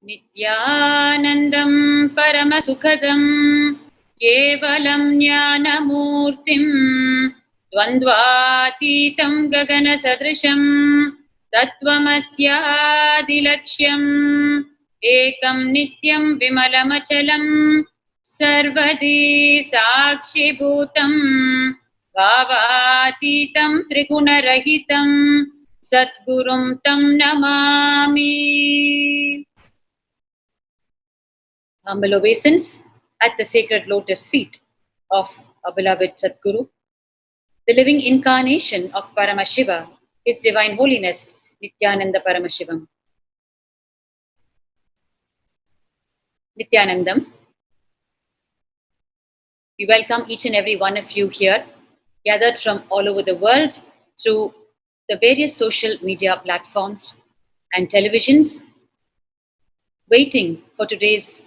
Nithyanandam Paramasukhadam Kevalam Jnanamurtim Dvandvatitam Gagana Sadrisham Tattvamasyaadilaksham Ekam Nityam Vimalamachalam Sarvadi Sakshi Bhutam Bhavatitam Trigunarahitam Satgurum Tam Namami. Humble obeisance at the sacred lotus feet of our beloved Satguru, the living incarnation of Paramashiva, His Divine Holiness, Nithyananda Paramashivam. Nithyanandam, we welcome each and every one of you here, gathered from all over the world through the various social media platforms and televisions, waiting for today's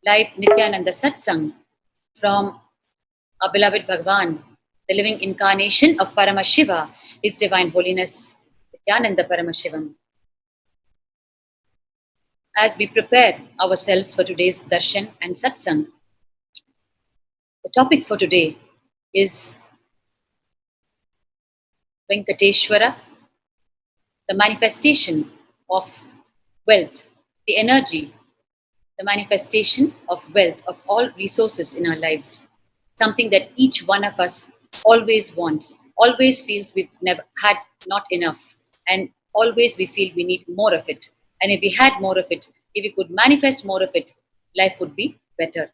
live Nithyananda Satsang from our beloved Bhagavan, the living incarnation of Paramashiva, His Divine Holiness, Nithyananda Paramashivam. As we prepare ourselves for today's darshan and satsang, the topic for today is Venkateshwara, the manifestation of wealth, the energy, the manifestation of wealth, of all resources in our lives. Something that each one of us always wants, always feels we've never had not enough, and always we feel we need more of it. And if we had more of it, if we could manifest more of it, life would be better.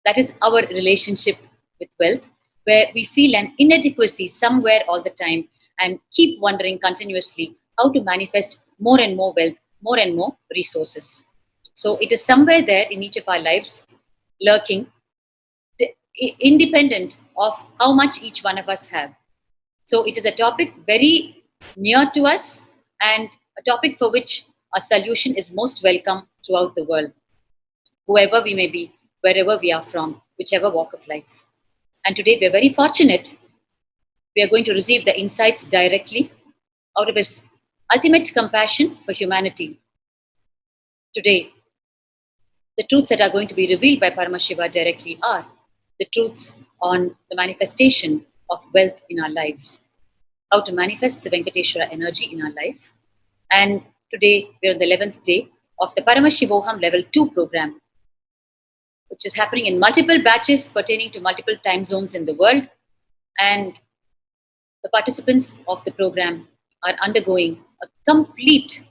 That is our relationship with wealth, where we feel an inadequacy somewhere all the time and keep wondering continuously how to manifest more and more wealth, more and more resources. So it is somewhere there in each of our lives, lurking, independent of how much each one of us have. So it is a topic very near to us and a topic for which a solution is most welcome throughout the world, whoever we may be, wherever we are from, whichever walk of life. And today we are very fortunate. We are going to receive the insights directly out of His ultimate compassion for humanity. Today, the truths that are going to be revealed by Paramashiva directly are the truths on the manifestation of wealth in our lives, how to manifest the Venkateshwara energy in our life. And today, we are on the 11th day of the Paramashivoham Level 2 program, which is happening in multiple batches pertaining to multiple time zones in the world. And the participants of the program are undergoing a complete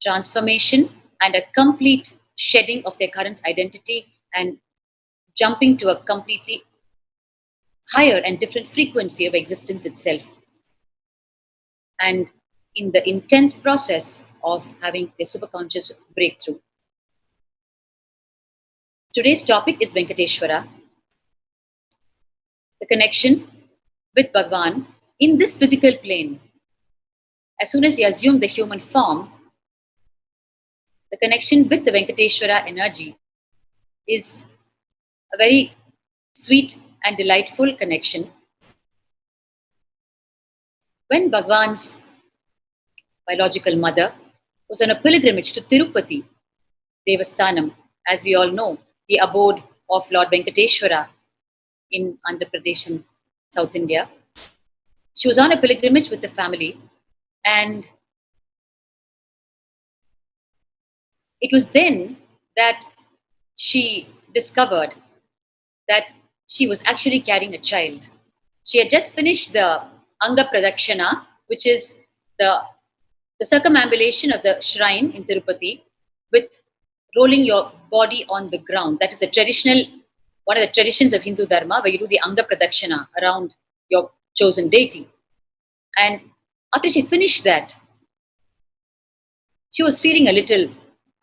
transformation and a complete shedding of their current identity and jumping to a completely higher and different frequency of existence itself. And in the intense process of having their superconscious breakthrough. Today's topic is Venkateshwara, the connection with Bhagavan in this physical plane. As soon as he assumed the human form, the connection with the Venkateshwara energy is a very sweet and delightful connection. When Bhagavan's biological mother was on a pilgrimage to Tirupati Devasthanam, as we all know, the abode of Lord Venkateshwara in Andhra Pradesh in South India. She was on a pilgrimage with the family, and it was then that she discovered that she was actually carrying a child. She had just finished the Anga Pradakshana, which is the circumambulation of the shrine in Tirupati with rolling your body on the ground. That is the traditional, one of the traditions of Hindu Dharma, where you do the Anga Pradakshana around your chosen deity. And after she finished that, she was feeling a little,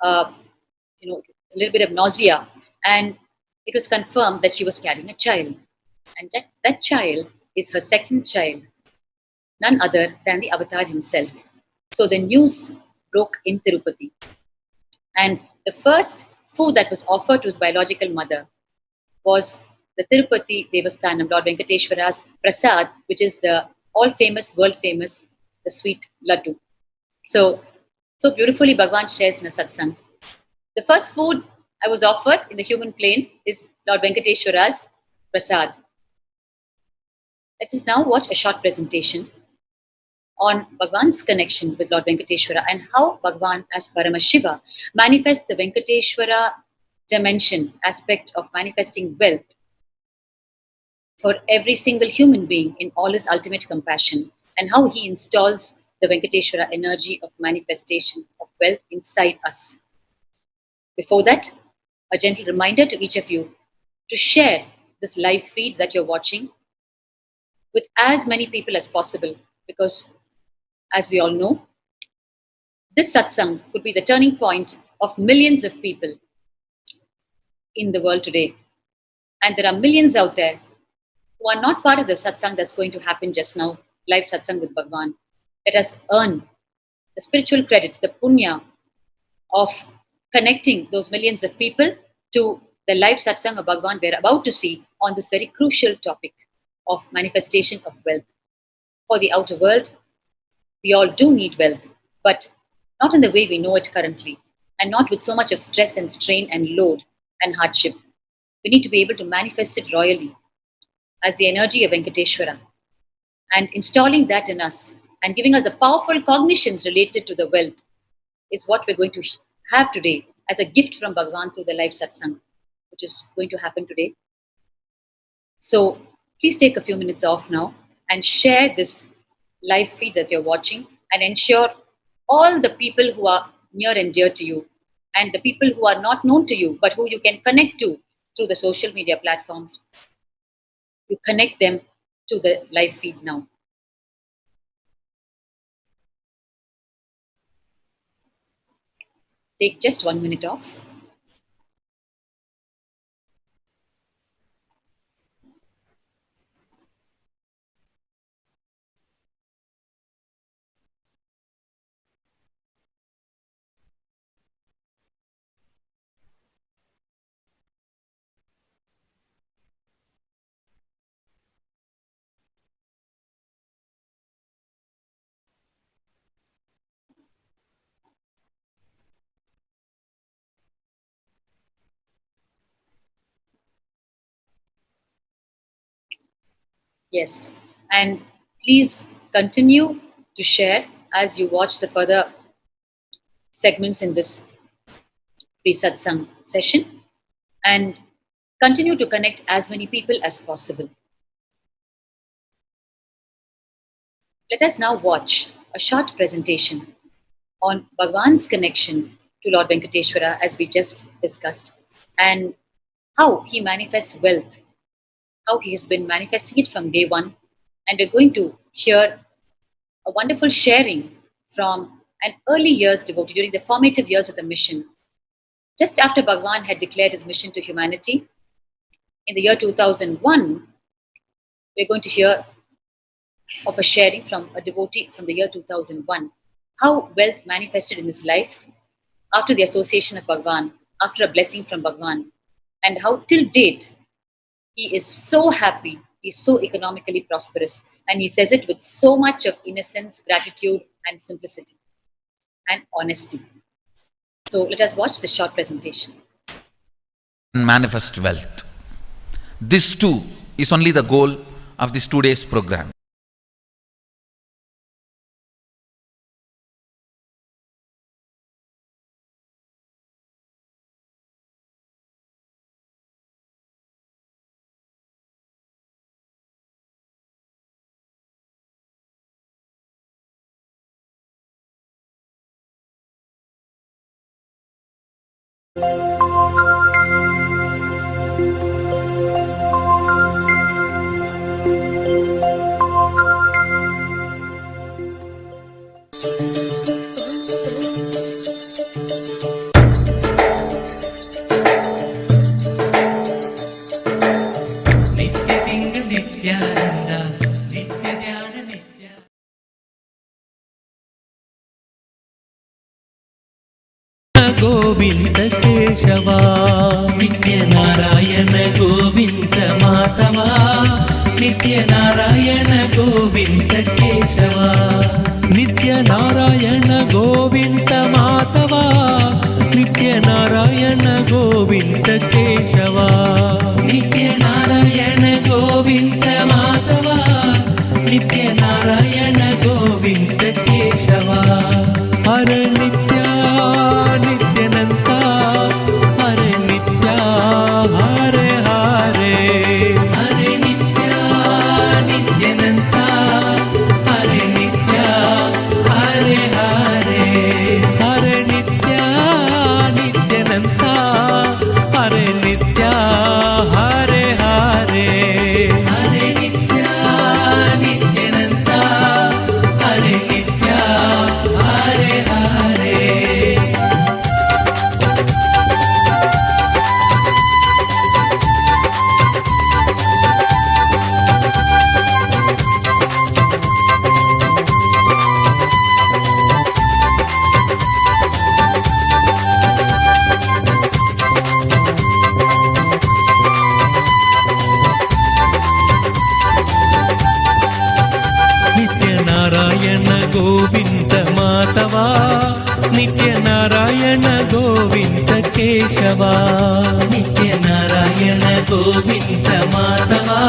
a little bit of nausea, and it was confirmed that she was carrying a child. And that child is her second child, none other than the Avatar himself. So the news broke in Tirupati. And the first food that was offered to his biological mother was the Tirupati Devasthanam, Lord Venkateshwara's prasad, which is the all-famous, world-famous, the sweet laddu. So beautifully Bhagavan shares in a satsang The first food I was offered in the human plane is Lord Venkateshwara's prasad. Let us now watch a short presentation on Bhagwan's connection with Lord Venkateshwara and how Bhagwan as Paramashiva manifests the Venkateshwara dimension aspect of manifesting wealth for every single human being in all his ultimate compassion, and how he installs the Venkateshwara energy of manifestation of wealth inside us. Before that, a gentle reminder to each of you to share this live feed that you're watching with as many people as possible, because as we all know, this satsang could be the turning point of millions of people in the world today. And there are millions out there who are not part of the satsang that's going to happen just now, live satsang with Bhagwan. Let us earn the spiritual credit, the punya of connecting those millions of people to the live satsang of Bhagwan we're about to see on this very crucial topic of manifestation of wealth. For the outer world, we all do need wealth, but not in the way we know it currently, and not with so much of stress and strain and load and hardship. We need to be able to manifest it royally as the energy of Venkateshwara, and installing that in us and giving us the powerful cognitions related to the wealth is what we're going to have today as a gift from Bhagwan through the live satsang, which is going to happen today. So please take a few minutes off now and share this live feed that you're watching, and ensure all the people who are near and dear to you and the people who are not known to you but who you can connect to through the social media platforms, you connect them to the live feed now. Take just 1 minute off. Yes, and please continue to share as you watch the further segments in this pre-satsang session, and continue to connect as many people as possible. Let us now watch a short presentation on Bhagwan's connection to Lord Venkateshwara, as we just discussed, and how he manifests wealth, how he has been manifesting it from day one. And we're going to hear a wonderful sharing from an early years devotee during the formative years of the mission. Just after Bhagwan had declared his mission to humanity in the year 2001, we're going to hear of a sharing from a devotee from the year 2001, how wealth manifested in his life after the association of Bhagwan, after a blessing from Bhagwan, and how till date he is so happy, he's so economically prosperous, and he says it with so much of innocence, gratitude, and simplicity and honesty. So let us watch this short presentation. Manifest wealth. This too is only the goal of this 2 days program. Govind केशवा नित्य नारायण गोविंद माधवा नित्य नारायण गोविंद केशवा नित्य नारायण गोविंद माधवा नित्य Narayan Hare Nitya Nityananda, Hare Nitya Hare Hare, Hare Nitya Nityananda, Hare Nitya Hare Hare, Hare Nitya Nityananda, Hare Nitya Hare Hare, Hare Nitya Nityananda, Hare Nitya Hare Hare. Nityanarayana Govinda Madhava, Nityanarayana Govinda Keshava, Nityanarayana Govinda Madhava,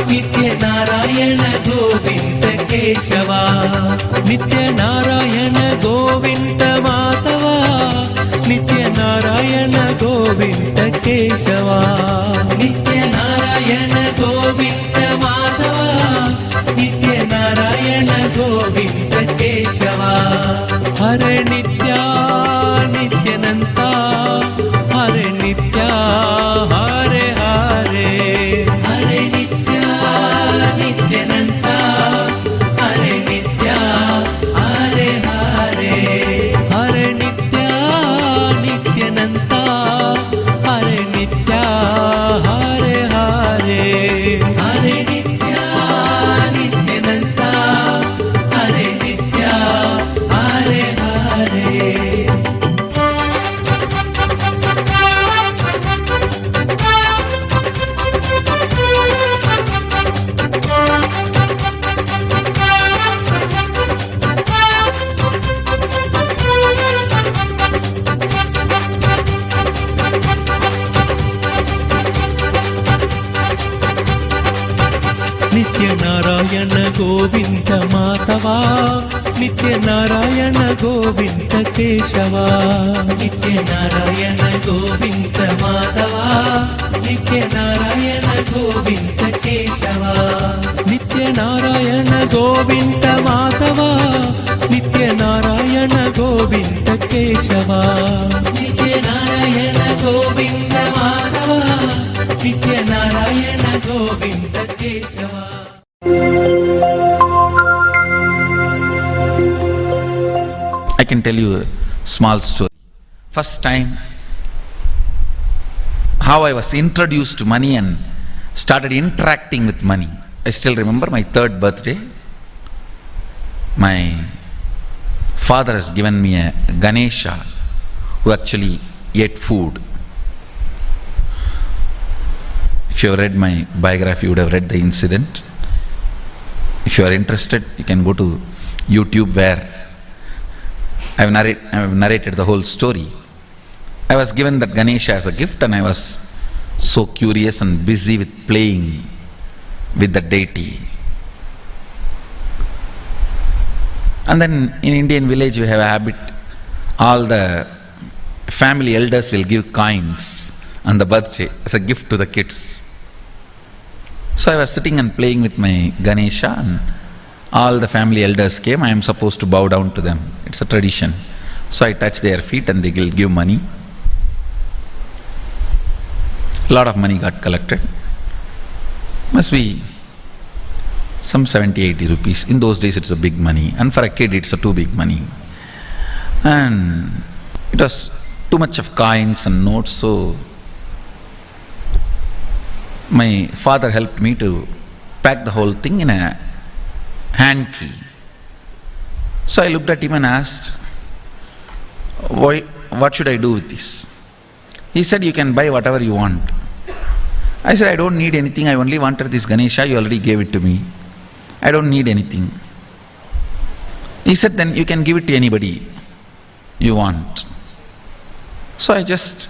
Nityanarayana Govinda Keshava, Nityanarayana Govinda Madhava, Nityanarayana Govinda Keshava, Nityanarayana Govinda Madhava, Nityanarayana Govinda Keshava, Hare Nitya Nityananda, Hare Nitya Hare Hare, Hare Nitya Nityananda, Hare Nitya Hare Hare, Hare Nitya Nityananda, Hare Nitya Hare Hare, Hare Nitya Nityananda, Hare Nitya Hare Hare. Nityanarayana Govinda Madhava, Nityanarayana Govinda Keshava, Nityanarayana Govinda Madhava, Nityanarayana Govinda Keshava, Nityanarayana Govinda Madhava, Nityanarayana Govinda Keshava, Nityanarayana Govinda Madhava, Nityanarayana Govinda Keshava. I can tell you a small story. First time, how I was introduced to money and started interacting with money. I still remember my 3rd birthday. My father has given me a Ganesha who actually ate food. If you have read my biography, you would have read the incident. If you are interested, you can go to YouTube where I have narrated the whole story. I was given that Ganesha as a gift and I was so curious and busy with playing with the deity. And then in Indian village we have a habit, all the family elders will give coins on the birthday as a gift to the kids. So I was sitting and playing with my Ganesha and all the family elders came. I am supposed to bow down to them. It's a tradition. So I touch their feet and they will give money. A lot of money got collected. Must be some 70-80 rupees. In those days it's a big money. And for a kid it's a too big money. And it was too much of coins and notes, so my father helped me to pack the whole thing in a hand key. So I looked at him and asked, what should I do with this? He said, you can buy whatever you want. I said, I don't need anything, I only wanted this Ganesha, you already gave it to me. I don't need anything. He said, then you can give it to anybody you want. So I just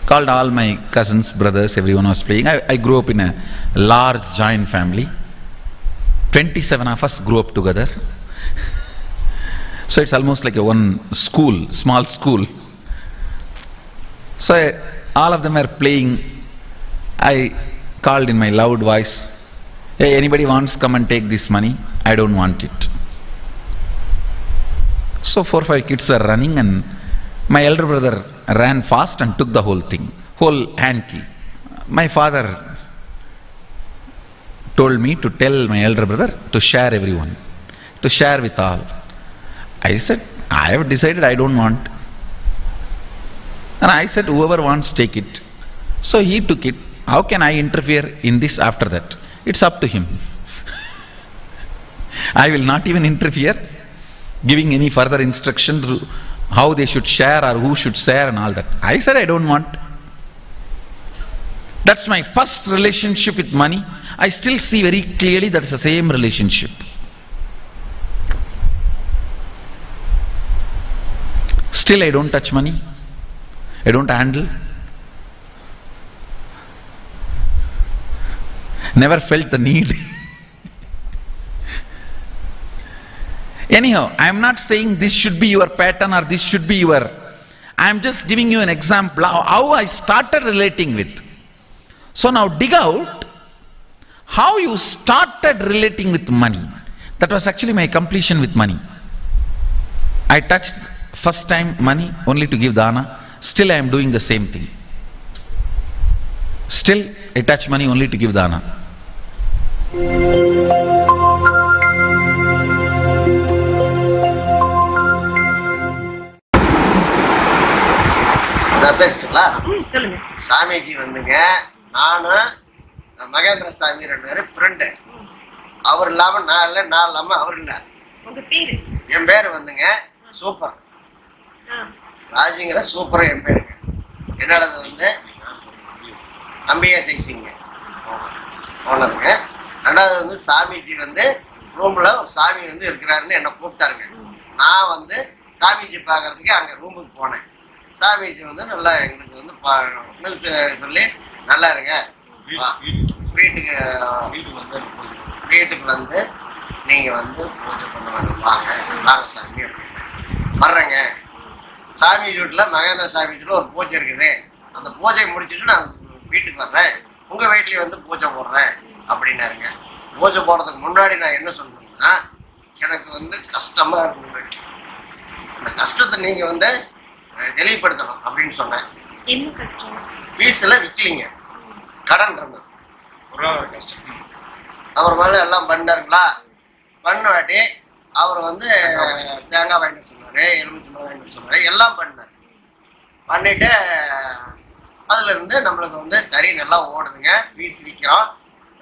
called all my cousins, brothers, everyone was playing. I grew up in a large joint family. 27 of us grew up together. So it's almost like a one school, small school. So all of them are playing. I called in my loud voice, "Hey, anybody wants come and take this money? I don't want it." So 4-5 kids were running, and my elder brother ran fast and took the whole thing, whole hand key. My father told me to tell my elder brother to share everyone, to share with all. I said, I have decided I don't want. And I said, whoever wants, take it. So he took it. How can I interfere in this after that? It's up to him. I will not even interfere, giving any further instruction to how they should share or who should share and all that. I said, I don't want. That's my first relationship with money. I still see very clearly that's the same relationship. Still I don't touch money. I don't handle. Never felt the need. Anyhow, I am not saying this should be your pattern or this should be your... I am just giving you an example how I started relating with. So now dig out how you started relating with money. That was actually my completion with money. I touched first time money only to give dana. Still I am doing the same thing. Still I touch money only to give dana. சொல்லுங்க. சாமிஜி வந்துங்க, நானும் மகேந்திர சாமி 2 பேரும் friend. அவர் இல்லாம நான் இல்லை, நான் இல்லாம அவர் இல்லை. என் பேரு வந்துங்க சூப்பர் ராஜுங்கிற சூப்பர் என் பேருங்க. என்னோடது வந்து அம்பிகா சைசிங்க ஓனருங்க. ரெண்டாவது வந்து சாமிஜி வந்து ரூம்ல ஒரு சாமி வந்து இருக்கிறாருன்னு என்னை கூப்பிட்டாருங்க. நான் வந்து சாமிஜி பார்க்கறதுக்கு அங்கே ரூமுக்கு போனேன். சாமிஜி வந்து நல்லா எங்களுக்கு வந்து சொல்லி நல்லா இருங்க, வீட்டுக்கு வந்து நீங்கள் வந்து பூஜை பண்ண வேணும், வாங்க வாங்க சாமி அப்படின்னு வர்றேங்க. சாமி வீட்டில் மகேந்திர சாமி வீட்டில் ஒரு பூஜை இருக்குது, அந்த பூஜையை முடிச்சுட்டு நான் வீட்டுக்கு வர்றேன், உங்கள் வீட்லேயே வந்து பூஜை போடுறேன் அப்படின்னாருங்க. பூஜை போடுறதுக்கு முன்னாடி நான் என்ன சொல்லணும்னா, எனக்கு வந்து கஷ்டமாக இருக்குங்க, அந்த கஷ்டத்தை நீங்கள் வந்து தெளிவுபடுத்தணும் அப்படின்னு சொன்னேன். என்ன கஷ்டம்? பீஸில் விற்கலிங்க, கடன் இருந்தது, பொருளாதார கஷ்டம். அவர் மேலே எல்லாம் பண்ணாருங்களா, பண்ணாட்டி அவர் வந்து தேங்காய் வாங்கிட்டு சொன்னார், எலுமிச்சம்பழம் வாங்கிட்டு சொன்னார், எல்லாம் பண்ணார். பண்ணிட்டு அதுலேருந்து நம்மளுக்கு வந்து தறி நல்லா ஓடுதுங்க, வீசி விற்கிறோம்.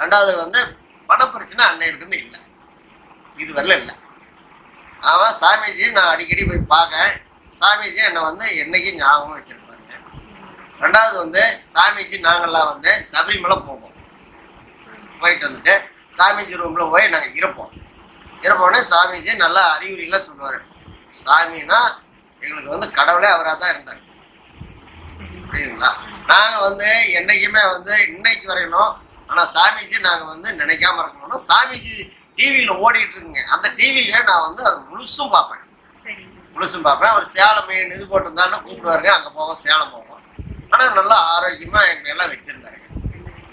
ரெண்டாவது வந்து பணப்பிரச்சனை அன்னையிலிருந்து இல்லை, இது வரல இல்லை. அவன் சாமிஜி நான் அடிக்கடி போய் பார்க்க, சாமிஜி என்னை வந்து என்னைக்கும் ஞாபகம் வச்சுருப்பாருங்க. ரெண்டாவது வந்து சாமிஜி நாங்கள்லாம் வந்து சபரிமலை போவோம், போயிட்டு வந்துட்டு சாமிஜி ரூமில் போய் நாங்கள் இருப்போன்னே சாமிஜி நல்லா அறிகுறிலாம் சொல்லுவார். சாமின்னா எங்களுக்கு வந்து கடவுளே அவராக தான் இருந்தார், புரியுதுங்களா? நாங்கள் வந்து என்றைக்குமே வந்து இன்னைக்கு வரையணும், ஆனால் சாமிஜி நாங்கள் வந்து நினைக்காம இருக்கணும். சாமிஜி டிவியில் ஓடிட்டு இருக்குங்க, அந்த டிவியை நான் வந்து அது முழுசும் பார்ப்பேன். அவர் சேலம் மீன் இது போட்டிருந்தாலும் கூப்பிடுவாருங்க, அங்கே போவோம், சேலம் போவோம். ஆனால் நல்லா ஆரோக்கியமாக எங்களை எல்லாம் வச்சுருந்தாருங்க.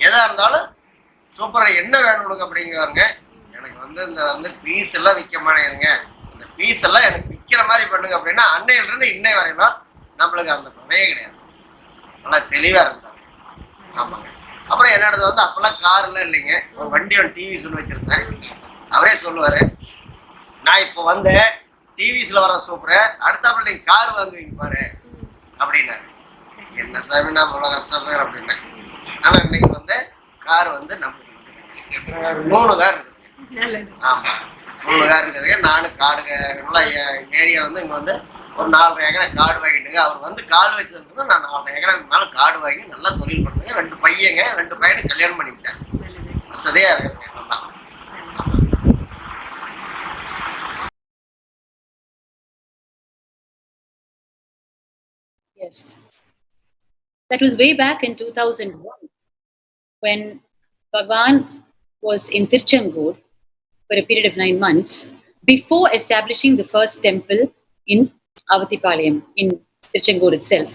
எதாக இருந்தாலும் சூப்பராக என்ன வேணும் உனக்கு அப்படிங்கிறாருங்க. எனக்கு வந்து இந்த வந்து பீஸ் எல்லாம் விற்க மாட்டேங்க, இந்த பீஸ் எல்லாம் எனக்கு விற்கிற மாதிரி பண்ணுங்க அப்படின்னா அன்னையிலிருந்து இன்னை வரையிலும் நம்மளுக்கு அந்த குறையே கிடையாது, நல்லா தெளிவாக இருந்தாங்க. ஆமாங்க. அப்புறம் என்னோடது வந்து அப்போல்லாம் கார்லாம் இல்லைங்க, ஒரு வண்டி ஒன்று டிவி சொல்லி வச்சுருந்தேன். அவரே சொல்லுவார், நான் இப்போ வந்து டிவிஸில் வர சூப்பரு, அடுத்தாப்புல நீங்கள் கார் வாங்குவீங்க பாரு அப்படின்னாரு. என்ன சாமி நான் அவ்வளோ கஷ்டம் இருக்கிறேன் அப்படின்னேன். ஆனால் இன்னைக்கு வந்து கார் வந்து நம்மளுக்கு 3 கார் இருக்குதுங்க. ஆமாம், 3 கார் இருக்குதுங்க. நானும் காடு நல்லா ஏரியா வந்து இங்கே வந்து ஒரு 4.5 ஏக்கரை காடு வாங்கிட்டுங்க. அவர் வந்து காடு வச்சதுக்கு நான் 4.5 ஏக்கருக்கு மேலே காடு வாங்கி நல்லா தொழில் பண்ணுங்க. 2 பையங்க, 2 பையனை கல்யாணம் பண்ணிவிட்டேன். வசதியாக இருக்குதுங்க நல்லா. Yes. That was way back in 2001 when Bhagwan was in Tirchangur for a period of 9 months before establishing the first temple in Avatipalayam, in Tirchengur itself.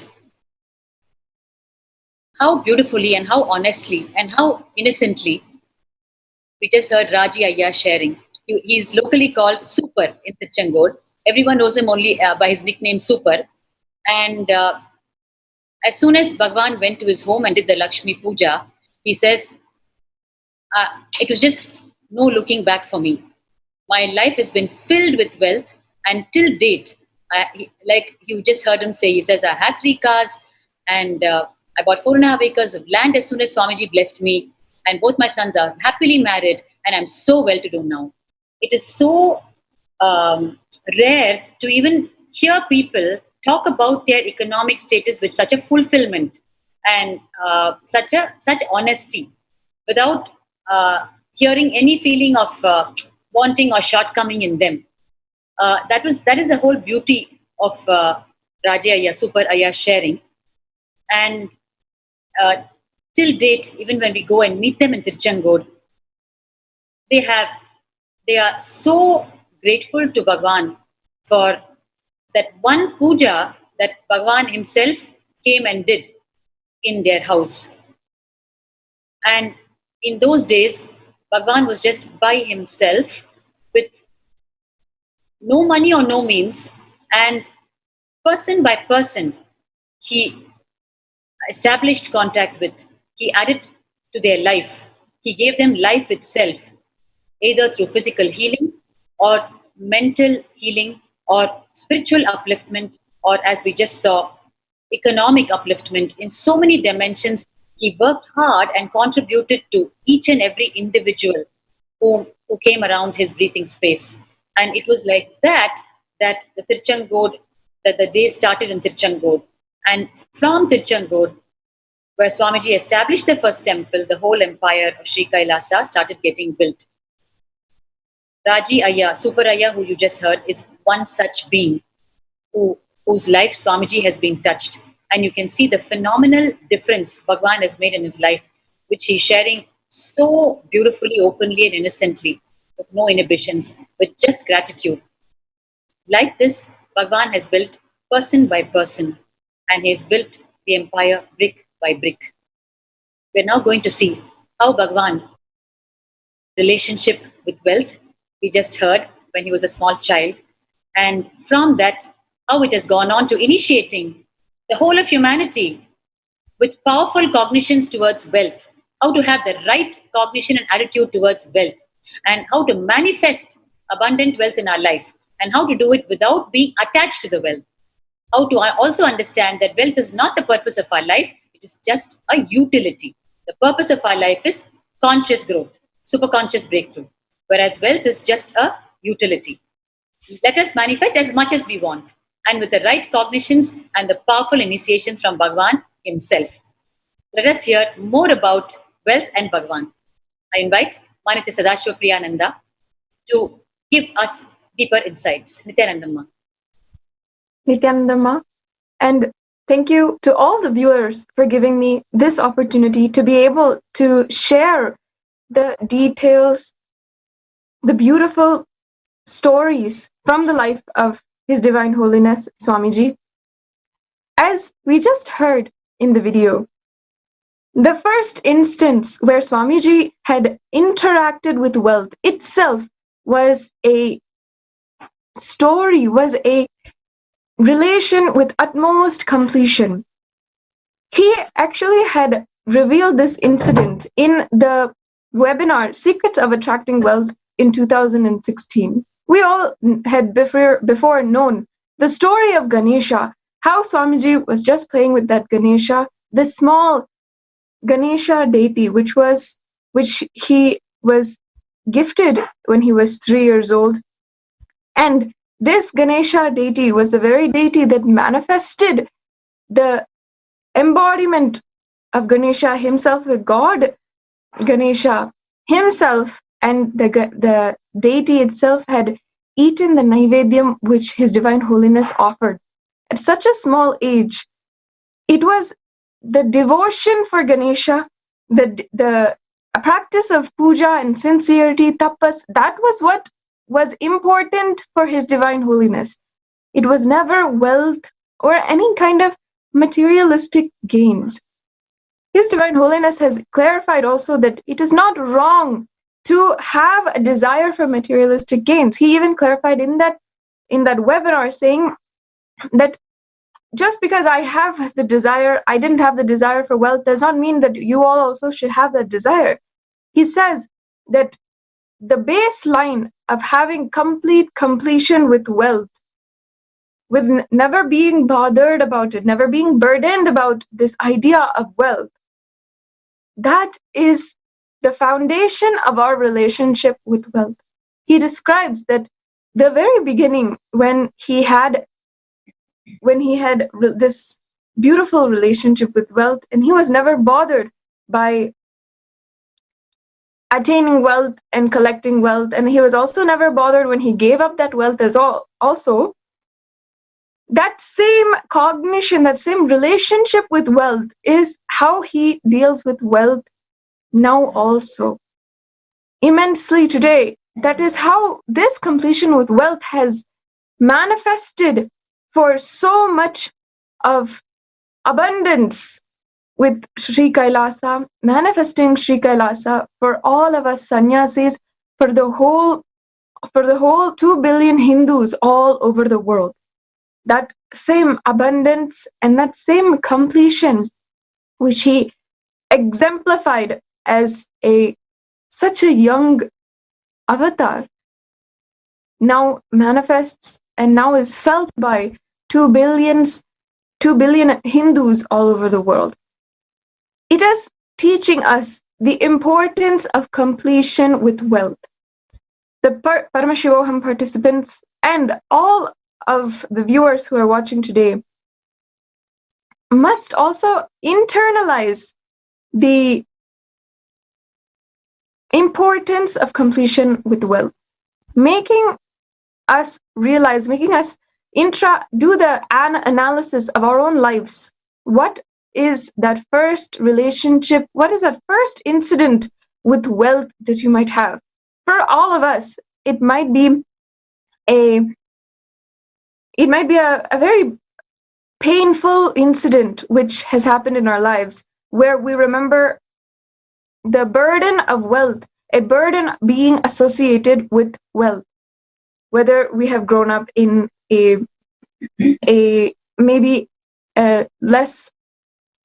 How beautifully and how honestly and how innocently we just heard Raji Ayya sharing. He's locally called Super in Tirchengur. Everyone knows him only by his nickname Super. And as soon as Bhagwan went to his home and did the Lakshmi Puja, he says, it was just no looking back for me. My life has been filled with wealth, and till date, like you just heard him say, he says, I had 3 cars, and I bought 4.5 acres of land as soon as Swamiji blessed me, and both my sons are happily married, and I'm so well-to-do now. It is so rare to even hear people talk about their economic status with such a fulfillment and such honesty, without hearing any feeling of wanting or shortcoming in them. That is the whole beauty of Raja Ayya, Super Ayya sharing. And till date, even when we go and meet them in Tirchengur, they are so grateful to Bhagwan for that one puja that Bhagwan himself came and did in their house. And in those days, Bhagwan was just by himself with no money or no means, and person by person, he established contact with, he added to their life, he gave them life itself, either through physical healing or mental healing or spiritual upliftment, or as we just saw, economic upliftment. In so many dimensions, he worked hard and contributed to each and every individual who came around his breathing space. And it was like that the Tirchengur, that the day started in Tirchengur. And from Tirchengur, where Swamiji established the first temple, the whole empire of Sri Kailasa started getting built. Raji Ayya, Super Ayya, who you just heard, is one such being whose life Swamiji has been touched. And you can see the phenomenal difference Bhagwan has made in his life, which he's sharing so beautifully, openly, and innocently, with no inhibitions, with just gratitude. Like this, Bhagwan has built person by person, and he has built the empire brick by brick. We're now going to see how Bhagwan, relationship with wealth, we just heard when he was a small child, and from that, how it has gone on to initiating the whole of humanity with powerful cognitions towards wealth, how to have the right cognition and attitude towards wealth, and how to manifest abundant wealth in our life, and how to do it without being attached to the wealth. How to also understand that wealth is not the purpose of our life, it is just a utility. The purpose of our life is conscious growth, superconscious breakthrough, whereas wealth is just a utility. Let us manifest as much as we want, and with the right cognitions and the powerful initiations from Bhagwan himself. Let us hear more about wealth and Bhagwan. I invite Manitya Sadashiva Priyananda to give us deeper insights. Nithyanandamma. Nithyanandamma, and thank you to all the viewers for giving me this opportunity to be able to share the details, the beautiful stories from the life of His Divine Holiness Swamiji. As we just heard in the video, the first instance where Swamiji had interacted with wealth itself was a story, was a relation with utmost completion. He actually had revealed this incident in the webinar Secrets of Attracting Wealth in 2016. We all had before known the story of Ganesha, how Swamiji was just playing with that Ganesha, the small Ganesha deity, which he was gifted when he was 3 years old. And this Ganesha deity was the very deity that manifested the embodiment of Ganesha himself, the god Ganesha himself, and the deity itself had eaten the Naivedyam which His Divine Holiness offered. At such a small age, it was the devotion for Ganesha, the practice of puja and sincerity, tapas, that was what was important for His Divine Holiness, it was never wealth or any kind of materialistic gains. His Divine Holiness has clarified also that it is not wrong to have a desire for materialistic gains. He even clarified in that webinar, saying that just because I didn't have the desire for wealth, does not mean that you all also should have that desire. He says that the baseline of having complete completion with wealth, with never being bothered about it, never being burdened about this idea of wealth, that is the foundation of our relationship with wealth. He describes that the very beginning, when he had this beautiful relationship with wealth, and he was never bothered by attaining wealth and collecting wealth, and he was also never bothered when he gave up that wealth as also. That same cognition, that same relationship with wealth is how he deals with wealth now also. Immensely today, that is how this completion with wealth has manifested for so much of abundance with Sri Kailasa, manifesting Sri Kailasa for all of us sannyasis, for the whole 2 billion Hindus all over the world. That same abundance and that same completion, which he exemplified as such a young avatar, now manifests and now is felt by 2 billion Hindus all over the world. It is teaching us the importance of completion with wealth. The Paramashivam participants and all of the viewers who are watching today must also internalize the importance of completion with wealth, making us realize, making us do the analysis of our own lives. What is that first relationship? What is that first incident with wealth that you might have? For all of us, it might be a very painful incident which has happened in our lives, where we remember the burden of wealth, a burden being associated with wealth. Whether we have grown up in a maybe a less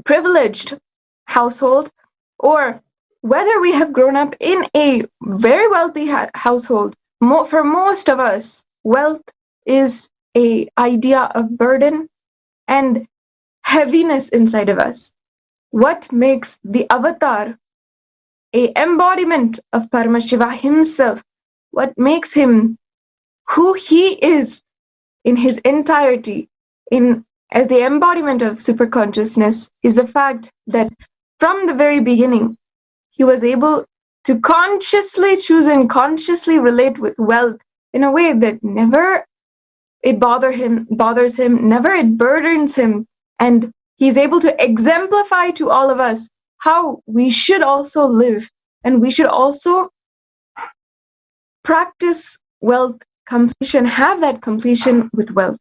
privileged household, or whether we have grown up in a very wealthy household. For most of us, wealth is an idea of burden and heaviness inside of us. What makes the avatar a embodiment of Paramashiva himself? What makes him who he is in his entirety, as the embodiment of superconsciousness, is the fact that from the very beginning, he was able to consciously choose and consciously relate with wealth in a way that never it bothers him, never it burdens him, and he's able to exemplify to all of us how we should also live, and we should also practice wealth completion, have that completion with wealth.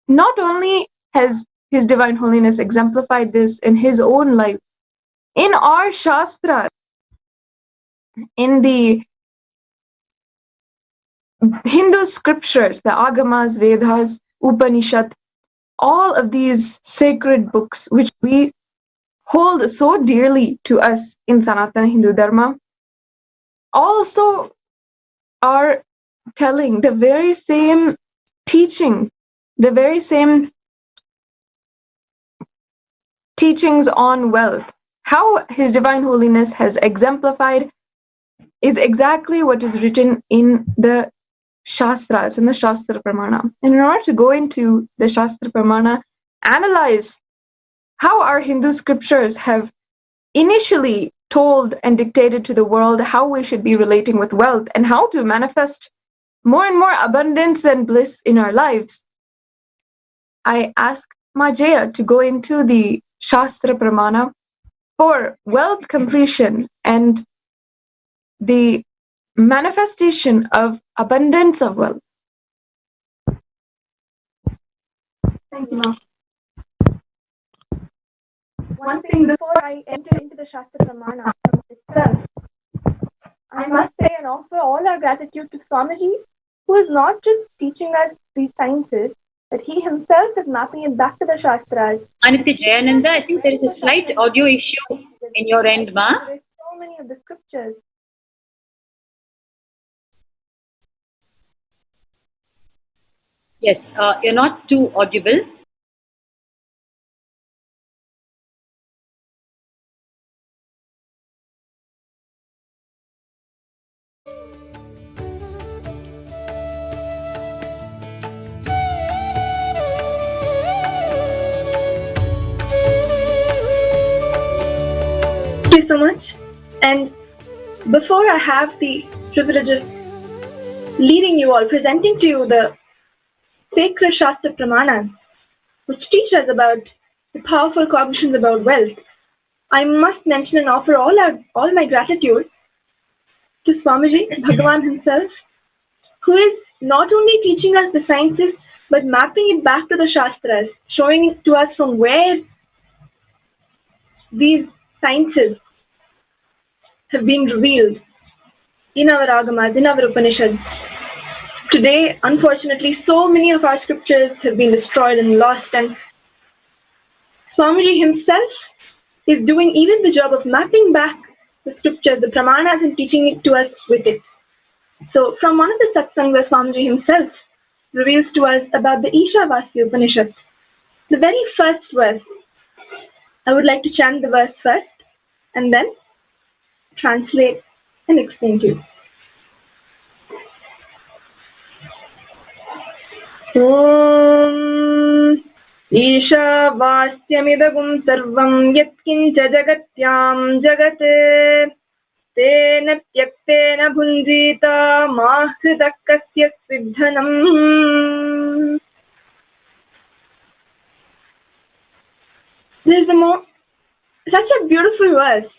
Not only has His Divine Holiness exemplified this in his own life, in our Shastra, in the Hindu scriptures, the Agamas, Vedas, Upanishad, all of these sacred books which we hold so dearly to us in Sanatana Hindu Dharma, also are telling the very same teaching, the very same teachings on wealth. How His Divine Holiness has exemplified is exactly what is written in the Shastras, in the Shastra Pramana. And in order to go into the Shastra Pramana, analyze how our Hindu scriptures have initially told and dictated to the world how we should be relating with wealth and how to manifest more and more abundance and bliss in our lives, I ask Majaya to go into the Shastra Pramana for wealth completion and the manifestation of abundance of wealth. Thank you, ma'am. One thing before I enter into the Shastra Pramana itself, I must say and offer all our gratitude to Swamiji, who is not just teaching us these sciences, but he himself is mapping it back to the Shastras. Anitya Jayananda, I think there is a slight audio issue in your end, Ma. There is so many of the scriptures. Yes, you're not too audible. Thank you so much. And before I have the privilege of leading you all, presenting to you the sacred Shastra Pramanas, which teach us about the powerful cognitions about wealth, I must mention and offer all my gratitude to Swamiji, Bhagavan himself, who is not only teaching us the sciences, but mapping it back to the Shastras, showing it to us from where these sciences have been revealed in our Agamas, in our Upanishads. Today, unfortunately, so many of our scriptures have been destroyed and lost, and Swamiji himself is doing even the job of mapping back the scriptures, the pramanas, and teaching it to us with it. So, from one of the satsangs where Swamiji himself reveals to us about the Ishavasya Upanishad, the very first verse, I would like to chant the verse first and then translate and explain to you. Om Ishavasya sarvam yatkincha jagatyam jagat tena tyaktena bhunjita mahkritakasya svidhanam. This is such a beautiful verse.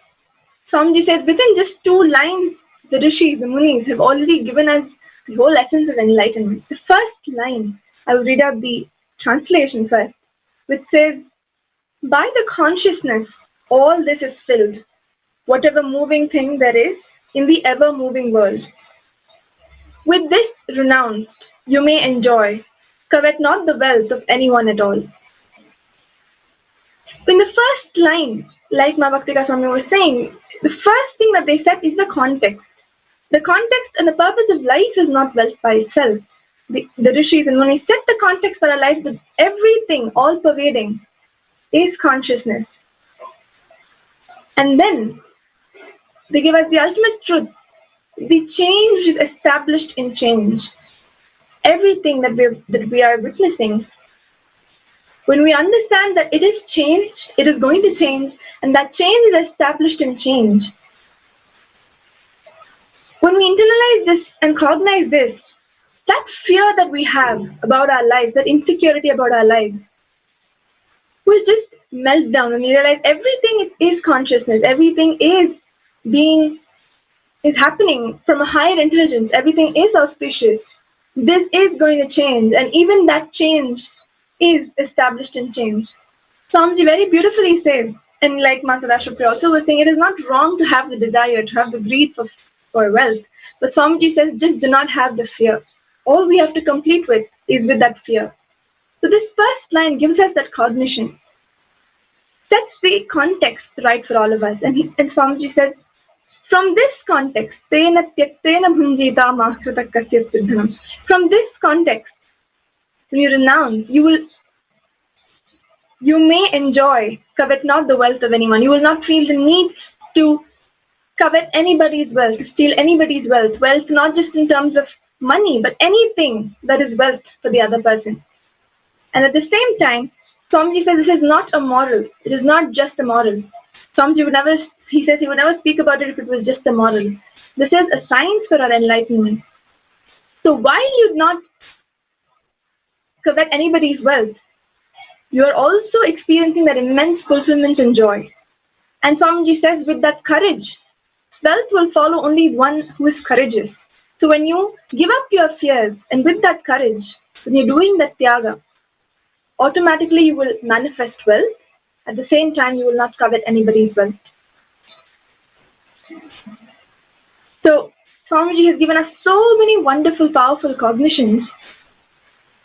Swamiji says within just 2 lines, the rishis, the munis have already given us the whole essence of enlightenment. The first line, I will read out the translation first, which says, by the consciousness, all this is filled, whatever moving thing there is in the ever-moving world. With this renounced, you may enjoy, covet not the wealth of anyone at all. In the first line, like Ma Bhaktika Swami was saying, the first thing that they set is the context. The context and the purpose of life is not wealth by itself. The rishis and munis set the context for our life that everything, all pervading, is consciousness. And then they give us the ultimate truth, the change which is established in change. Everything that we are witnessing, when we understand that it is change, it is going to change, and that change is established in change. When we internalize this and cognize this, that fear that we have about our lives, that insecurity about our lives, will just melt down when we realize everything is consciousness, everything is happening from a higher intelligence, everything is auspicious. This is going to change, and even that change is established in change. Swamiji very beautifully says, and like Masada Shukri also was saying, it is not wrong to have the desire, to have the greed for wealth. But Swamiji says, just do not have the fear. All we have to complete with is with that fear. So this first line gives us that cognition, sets the context right for all of us. And Swamiji says, from this context, from this context, when you renounce, you may enjoy, covet not the wealth of anyone. You will not feel the need to covet anybody's wealth, to steal anybody's wealth. Wealth not just in terms of money, but anything that is wealth for the other person. And at the same time, Swamiji says this is not a moral. It is not just a moral. Swamiji would never speak about it if it was just a moral. This is a science for our enlightenment. So while you not covet anybody's wealth, you are also experiencing that immense fulfillment and joy. And Swamiji says with that courage, wealth will follow only one who is courageous. So when you give up your fears and with that courage, when you're doing that tyaga, automatically you will manifest wealth. At the same time, you will not covet anybody's wealth. So Swamiji has given us so many wonderful, powerful cognitions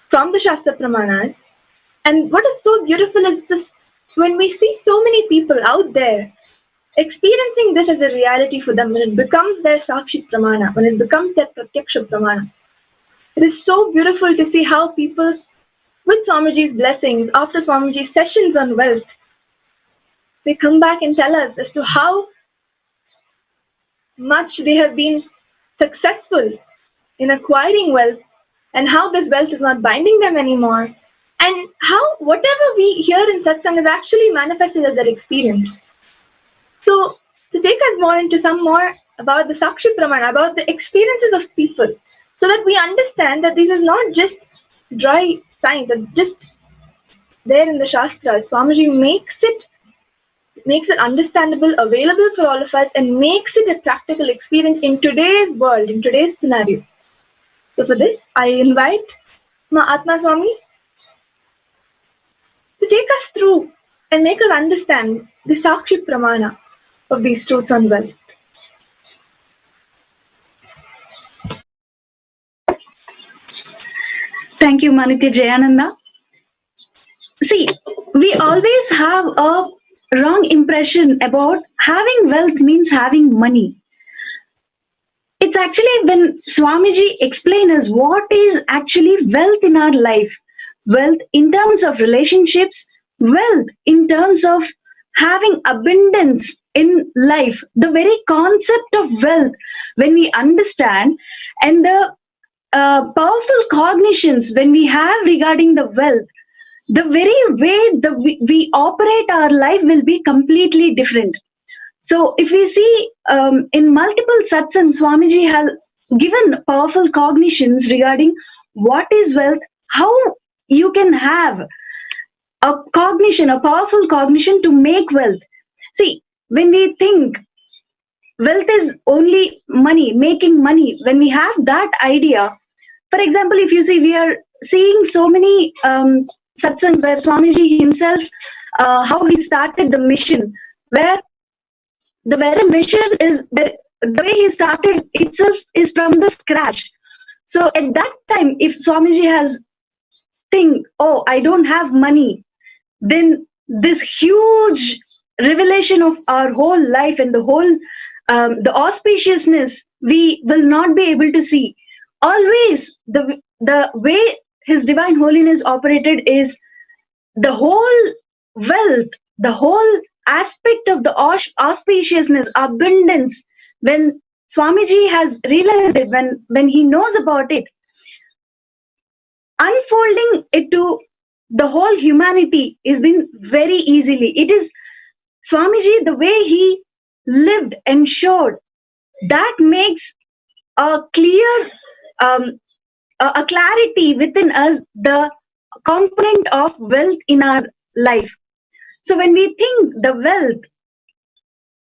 from the Shastra Pramanas. And what is so beautiful is this, when we see so many people out there experiencing this as a reality for them, when it becomes their Sakshi Pramana, when it becomes their Pratyaksha Pramana, it is so beautiful to see how people, with Swamiji's blessings, after Swamiji's sessions on wealth, they come back and tell us as to how much they have been successful in acquiring wealth and how this wealth is not binding them anymore, and how whatever we hear in satsang is actually manifested as their experience. So to take us more into some more about the Sakshi Pramana, about the experiences of people, so that we understand that this is not just dry science or just there in the Shastras. Swamiji makes it understandable, available for all of us, and makes it a practical experience in today's world, in today's scenario. So for this, I invite Mahatma Swami to take us through and make us understand the Sakshi Pramana of these truths on wealth. Thank you, Manitya Jayananda. See, we always have a wrong impression about having wealth means having money. It's actually when Swamiji explains us what is actually wealth in our life. Wealth in terms of relationships, wealth in terms of having abundance in life. The very concept of wealth, when we understand, and the powerful cognitions when we have regarding the wealth, the very way we operate our life will be completely different. So if we see in multiple satsangs, Swamiji has given powerful cognitions regarding what is wealth, how you can have a cognition, a powerful cognition to make wealth. See, when we think wealth is only money, making money, when we have that idea, for example, if you see, we are seeing so many satsangs where Swamiji himself, how he started the mission, where the very mission is, the way he started itself is from the scratch. So at that time, if Swamiji has think, oh, I don't have money, then this huge revelation of our whole life and the whole, the auspiciousness, we will not be able to see. Always the way His Divine Holiness operated is the whole wealth, the whole aspect of the auspiciousness, abundance. When Swamiji has realized it, when he knows about it, unfolding it to the whole humanity has been very easily. It is Swamiji, the way he lived and showed, that makes a clear a clarity within us, the component of wealth in our life. So when we think the wealth,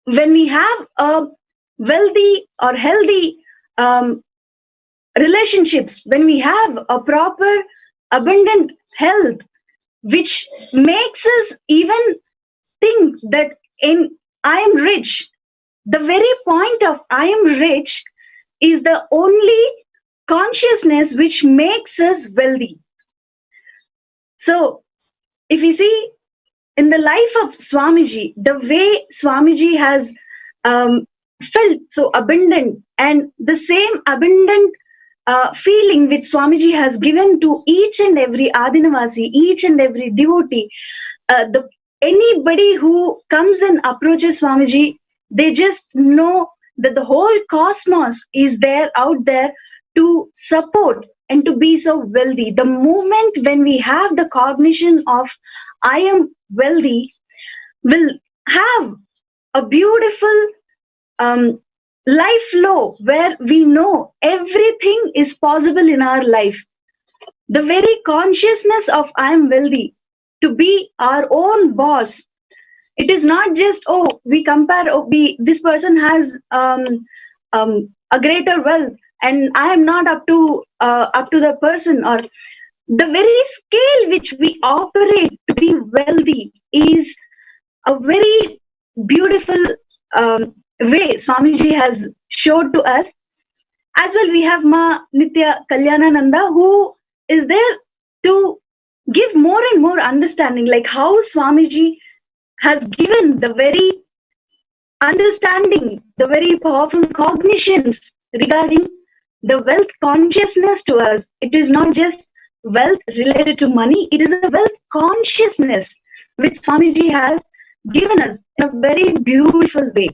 when we have a wealthy or healthy relationships, when we have a proper abundant health, which makes us even think that I am rich, the very point of I am rich is the only consciousness which makes us wealthy. So if we see in the life of Swamiji, the way Swamiji has felt so abundant, and the same abundant feeling which Swamiji has given to each and every Adinavasi, each and every devotee, anybody who comes and approaches Swamiji, they just know that the whole cosmos is there out there to support and to be so wealthy. The moment when we have the cognition of I am wealthy, will have a beautiful life flow where we know everything is possible in our life. The very consciousness of I am wealthy, to be our own boss. It is not just, oh, we compare, oh, this person has a greater wealth and I am not up to the person, or the very scale which we operate to be wealthy is a very beautiful way Swamiji has showed to us. As well, we have Ma Nithya Kalyanananda, who is there to give more and more understanding, like how Swamiji has given the very understanding, the very powerful cognitions regarding the wealth consciousness to us. It is not just wealth related to money, it is a wealth consciousness which Swamiji has given us in a very beautiful way.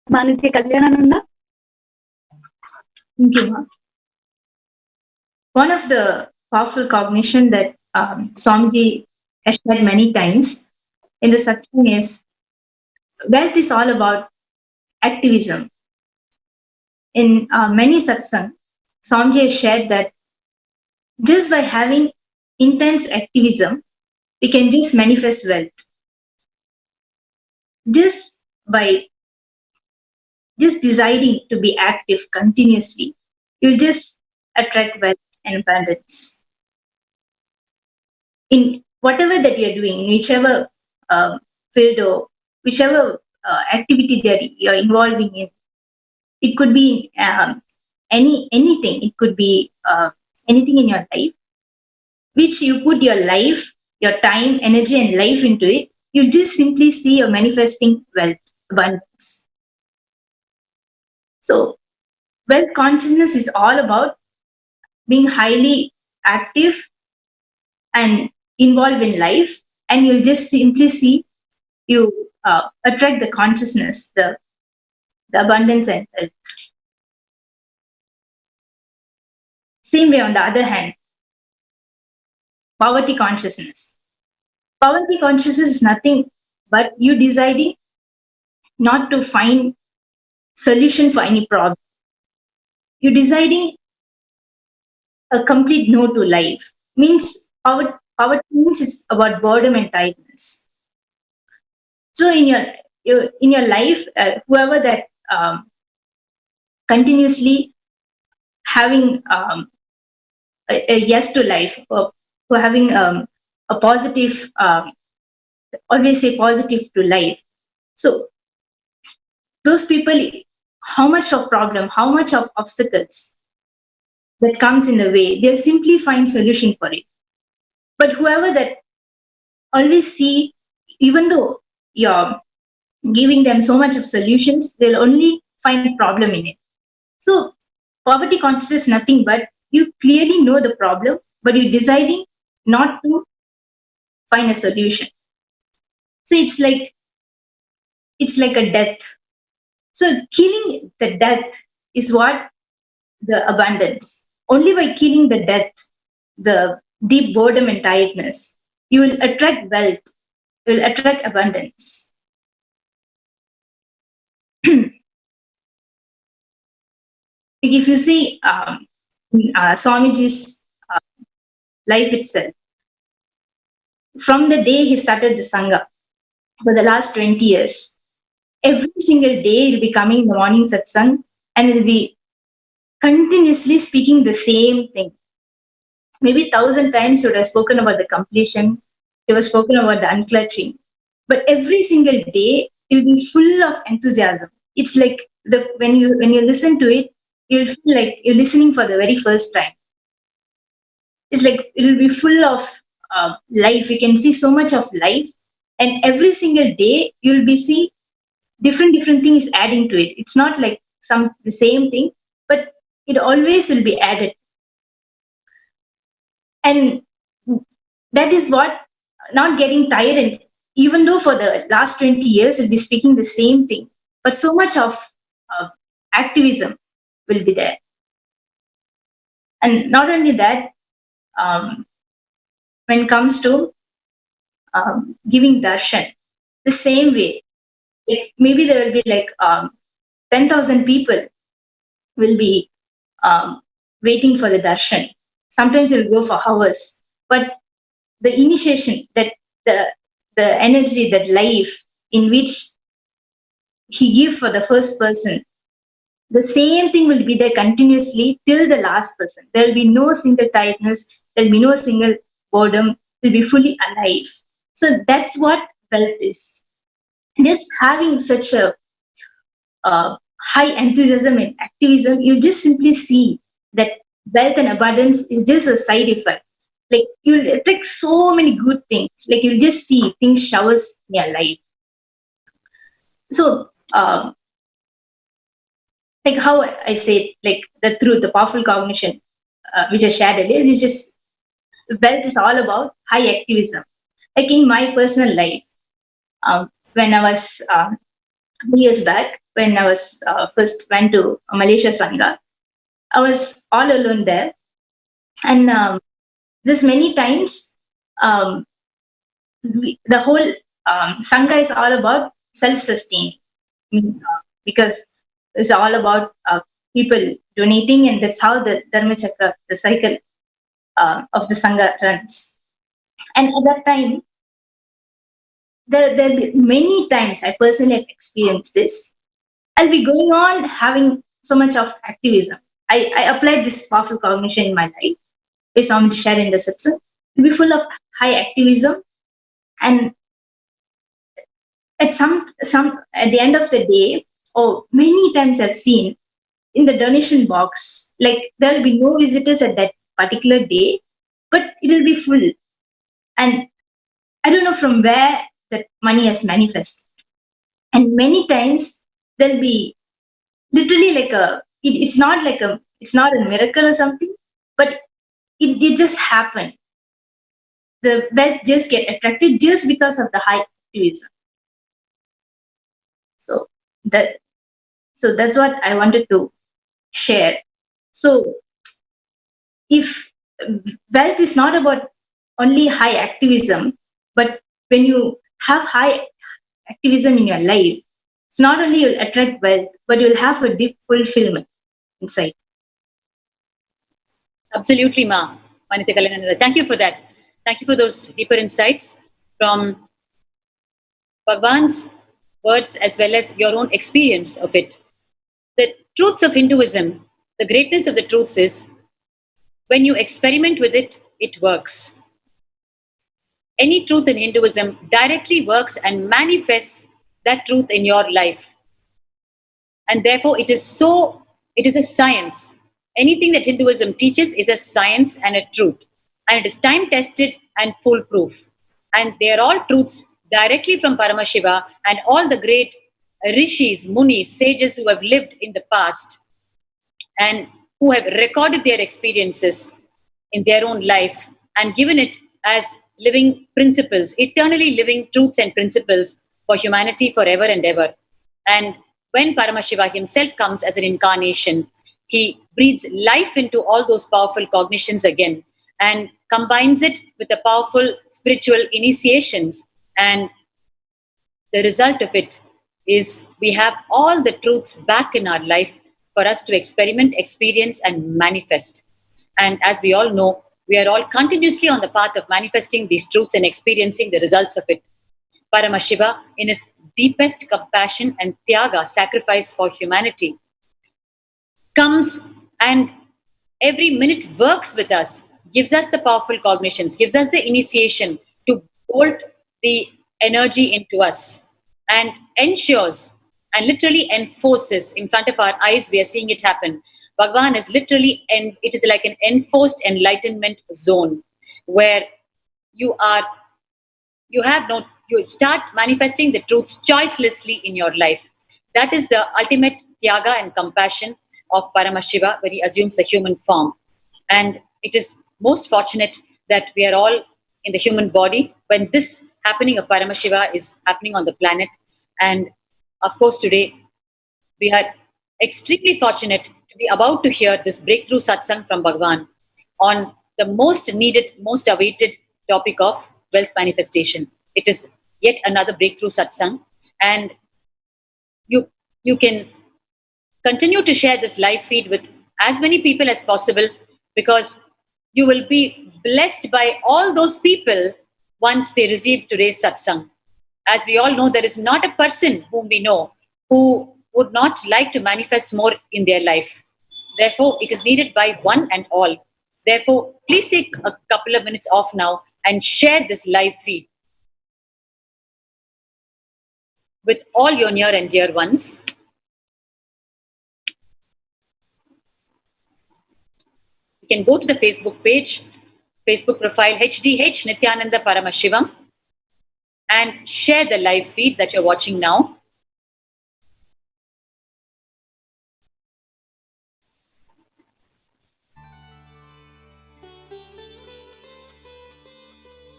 Manitya Kalyanananda. Thank you, ma'am. One of the powerful cognition that Swamiji has shared many times in the Satsang is wealth is all about activism. In many Satsang, Swamiji has shared that just by having intense activism, we can just manifest wealth. Just by just deciding to be active continuously, you'll just attract wealth and abundance. In whatever that you're doing, in whichever field or whichever activity that you're involving in, it could be anything. It could be anything in your life, which you put your life, your time, energy, and life into it. You'll just simply see you're manifesting wealth, abundance. So, wealth consciousness is all about being highly active and involved in life, and you'll just simply see you attract the consciousness, the abundance and wealth. Same way, on the other hand, poverty consciousness. Poverty consciousness is nothing but you deciding not to find solution for any problem. You deciding a complete no to life. Means poverty means it's about boredom and tiredness. So in your life, whoever that continuously having a yes to life, or who having a positive, always say positive to life. So those people, how much of problem, how much of obstacles that comes in the way, they'll simply find solution for it. But whoever that always see, even though you're giving them so much of solutions, they'll only find problem in it. So poverty consciousness is nothing but you clearly know the problem, but you're deciding not to find a solution. So it's like a death. So killing the death is what the abundance. Only by killing the death, the deep boredom and tiredness, you will attract wealth, you will attract abundance. If you see Swamiji's life itself, from the day he started the Sangha, for the last 20 years, every single day he'll be coming in the morning satsang and he'll be continuously speaking the same thing. Maybe 1,000 times he would have spoken about the completion, he was spoken about the unclutching. But every single day he'll be full of enthusiasm. It's like when you listen to it, you'll feel like you're listening for the very first time. It's like it will be full of life. You can see so much of life, and every single day you'll be see different things adding to it. It's not like the same thing, but it always will be added. And that is what, not getting tired. And even though for the last 20 years we'll be speaking the same thing, but so much of activism will be there. And not only that, when it comes to giving darshan, the same way, maybe there will be like 10,000 people will be waiting for the darshan. Sometimes it will go for hours, but the initiation, that the energy, that life in which he give for the first person, The same thing will be there continuously till the last person. There will be no single tiredness. There will be no single boredom. Will be fully alive. So that's what wealth is. Just having such a high enthusiasm and activism, you just simply see that wealth and abundance is just a side effect. Like you'll attract so many good things. Like you'll just see things showers in your life. So, like how I said, like the truth, the powerful cognition, which I shared earlier, is just wealth is all about high activism. Like in my personal life, when I was 2 years back, when I was first went to Malaysia Sangha, I was all alone there, and this many times the whole Sangha is all about self-sustaining, because it's all about people donating, and that's how the Dharma Chakra, the cycle of the Sangha runs. And at that time, there be many times I personally have experienced this. I'll be going on having so much of activism. I applied this powerful cognition in my life, which I'm shared in the satsang. It'll be full of high activism, and at at the end of the day, many times I've seen in the donation box, like there will be no visitors at that particular day, but it will be full. And I don't know from where that money has manifested. And many times there'll be literally like it's not a miracle or something, but it just happened. The wealth just get attracted just because of the high activism. So that's what I wanted to share. So if wealth is not about only high activism, but when you have high activism in your life, it's not only you'll attract wealth, but you'll have a deep fulfillment inside. Absolutely, Ma. Nithyananda. Thank you for that. Thank you for those deeper insights from Bhagwan's words as well as your own experience of it. The truths of Hinduism, the greatness of the truths is when you experiment with it, it works. Any truth in Hinduism directly works and manifests that truth in your life. And therefore, it is a science. Anything that Hinduism teaches is a science and a truth. And it is time-tested and foolproof. And they are all truths directly from Paramashiva and all the great rishis, munis, sages who have lived in the past and who have recorded their experiences in their own life and given it as living principles, eternally living truths and principles for humanity forever and ever. And when Paramashiva himself comes as an incarnation, he breathes life into all those powerful cognitions again and combines it with the powerful spiritual initiations. And the result of it is we have all the truths back in our life for us to experiment, experience, and manifest. And as we all know, we are all continuously on the path of manifesting these truths and experiencing the results of it. Paramashiva, in his deepest compassion and tyaga, sacrifice for humanity, comes and every minute works with us, gives us the powerful cognitions, gives us the initiation to bolt the energy into us and ensures and literally enforces in front of our eyes. We are seeing it happen. Bhagavan is literally, and it is like an enforced enlightenment zone where you start manifesting the truths choicelessly in your life. That is the ultimate tyaga and compassion of Paramashiva when he assumes the human form. And it is most fortunate that we are all in the human body when this happening of Paramashiva is happening on the planet. And of course, today we are extremely fortunate to be about to hear this breakthrough satsang from Bhagavan on the most needed, most awaited topic of wealth manifestation. It is yet another breakthrough satsang, and you can continue to share this live feed with as many people as possible, because you will be blessed by all those people once they receive today's satsang. As we all know, there is not a person whom we know who would not like to manifest more in their life. Therefore, it is needed by one and all. Therefore, please take a couple of minutes off now and share this live feed with all your near and dear ones. You can go to the Facebook page, Facebook profile HDH Nithyananda Paramashivam, and share the live feed that you're watching now.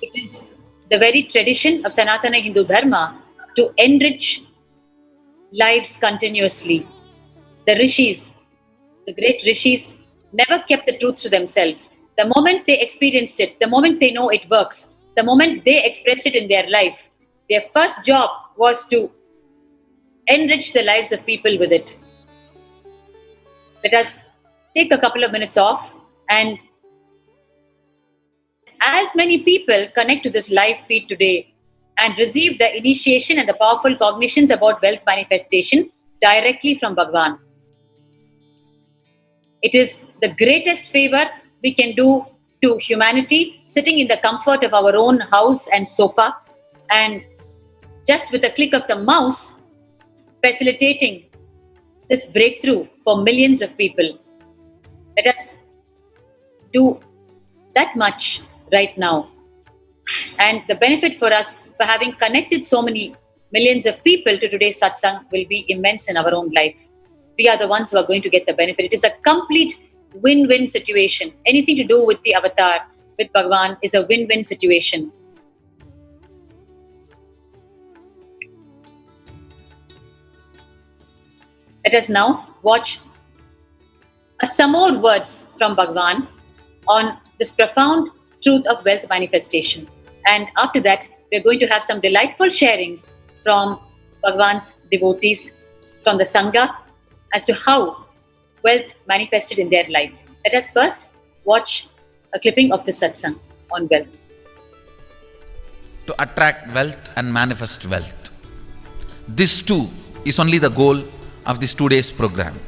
It is the very tradition of Sanatana Hindu Dharma to enrich lives continuously. The rishis, the great rishis, never kept the truths to themselves. The moment they experienced it, the moment they know it works, the moment they expressed it in their life, their first job was to enrich the lives of people with it. Let us take a couple of minutes off, and as many people connect to this live feed today and receive the initiation and the powerful cognitions about wealth manifestation directly from Bhagavan. It is the greatest favor we can do to humanity, sitting in the comfort of our own house and sofa, and just with a click of the mouse, facilitating this breakthrough for millions of people. Let us do that much right now. And the benefit for us for having connected so many millions of people to today's satsang will be immense in our own life. We are the ones who are going to get the benefit. It is a complete win-win situation. Anything to do with the avatar, with Bhagavan, is a win-win situation. Let us now watch some more words from Bhagavan on this profound truth of wealth manifestation. And after that, we are going to have some delightful sharings from Bhagavan's devotees, from the Sangha, as to how wealth manifested in their life. Let us first watch a clipping of the satsang on wealth. To attract wealth and manifest wealth. This too is only the goal of this 2 days program.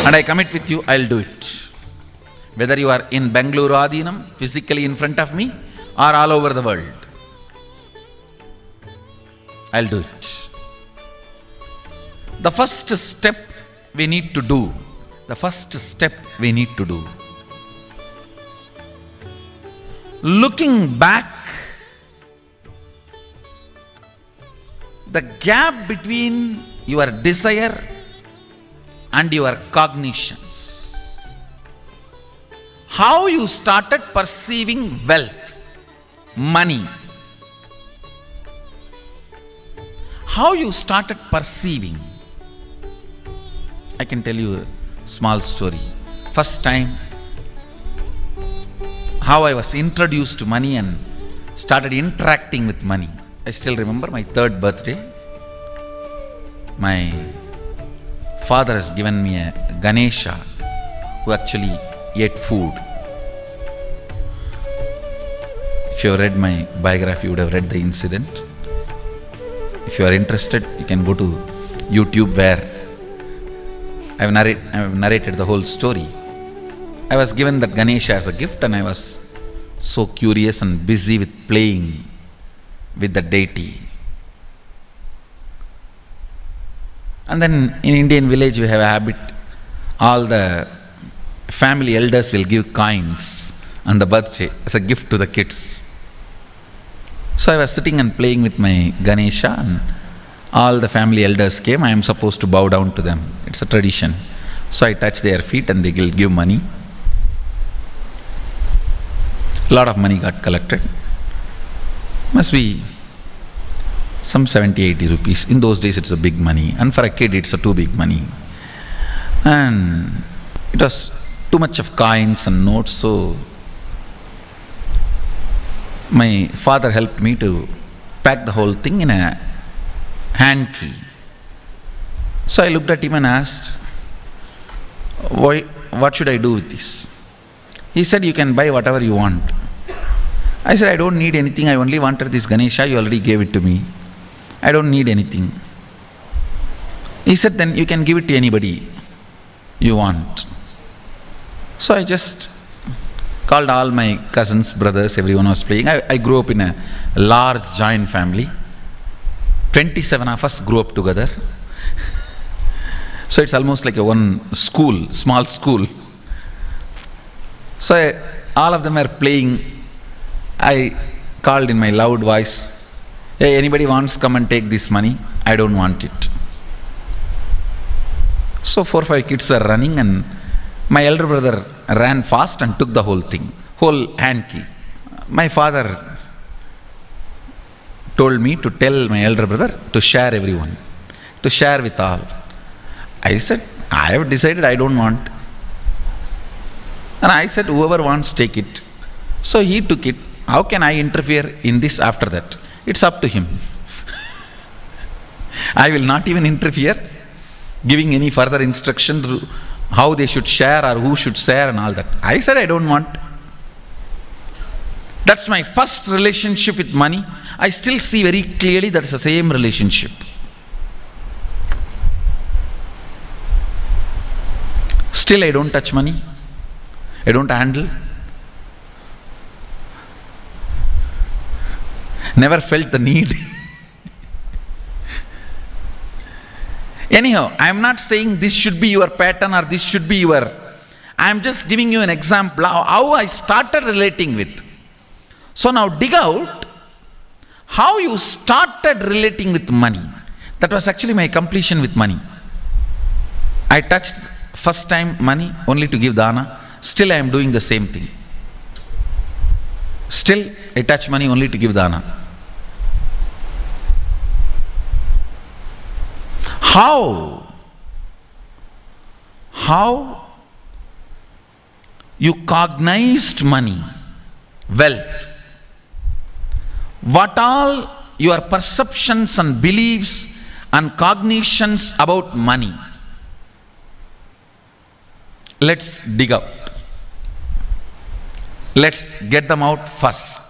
And I commit with you, I'll do it. Whether you are in Bengaluru Adinam, physically in front of me, or all over the world, I'll do it. The first step we need to do, looking back, the gap between your desire and your cognitions. How you started perceiving wealth, money. How you started perceiving. I can tell you a small story. First time, how I was introduced to money and started interacting with money. I still remember my 3rd birthday. My father has given me a Ganesha who actually ate food. If you have read my biography, you would have read the incident. If you are interested, you can go to YouTube, where I have narrated the whole story. I was given that Ganesha as a gift, and I was so curious and busy with playing with the deity. And then in Indian village we have a habit, all the family elders will give coins on the birthday as a gift to the kids. So I was sitting and playing with my Ganesha, and all the family elders came. I am supposed to bow down to them. It's a tradition. So I touch their feet and they will give money. A lot of money got collected. Must be some 70-80 rupees. In those days it's a big money, and for a kid it's a too big money. And it was too much of coins and notes, so my father helped me to pack the whole thing in a hand key. So I looked at him and asked, what should I do with this? He said, you can buy whatever you want. I said, I don't need anything. I only wanted this Ganesha. You already gave it to me. I don't need anything. He said, then you can give it to anybody you want. So I just called all my cousins, brothers, everyone was playing. I grew up in a large joint family. 27 of us grew up together. So it's almost like a one school, small school. So all of them are playing. I called in my loud voice, hey, anybody wants come and take this money? I don't want it. So 4 or 5 kids were running and my elder brother ran fast and took the whole thing, whole hand key. My father told me to tell my elder brother to share everyone, to share with all. I said, I have decided I don't want. And I said, whoever wants, take it. So he took it. How can I interfere in this after that? It's up to him. I will not even interfere, giving any further instruction to how they should share or who should share and all that. I said I don't want. That's my first relationship with money. I still see very clearly that's the same relationship. Still I don't touch money. I don't handle. Never felt the need. Anyhow, I am not saying this should be your pattern or this should be your... I am just giving you an example how I started relating with. So now dig out how you started relating with money. That was actually my completion with money. I touched first time money only to give dana. Still I am doing the same thing. Still I touch money only to give dana. How you cognized money, wealth, what all your perceptions and beliefs and cognitions about money. Let's dig out. Let's get them out first.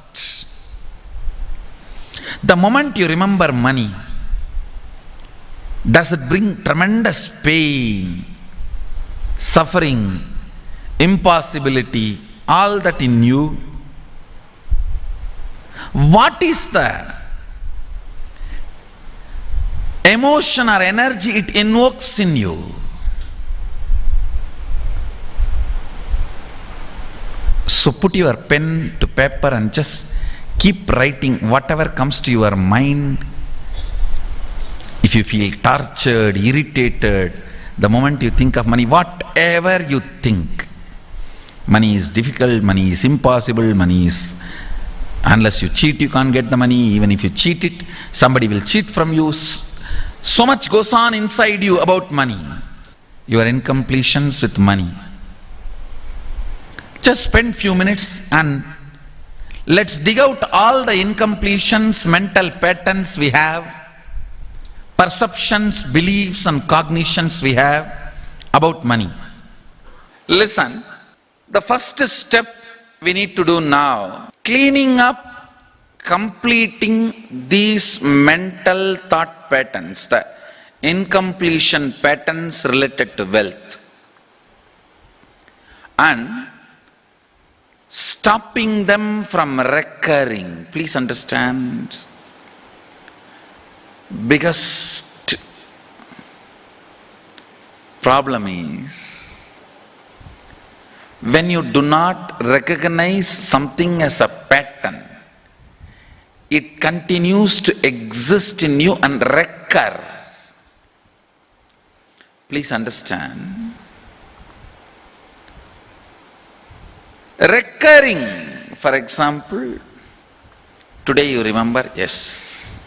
The moment you remember money, does it bring tremendous pain, suffering, impossibility, all that in you? What is the emotion or energy it invokes in you? So put your pen to paper and just keep writing whatever comes to your mind. If you feel tortured, irritated, the moment you think of money, whatever you think, money is difficult, money is impossible, money is, unless you cheat you can't get the money, even if you cheat it, somebody will cheat from you. So much goes on inside you about money. Your incompletions with money. Just spend few minutes and let's dig out all the incompletions, mental patterns we have, perceptions, beliefs and cognitions we have about money. Listen, the first step we need to do now, cleaning up, completing these mental thought patterns, the incompletion patterns related to wealth, and stopping them from recurring. Please understand. Biggest problem is when you do not recognize something as a pattern, it continues to exist in you and recur. Please understand. Recurring, for example, today you remember, yes,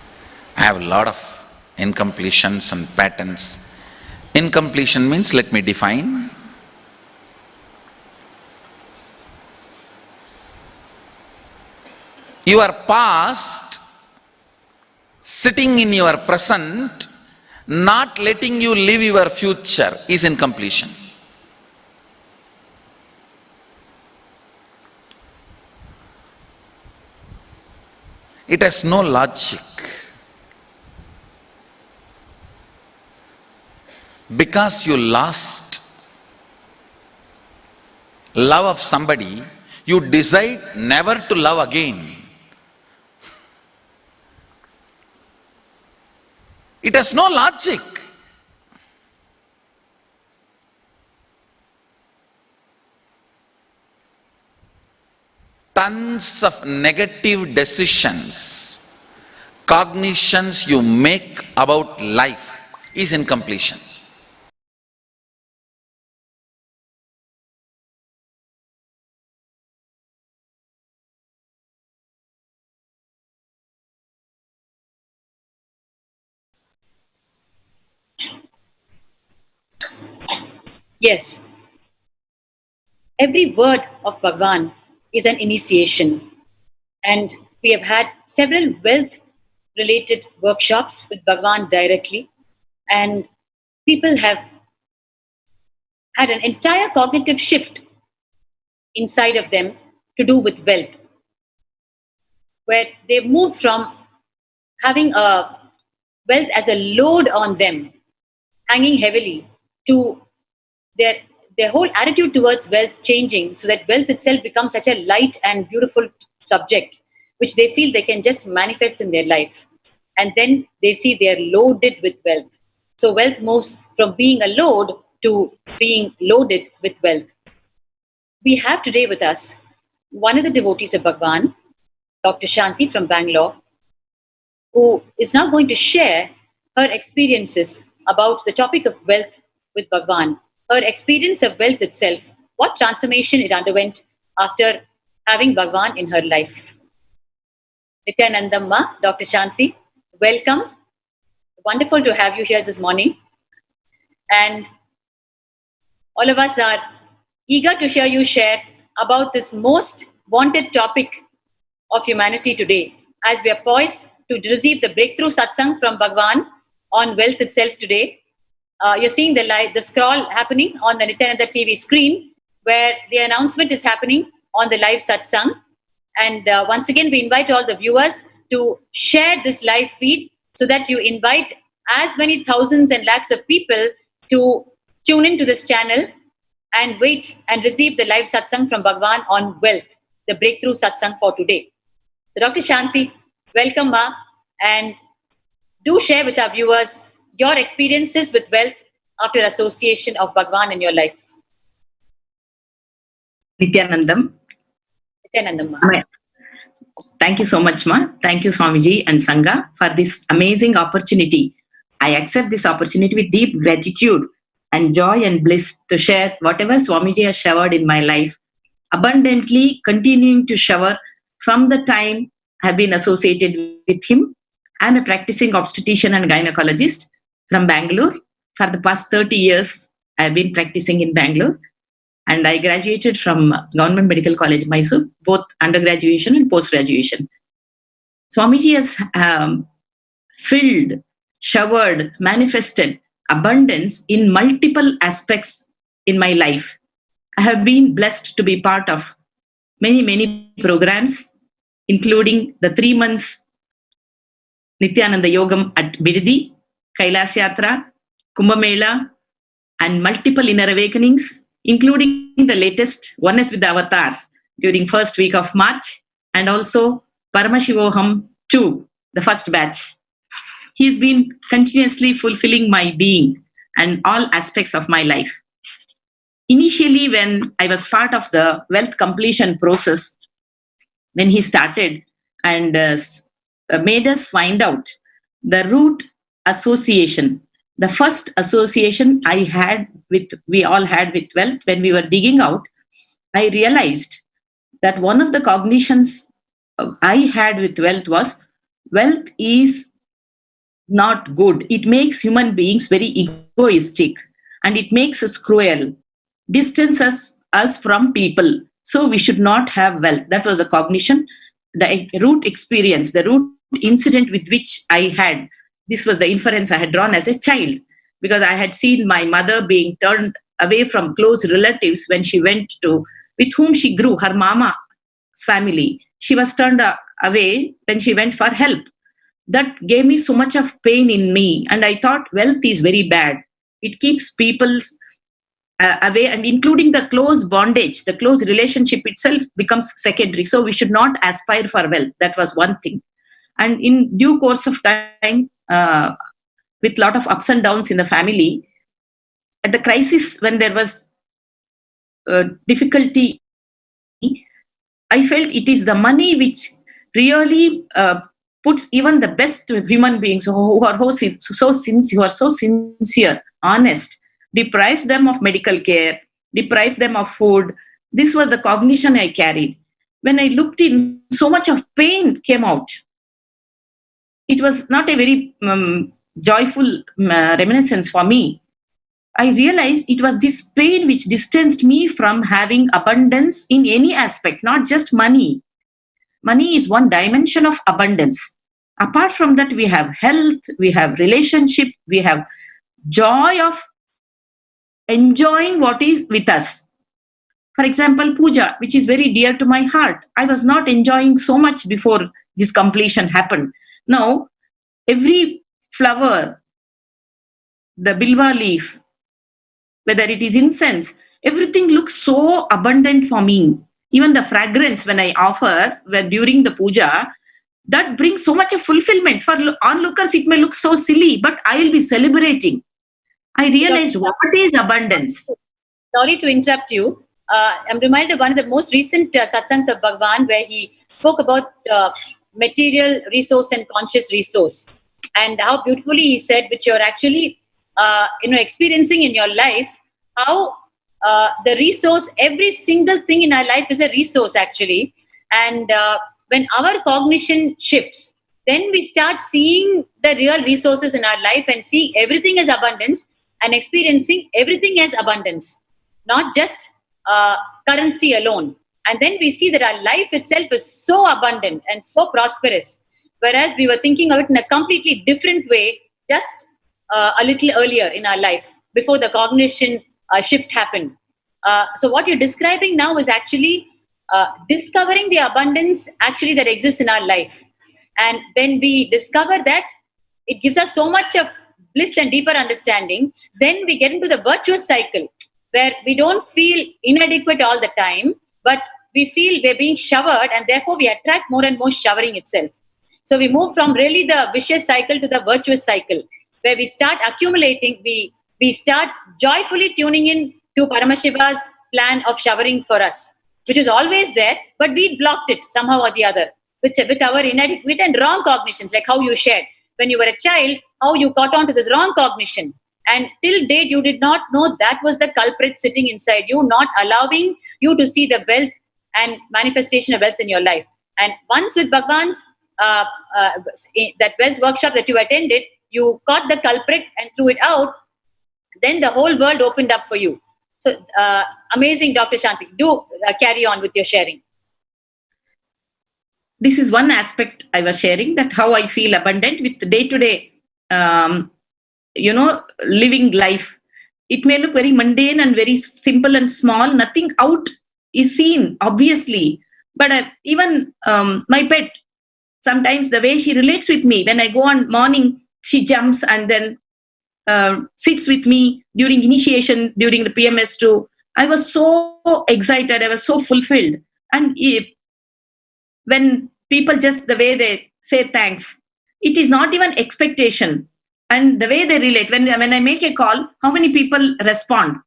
I have a lot of incompletions and patterns. Incompletion means, let me define. Your past sitting in your present, not letting you live your future is incompletion. It has no logic. Because you lost love of somebody, you decide never to love again. It has no logic. Tons of negative decisions, cognitions you make about life is incompletion. Yes, every word of Bhagwan is an initiation. And we have had several wealth related workshops with Bhagwan directly. And people have had an entire cognitive shift inside of them to do with wealth, where they've moved from having a wealth as a load on them, hanging heavily, to their whole attitude towards wealth changing, so that wealth itself becomes such a light and beautiful subject which they feel they can just manifest in their life, and then they see they're loaded with wealth. So wealth moves from being a load to being loaded with wealth. We have today with us one of the devotees of Bhagwan, Dr. Shanti from Bangalore, who is now going to share her experiences about the topic of wealth with Bhagwan, her experience of wealth itself, what transformation it underwent after having Bhagwan in her life. Nithyanandamma, Dr. Shanti, welcome. Wonderful to have you here this morning. And all of us are eager to hear you share about this most wanted topic of humanity today, as we are poised to receive the breakthrough satsang from Bhagwan on wealth itself today. You're seeing the scroll happening on the Nithyananda TV screen, where the announcement is happening on the live satsang. And once again, we invite all the viewers to share this live feed so that you invite as many thousands and lakhs of people to tune into this channel and wait and receive the live satsang from Bhagwan on wealth, the breakthrough satsang for today. So Dr. Shanti, welcome, Ma, and do share with our viewers your experiences with wealth after association of Bhagwan in your life. Nithyanandam. Nithyanandam, Ma. Thank you so much, Ma. Thank you, Swamiji and Sangha, for this amazing opportunity. I accept this opportunity with deep gratitude and joy and bliss to share whatever Swamiji has showered in my life, abundantly continuing to shower from the time I have been associated with him. I am a practicing obstetrician and gynecologist from Bangalore. For the past 30 years, I have been practicing in Bangalore, and I graduated from Government Medical College, Mysore, both undergraduation and post-graduation. Swamiji has filled, showered, manifested abundance in multiple aspects in my life. I have been blessed to be part of many programs, including the 3 months Nithyananda Yogam at Bididi, Kailasa Yatra, Kumbh Mela, and multiple inner awakenings, including the latest Oneness with the Avatar during first week of March, and also Paramashivam 2, the first batch. He's been continuously fulfilling my being and all aspects of my life. Initially, when I was part of the wealth completion process, when he started and made us find out the root association, the first association we all had with wealth, when we were digging out, I realized that one of the cognitions I had with wealth was, wealth is not good. It makes human beings very egoistic, and it makes us cruel, distances us from people. So we should not have wealth. That was the cognition, the root experience, the root incident with which I had. This was the inference I had drawn as a child, because I had seen my mother being turned away from close relatives when she went to, with whom she grew, her mama's family. she was turned away when she went for help. That gave me so much of pain in me. And I thought wealth is very bad. It keeps people away, and including the close bondage, the close relationship itself becomes secondary. So we should not aspire for wealth. That was one thing. And in due course of time, with lot of ups and downs in the family, at the crisis when there was difficulty, I felt it is the money which really puts even the best human beings who are so sincere, honest, deprives them of medical care, deprives them of food. This was the cognition I carried. When I looked in, so much of pain came out. It was not a very joyful reminiscence for me. I realized it was this pain which distanced me from having abundance in any aspect, not just money. Money is one dimension of abundance. Apart from that, we have health, we have relationship, we have joy of enjoying what is with us. For example, puja, which is very dear to my heart. I was not enjoying so much before this completion happened. Now, every flower, the bilva leaf, whether it is incense, everything looks so abundant for me. Even the fragrance when I offer during the puja, that brings so much of fulfillment. For onlookers, it may look so silly, but I will be celebrating. I realized what is abundance. Sorry to interrupt you. I'm reminded of one of the most recent satsangs of Bhagavan where he spoke about material resource and conscious resource, and how beautifully he said, which you're actually experiencing in your life, how the resource, every single thing in our life is a resource actually. And when our cognition shifts, then we start seeing the real resources in our life and see everything as abundance and experiencing everything as abundance, not just currency alone. And then we see that our life itself is so abundant and so prosperous, whereas we were thinking of it in a completely different way just a little earlier in our life, before the cognition shift happened. So what you're describing now is actually discovering the abundance actually that exists in our life. And when we discover that, it gives us so much of bliss and deeper understanding. Then we get into the virtuous cycle where we don't feel inadequate all the time, but we feel we're being showered, and therefore we attract more and more showering itself. So we move from really the vicious cycle to the virtuous cycle, where we start accumulating, we start joyfully tuning in to Paramashiva's plan of showering for us, which is always there, but we blocked it somehow or the other with our inadequate and wrong cognitions, like how you shared. When you were a child, how you caught on to this wrong cognition. And till date, you did not know that was the culprit sitting inside you, not allowing you to see the wealth and manifestation of wealth in your life. And once with Bhagwan's, that wealth workshop that you attended, you caught the culprit and threw it out, then the whole world opened up for you. So amazing, Dr. Shanti. Do carry on with your sharing. This is one aspect I was sharing, that how I feel abundant with day-to-day, living life. It may look very mundane and very simple and small. Nothing out is seen, obviously. But even my pet, sometimes the way she relates with me, when I go on morning, she jumps and then sits with me during initiation, during the PMS2. I was so excited. I was so fulfilled. And when people just the way they say thanks, it is not even expectation. And the way they relate, when I make a call, how many people respond?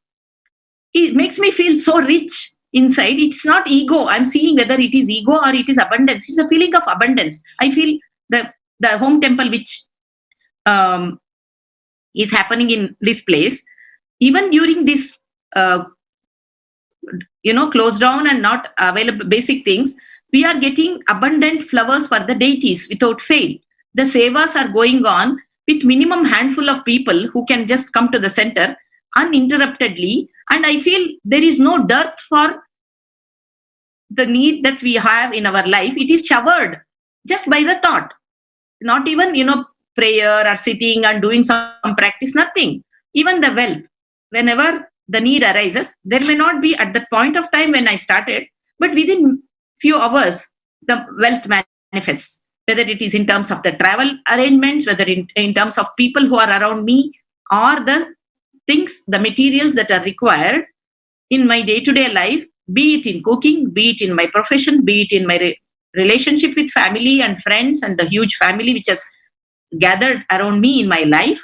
It makes me feel so rich inside. It's not ego. I'm seeing whether it is ego or it is abundance. It's a feeling of abundance. I feel the home temple which is happening in this place, even during this closed down and not available basic things, we are getting abundant flowers for the deities without fail. The sevas are going on with minimum handful of people who can just come to the center uninterruptedly. And I feel there is no dearth for the need that we have in our life. It is showered just by the thought. Not even, prayer or sitting and doing some practice, nothing. Even the wealth, whenever the need arises, there may not be at the point of time when I started, but within few hours, the wealth manifests, whether it is in terms of the travel arrangements, whether in terms of people who are around me, or the things, the materials that are required in my day-to-day life, be it in cooking, be it in my profession, be it in my relationship with family and friends and the huge family which has gathered around me in my life.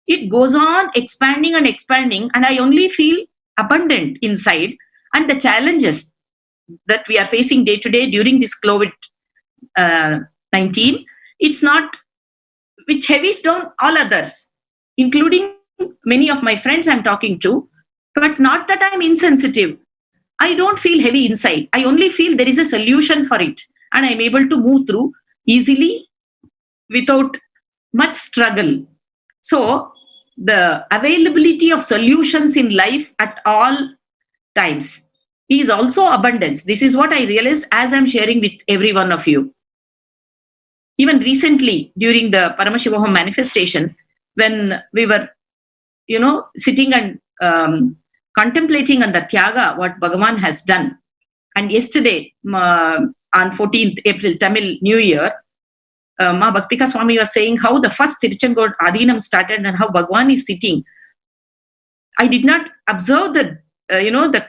It goes on expanding and expanding, and I only feel abundant inside. And the challenges that we are facing day to day during this COVID-19, it's not, which heavies down all others, including many of my friends I'm talking to, but not that I'm insensitive. I don't feel heavy inside. I only feel there is a solution for it, and I'm able to move through easily without much struggle. So the availability of solutions in life at all times is also abundance. This is what I realized as I'm sharing with every one of you. Even recently, during the Paramashivam manifestation, when we were, sitting and contemplating on the Tyaga, what Bhagavan has done. And yesterday, on 14th April, Tamil New Year, Ma Bhaktika Swami was saying how the first Tiruchengood Adinam started and how Bhagavan is sitting. I did not observe the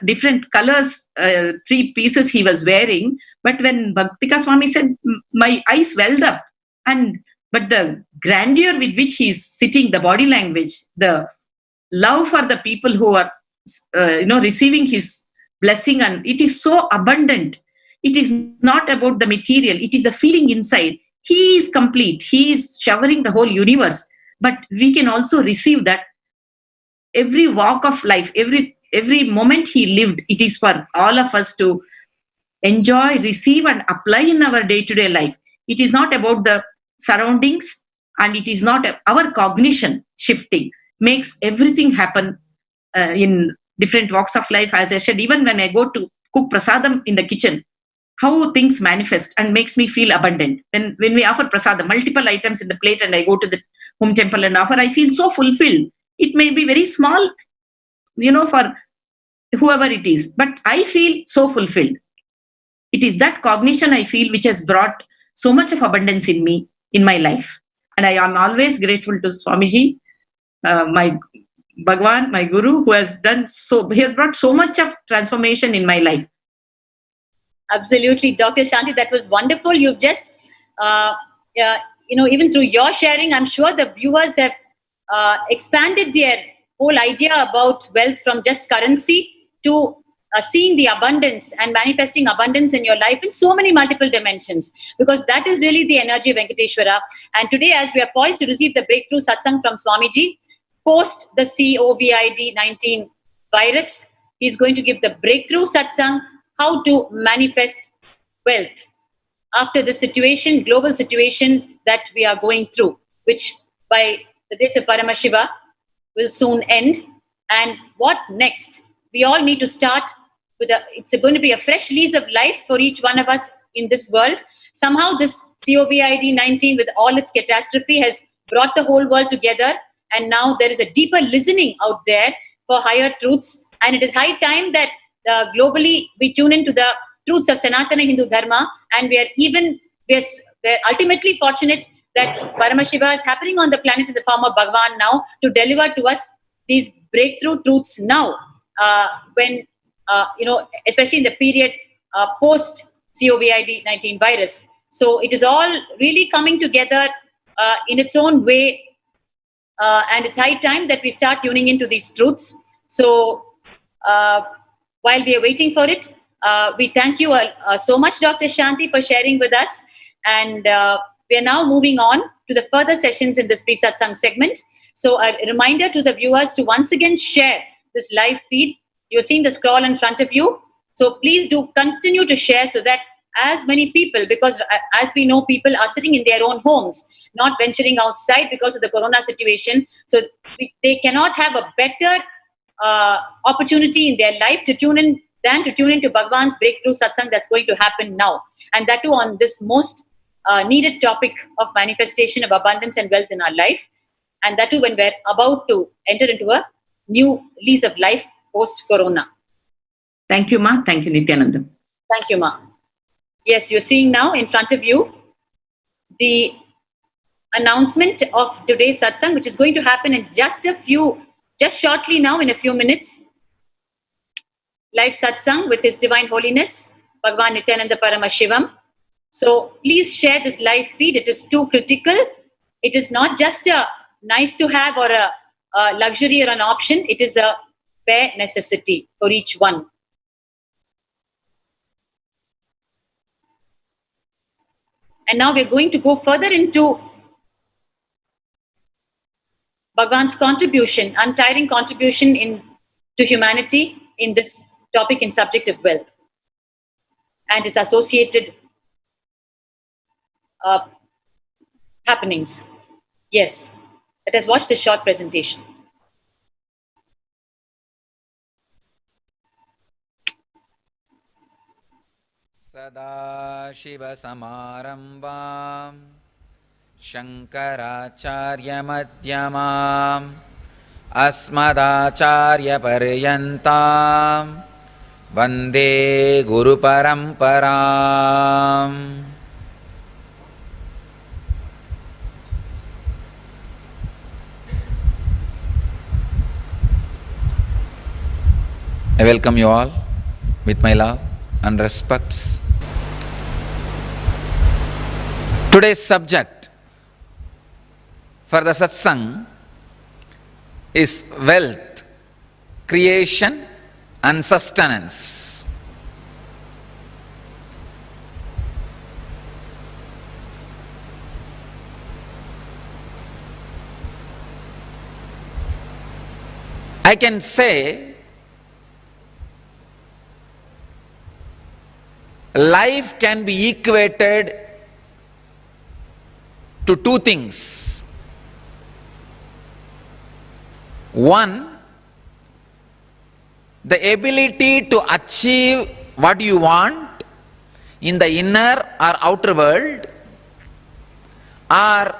different colors, 3 pieces he was wearing. But when Bhaktika Swami said, my eyes welled up. But the grandeur with which he is sitting, the body language, the love for the people who are, receiving his blessing, and it is so abundant. It is not about the material. It is a feeling inside. He is complete. He is showering the whole universe. But we can also receive that every walk of life, every moment he lived, it is for all of us to enjoy, receive, and apply in our day-to-day life. It is not about the surroundings, and it is not our cognition shifting makes everything happen in different walks of life. As I said, even when I go to cook prasadam in the kitchen, how things manifest and makes me feel abundant. When we offer prasadam, multiple items in the plate, and I go to the home temple and offer, I feel so fulfilled. It may be very small, for whoever it is, but I feel so fulfilled. It is that cognition I feel which has brought so much of abundance in me, in my life. And I am always grateful to Swamiji, my Bhagwan, my Guru, who has done so, he has brought so much of transformation in my life. Absolutely, Dr. Shanti, that was wonderful. You've just, even through your sharing, I'm sure the viewers have expanded their whole idea about wealth from just currency to seeing the abundance and manifesting abundance in your life in so many multiple dimensions, because that is really the energy of Venkateshwara. And today, as we are poised to receive the breakthrough satsang from Swamiji, post the COVID-19 virus, he's going to give the breakthrough satsang, how to manifest wealth after the situation, global situation that we are going through, which by the days of Paramashiva will soon end. And what next? We all need to start with it's going to be a fresh lease of life for each one of us in this world. Somehow this COVID-19 with all its catastrophe has brought the whole world together, and now there is a deeper listening out there for higher truths, and it is high time that globally we tune into the truths of Sanatana Hindu Dharma, and we're ultimately fortunate that Paramashiva is happening on the planet in the form of Bhagavan now to deliver to us these breakthrough truths now, when especially in the period post COVID-19 virus. So it is all really coming together in its own way, and it's high time that we start tuning into these truths. So while we are waiting for it, we thank you so much, Dr. Shanti, for sharing with us. And we are now moving on to the further sessions in this pre-satsang segment. So a reminder to the viewers to once again share this live feed. You're seeing the scroll in front of you. So please do continue to share so that as many people, because as we know, people are sitting in their own homes, not venturing outside because of the corona situation. So they cannot have a better opportunity in their life to tune in than to tune into Bhagavan's breakthrough satsang that's going to happen now. And that too on this most needed topic of manifestation of abundance and wealth in our life. And that too when we're about to enter into a new lease of life post-corona. Thank you, Ma. Thank you, Nithyananda. Thank you, Ma. Yes, you're seeing now in front of you the announcement of today's satsang, which is going to happen in just shortly now, in a few minutes. Live satsang with His Divine Holiness, Bhagavan Nithyananda Paramashivam. So please share this live feed. It is too critical. It is not just a nice to have or a luxury or an option. It is a bare necessity for each one. And now we're going to go further into Bhagavan's contribution, untiring contribution to humanity in this topic and subject of wealth and its associated happenings. Yes, let us watch this short presentation. Sadashivasamarambam Shankaracharya-madhyamam Asmadacharya-paryantam Vande Guru-paramparam. I welcome you all with my love and respects. Today's subject for the satsang is wealth, creation and sustenance. I can say life can be equated to two things. One, the ability to achieve what you want in the inner or outer world, or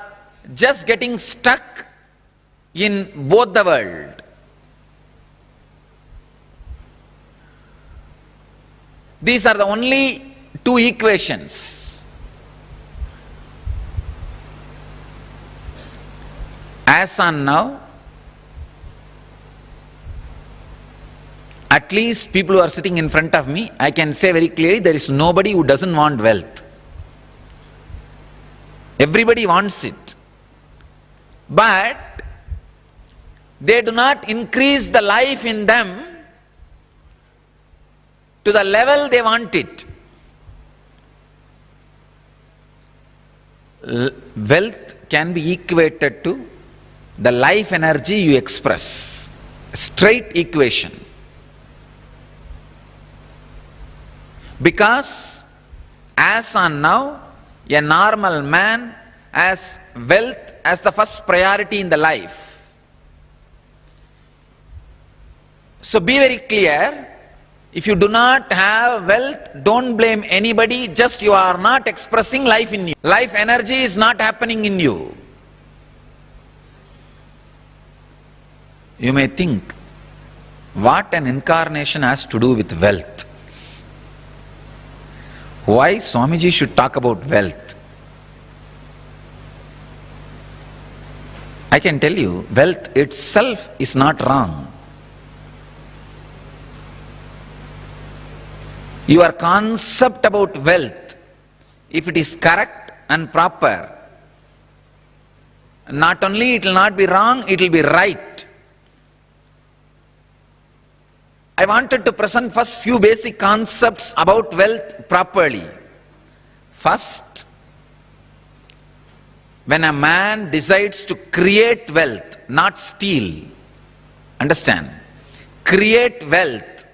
just getting stuck in both the world. These are the only two equations. As on now, at least people who are sitting in front of me, I can say very clearly there is nobody who doesn't want wealth. Everybody wants it. But they do not increase the life in them to the level they want it. Wealth can be equated to the life energy you express. Straight equation. Because as on now, a normal man has wealth as the first priority in the life. So be very clear, if you do not have wealth, don't blame anybody, just you are not expressing life in you. Life energy is not happening in you. You may think, what an incarnation has to do with wealth? Why Swamiji should talk about wealth? I can tell you, wealth itself is not wrong. Your concept about wealth, if it is correct and proper, not only it will not be wrong, it will be right. I wanted to present first few basic concepts about wealth properly. First, when a man decides to create wealth, not steal, understand, create wealth,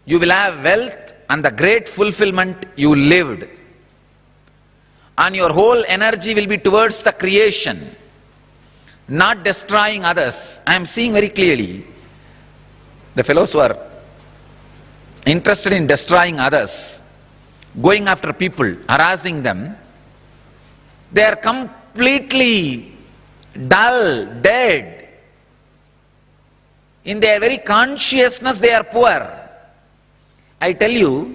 you will have wealth and the great fulfillment you lived. And your whole energy will be towards the creation, not destroying others. I am seeing very clearly, the fellows who are interested in destroying others, going after people, harassing them, they are completely dull, dead. In their very consciousness they are poor. I tell you,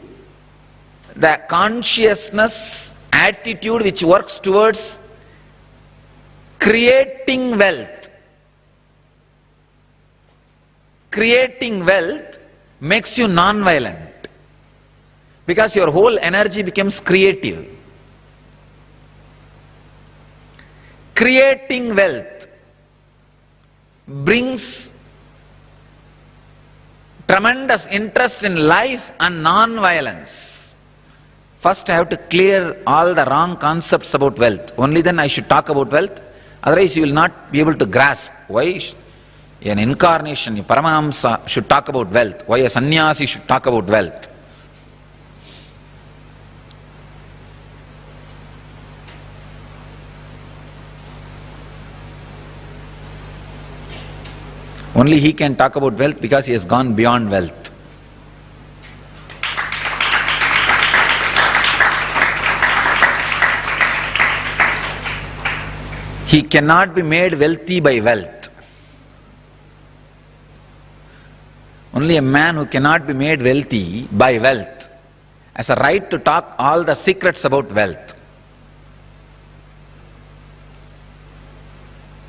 the consciousness attitude which works towards creating wealth. Creating wealth makes you non-violent because your whole energy becomes creative. Creating wealth brings tremendous interest in life and non-violence. First I have to clear all the wrong concepts about wealth. Only then I should talk about wealth. Otherwise you will not be able to grasp why an incarnation, a Paramahamsa should talk about wealth, why a sannyasi should talk about wealth. Only he can talk about wealth because he has gone beyond wealth. He cannot be made wealthy by wealth. Only a man who cannot be made wealthy by wealth has a right to talk all the secrets about wealth.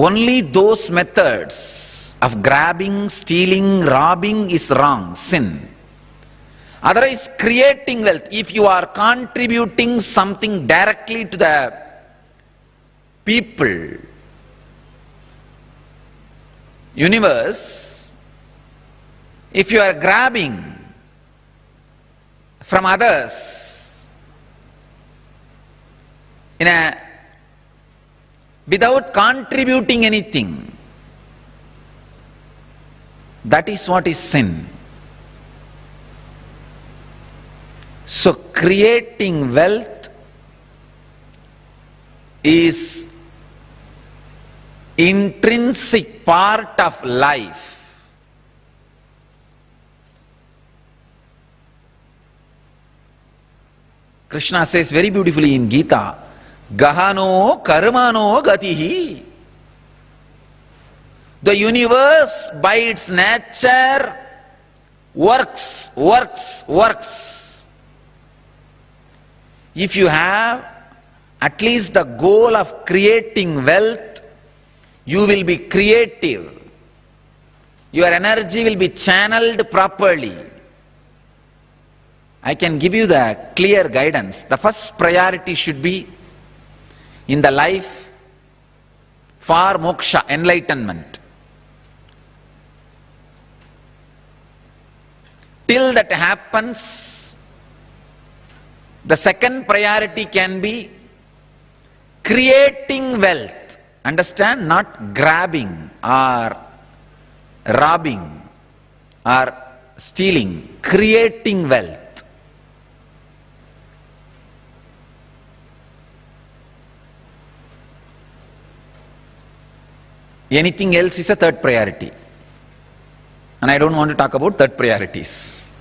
Only those methods of grabbing, stealing, robbing is wrong, sin. Otherwise, creating wealth, if you are contributing something directly to the people, universe, if you are grabbing from others without contributing anything, that is what is sin. So creating wealth is intrinsic part of life. Krishna says very beautifully in Gita, Gahano karmano gatihi. The universe by its nature works. If you have at least the goal of creating wealth, you will be creative. Your energy will be channeled properly. I can give you the clear guidance. The first priority should be in the life for moksha, enlightenment. Till that happens, the second priority can be creating wealth. Understand? Not grabbing or robbing or stealing. Creating wealth. Anything else is a third priority. And I don't want to talk about third priorities.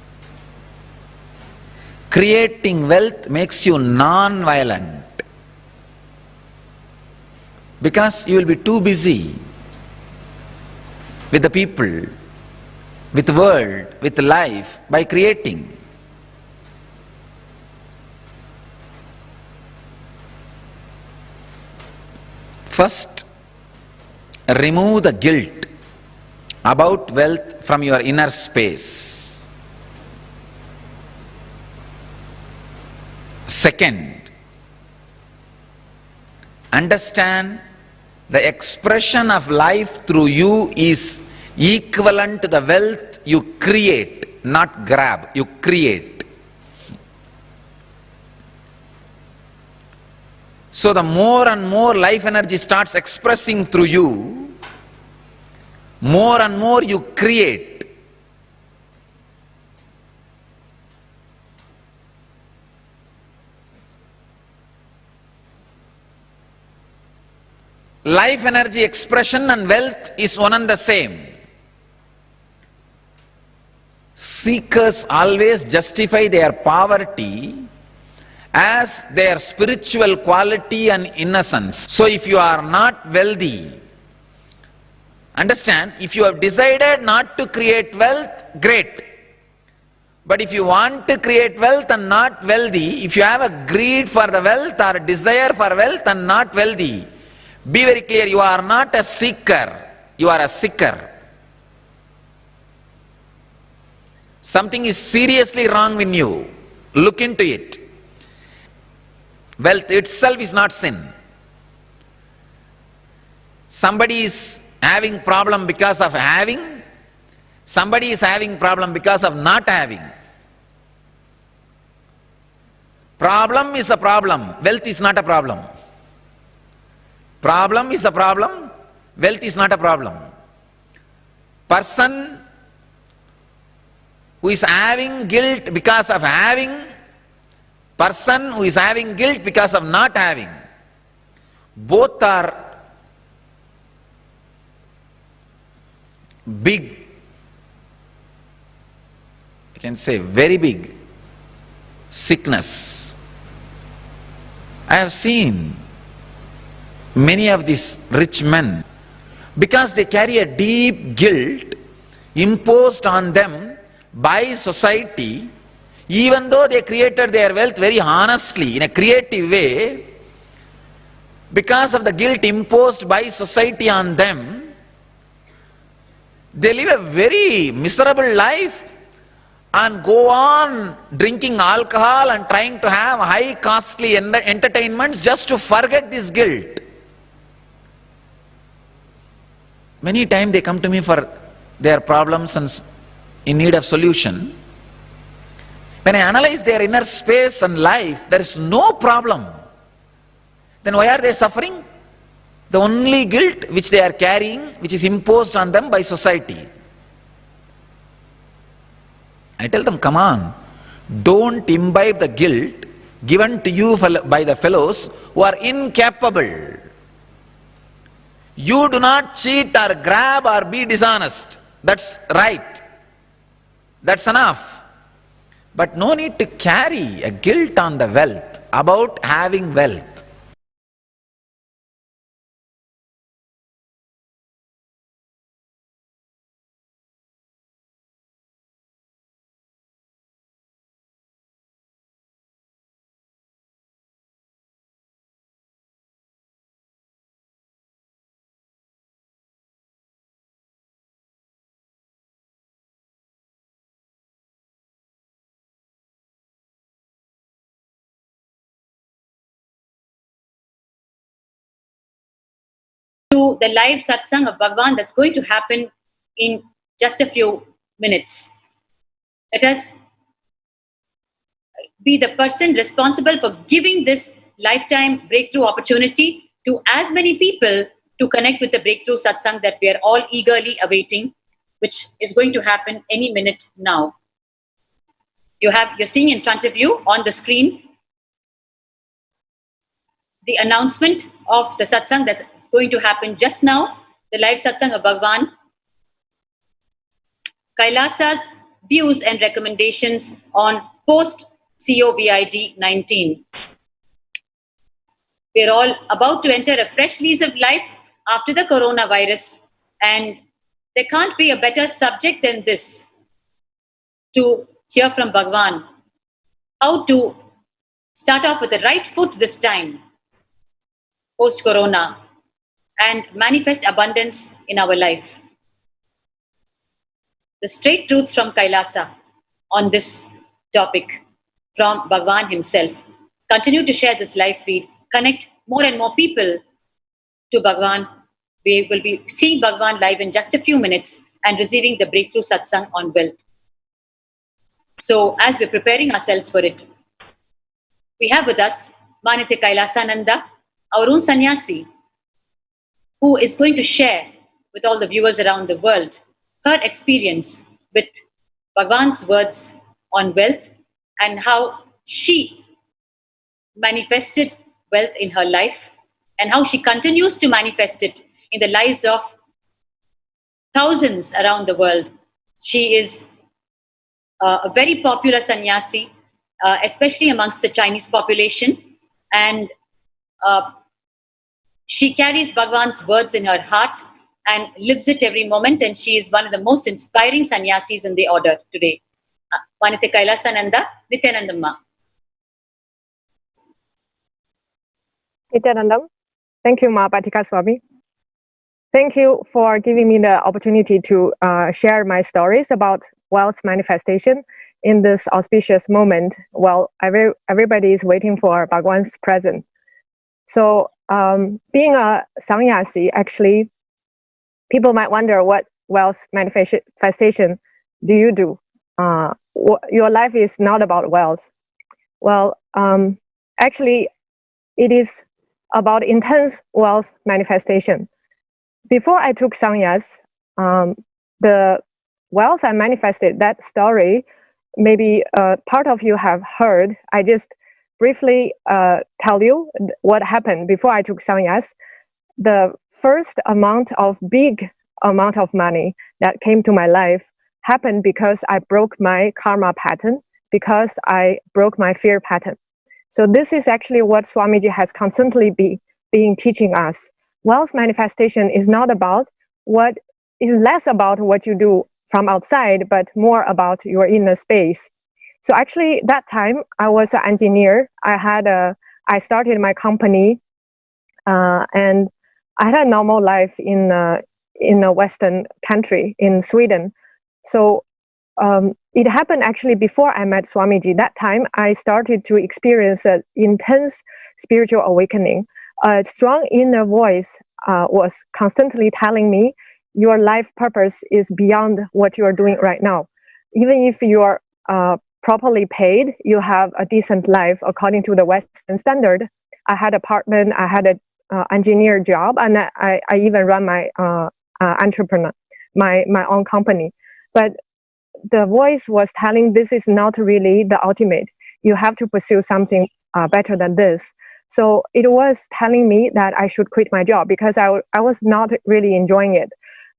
Creating wealth makes you non-violent. Because you will be too busy with the people, with the world, with life, by creating. First, remove the guilt about wealth from your inner space. Second, understand the expression of life through you is equivalent to the wealth you create, not grab, you create. So the more and more life energy starts expressing through you, more and more you create. Life energy expression and wealth is one and the same. Seekers always justify their poverty as their spiritual quality and innocence. So if you are not wealthy, understand, if you have decided not to create wealth, great. But if you want to create wealth and not wealthy, if you have a greed for the wealth or a desire for wealth and not wealthy, be very clear, you are not a seeker, you are a seeker. Something is seriously wrong in you. Look into it. Wealth itself is not sin. Somebody is having problem because of having, somebody is having problem because of not having. Problem is a problem, wealth is not a problem. Problem is a problem, wealth is not a problem. Person who is having guilt because of having, person who is having guilt because of not having, both are big, you can say very big sickness. I have seen many of these rich men, because they carry a deep guilt imposed on them by society, even though they created their wealth very honestly, in a creative way, because of the guilt imposed by society on them, they live a very miserable life and go on drinking alcohol and trying to have high costly entertainments just to forget this guilt. Many times they come to me for their problems and in need of solution. When I analyze their inner space and life, there is no problem. Then why are they suffering? The only guilt which they are carrying, which is imposed on them by society. I tell them, come on, don't imbibe the guilt given to you by the fellows who are incapable. You do not cheat or grab or be dishonest. That's right. That's enough. But no need to carry a guilt on the wealth, about having wealth. To the live satsang of Bhagavan that's going to happen in just a few minutes. Let us be the person responsible for giving this lifetime breakthrough opportunity to as many people to connect with the breakthrough satsang that we are all eagerly awaiting, which is going to happen any minute now. You're seeing in front of you on the screen the announcement of the satsang that's going to happen just now, the live satsang of Bhagavan. Kailasa's views and recommendations on post-COVID-19. We're all about to enter a fresh lease of life after the coronavirus, and there can't be a better subject than this to hear from Bhagavan. How to start off with the right foot this time, post-corona, and manifest abundance in our life. The straight truths from Kailasa on this topic from Bhagavan himself. Continue to share this live feed. Connect more and more people to Bhagavan. We will be seeing Bhagavan live in just a few minutes and receiving the breakthrough satsang on wealth. So as we're preparing ourselves for it, we have with us Manitya Kailasananda, our own sannyasi, who is going to share with all the viewers around the world her experience with Bhagavan's words on wealth and how she manifested wealth in her life and how she continues to manifest it in the lives of thousands around the world. She is a very popular sannyasi, especially amongst the Chinese population, and she carries Bhagavan's words in her heart and lives it every moment, and she is one of the most inspiring sannyasis in the order today. Vanitha Kailasananda, Nithyanandamma. Nithyanandam. Thank you, Ma Patika Swami. Thank you for giving me the opportunity to share my stories about wealth manifestation in this auspicious moment while everybody is waiting for Bhagwan's present. So, being a sannyasi, actually, people might wonder what wealth manifestation do you do? Your life is not about wealth. Well, actually, it is about intense wealth manifestation. Before I took sannyas, the wealth I manifested, that story, maybe part of you have heard. I just briefly tell you what happened before I took sannyas. The first big amount of money that came to my life happened because I broke my karma pattern, because I broke my fear pattern. So this is actually what Swamiji has constantly been teaching us. Wealth manifestation is less about what you do from outside, but more about your inner space. So actually, that time I was an engineer. I started my company, and I had a normal life in a Western country, in Sweden. So it happened actually before I met Swamiji. That time I started to experience an intense spiritual awakening. A strong inner voice was constantly telling me, your life purpose is beyond what you are doing right now. Even if you are properly paid, you have a decent life according to the Western standard. I had an apartment, I had an engineer job, and I even run my entrepreneur, my own company. But the voice was telling, this is not really the ultimate. You have to pursue something better than this. So it was telling me that I should quit my job because I was not really enjoying it.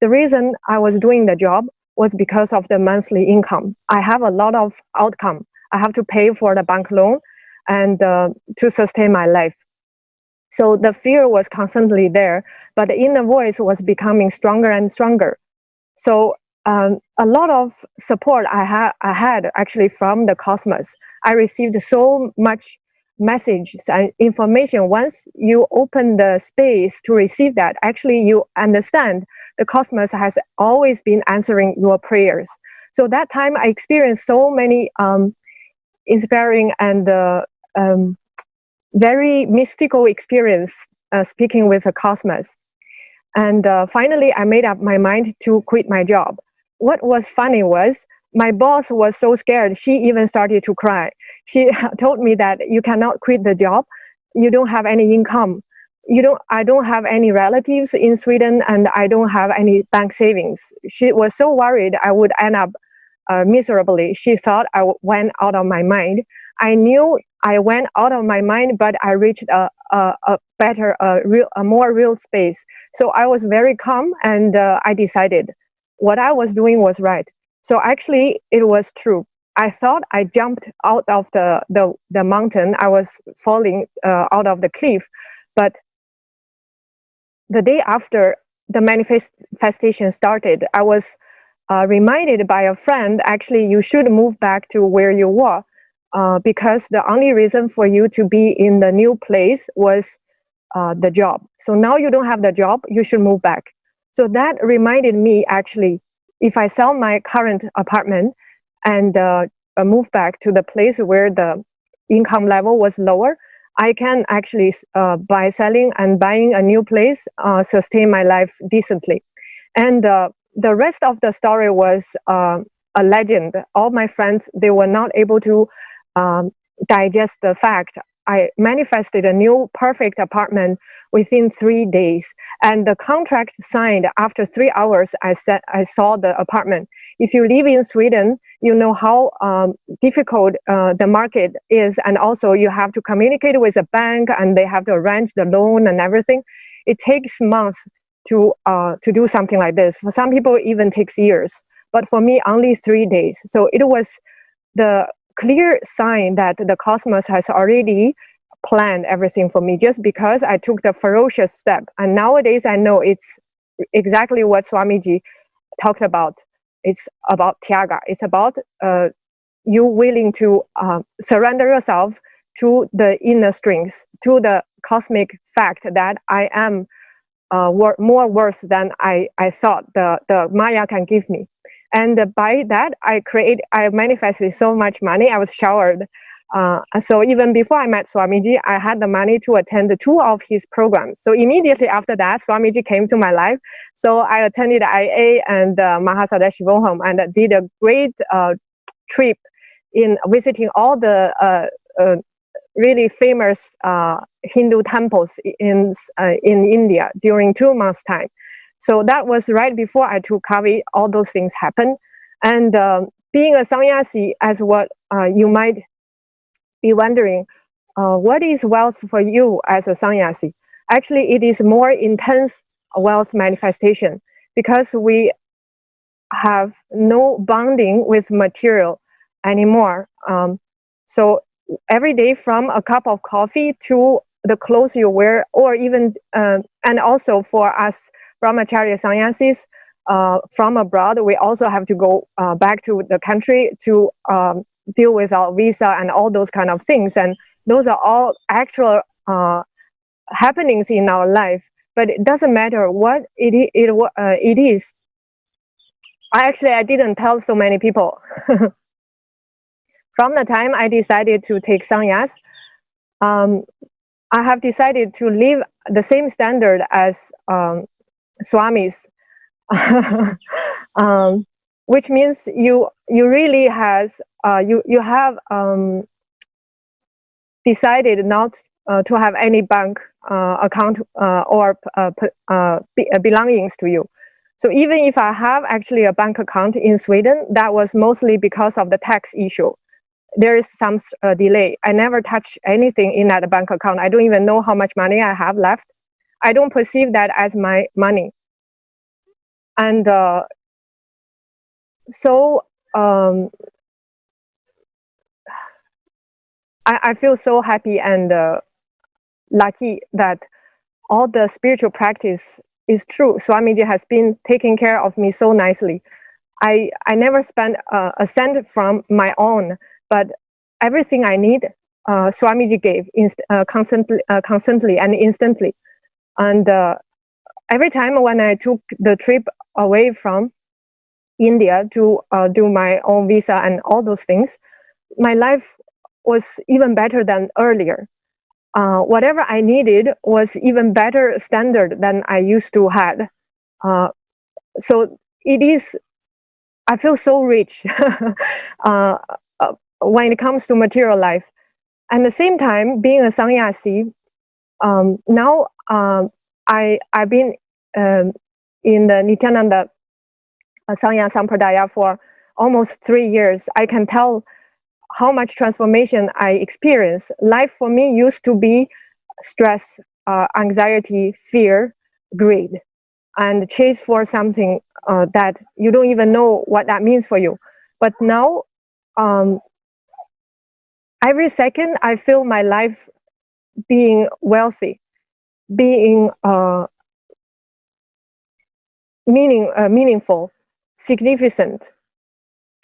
The reason I was doing the job was because of the monthly income. I have a lot of outcome. I have to pay for the bank loan and to sustain my life. So the fear was constantly there, but the inner voice was becoming stronger and stronger. So a lot of support I had actually from the cosmos. I received so much messages and information. Once you open the space to receive that, actually you understand the cosmos has always been answering your prayers. So that time I experienced so many inspiring and very mystical experience speaking with the cosmos. And finally, I made up my mind to quit my job. What was funny was my boss was so scared, she even started to cry. She told me that you cannot quit the job. You don't have any income. I don't have any relatives in Sweden, and I don't have any bank savings. She was so worried I would end up miserably. She thought I went out of my mind. I knew I went out of my mind, but I reached a better, a more real space. So I was very calm, and I decided what I was doing was right. So actually, it was true. I thought I jumped out of the mountain. I was falling out of the cliff, but the day after the manifestation started, I was reminded by a friend, actually, you should move back to where you were. Because the only reason for you to be in the new place was the job. So now you don't have the job, you should move back. So that reminded me, actually, if I sell my current apartment and move back to the place where the income level was lower, I can actually, by selling and buying a new place, sustain my life decently. And the rest of the story was a legend. All my friends, they were not able to digest the fact I manifested a new perfect apartment within 3 days, and the contract signed after 3 hours. I saw the apartment. If you live in Sweden, you know how difficult the market is, and also you have to communicate with a bank, and they have to arrange the loan and everything. It takes months to do something like this. For some people, it even takes years. But for me, only 3 days. So it was the clear sign that the cosmos has already planned everything for me, just because I took the ferocious step. And nowadays I know it's exactly what Swamiji talked about. It's about Tyaga. It's about you willing to surrender yourself to the inner strengths, to the cosmic fact that I am more worth than I thought the Maya can give me. And by that, I manifested so much money. I was showered. So even before I met Swamiji, I had the money to attend 2 of his programs. So immediately after that, Swamiji came to my life. So I attended IA and Mahasannidhanam and did a great trip in visiting all the really famous Hindu temples in India during 2 months' time. So that was right before I took Kavi. All those things happened. And being a sannyasi, as what you might be wondering, what is wealth for you as a sannyasi? Actually, it is more intense wealth manifestation because we have no bonding with material anymore. So every day, from a cup of coffee to the clothes you wear, or even, and also for us brahmacharya sannyasis from abroad, we also have to go back to the country to deal with our visa and all those kind of things. And those are all actual happenings in our life. But it doesn't matter what it is. I didn't tell so many people. From the time I decided to take sannyas, I have decided to live the same standard as swamis, which means you really have decided not to have any bank account or belongings to you. So even if I have actually a bank account in Sweden, that was mostly because of the tax issue. There is some delay. I never touch anything in that bank account. I don't even know how much money I have left. I don't perceive that as my money. And so I feel so happy and lucky that all the spiritual practice is true. Swamiji has been taking care of me so nicely. I never spent a cent from my own, but everything I need, Swamiji gave constantly and instantly. And every time when I took the trip away from India to do my own visa and all those things, my life was even better than earlier. Whatever I needed was even better standard than I used to had. So it is, I feel so rich when it comes to material life. At the same time, being a sannyasi, now I've been in the Nithyananda Sangha Sampradaya for almost 3 years. I can tell how much transformation I experience. Life for me used to be stress, anxiety, fear, greed, and chase for something that you don't even know what that means for you. But now, every second I feel my life being wealthy, being meaningful, significant.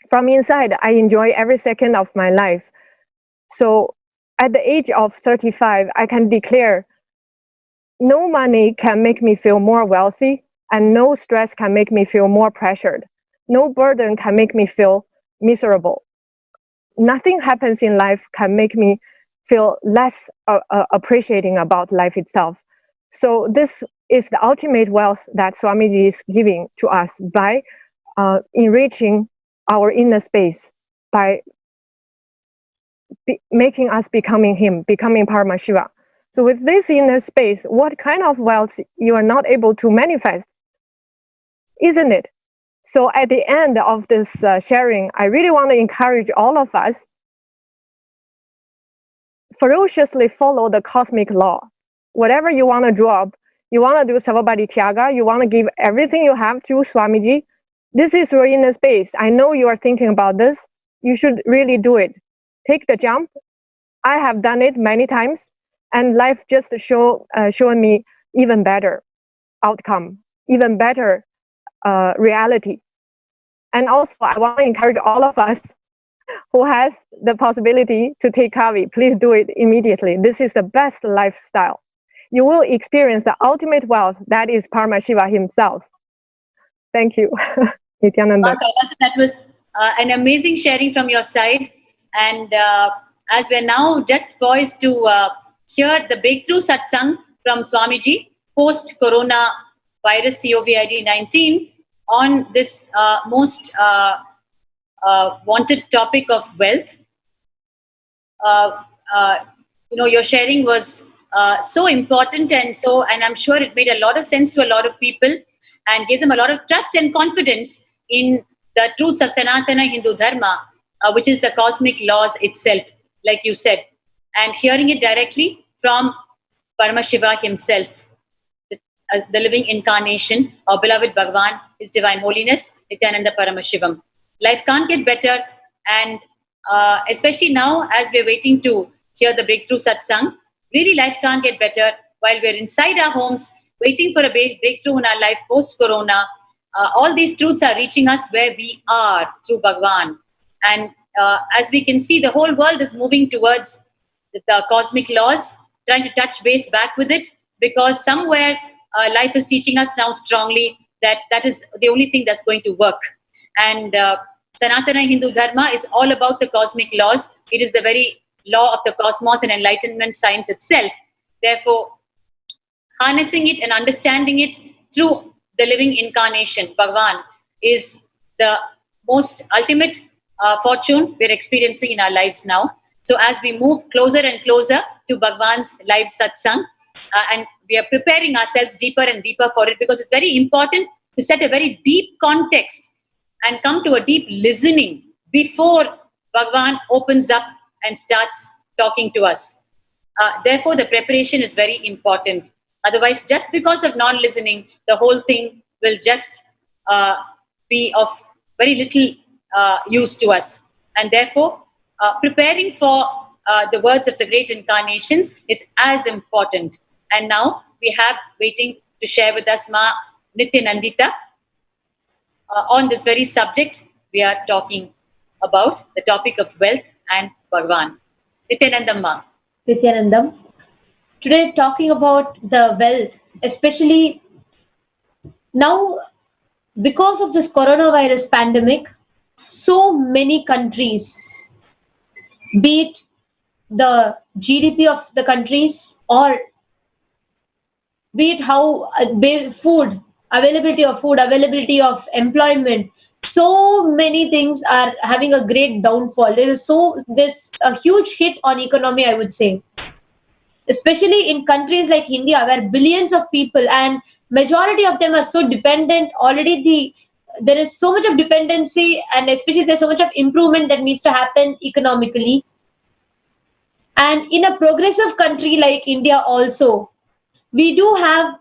From inside, I enjoy every second of my life. So at the age of 35, I can declare no money can make me feel more wealthy, and no stress can make me feel more pressured. No burden can make me feel miserable. Nothing happens in life can make me feel less appreciating about life itself. So this is the ultimate wealth that Swamiji is giving to us by enriching our inner space, by making us becoming him, becoming Paramashiva. So with this inner space, what kind of wealth you are not able to manifest, isn't it? So at the end of this sharing, I really want to encourage all of us ferociously follow the cosmic law. Whatever you want to drop, you want to do Savabadi Tyaga, you want to give everything you have to Swamiji, this is your inner space. I know you are thinking about this. You should really do it. Take the jump. I have done it many times, and life just showing me even better outcome, even better reality. And also, I want to encourage all of us, who has the possibility to take Kavi, please do it immediately. This is the best lifestyle. You will experience the ultimate wealth, that is Paramashiva himself. Thank you. Nithyananda. Kailasa, that was an amazing sharing from your side. And as we're now just poised to hear the breakthrough satsang from Swamiji post-corona virus COVID-19 on this most wanted topic of wealth. Your sharing was so important, and I'm sure it made a lot of sense to a lot of people and gave them a lot of trust and confidence in the truths of Sanatana Hindu Dharma, which is the cosmic laws itself, like you said, and hearing it directly from Paramashiva himself, the living incarnation, our beloved Bhagavan, His Divine Holiness, Nithyananda Paramashivam. Life can't get better, and especially now as we're waiting to hear the breakthrough satsang, really life can't get better while we're inside our homes, waiting for a breakthrough in our life post-corona. All these truths are reaching us where we are through Bhagavan. And as we can see, the whole world is moving towards the cosmic laws, trying to touch base back with it, because somewhere life is teaching us now strongly that is the only thing that's going to work. And Sanatana Hindu Dharma is all about the cosmic laws. It is the very law of the cosmos and enlightenment science itself. Therefore, harnessing it and understanding it through the living incarnation, Bhagavan, is the most ultimate fortune we're experiencing in our lives now. So as we move closer and closer to Bhagavan's live satsang, and we are preparing ourselves deeper and deeper for it, because it's very important to set a very deep context and come to a deep listening before Bhagavan opens up and starts talking to us. Therefore, the preparation is very important. Otherwise, just because of non-listening, the whole thing will just be of very little use to us. And therefore, preparing for the words of the great incarnations is as important. And now we have waiting to share with us Ma Nithyanandita on this very subject. We are talking about the topic of wealth and Bhagavan. Nithyanandam Ma. Nithyanandam. Today talking about the wealth, especially now because of this coronavirus pandemic, so many countries, be it the GDP of the countries or be it how food, availability of employment, so many things are having a great downfall. There's a huge hit on economy, I would say, especially in countries like India, where billions of people and majority of them are so dependent already. There is so much of dependency, and especially there's so much of improvement that needs to happen economically. And in a progressive country like India also, we do have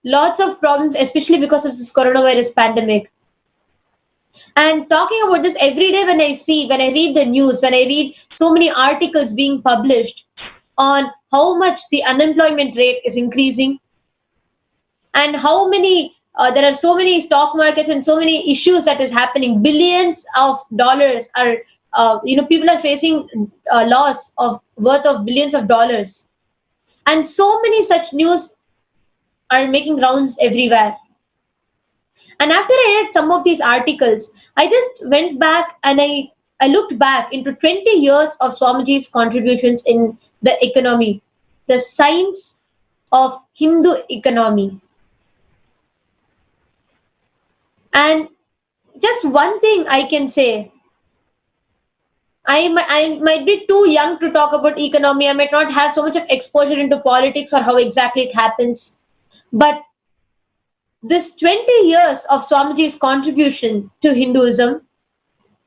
lots of problems, especially because of this coronavirus pandemic. And talking about this every day, when I read the news, when I read so many articles being published on how much the unemployment rate is increasing, and how many there are so many stock markets and so many issues that is happening. Billions of dollars are people are facing a loss of worth of billions of dollars, and so many such news are making rounds everywhere. And after I read some of these articles, I just went back and I looked back into 20 years of Swamiji's contributions in the economy, the science of Hindu economy. And just one thing I can say, I might be too young to talk about economy. I might not have so much of exposure into politics or how exactly it happens. But this 20 years of Swamiji's contribution to Hinduism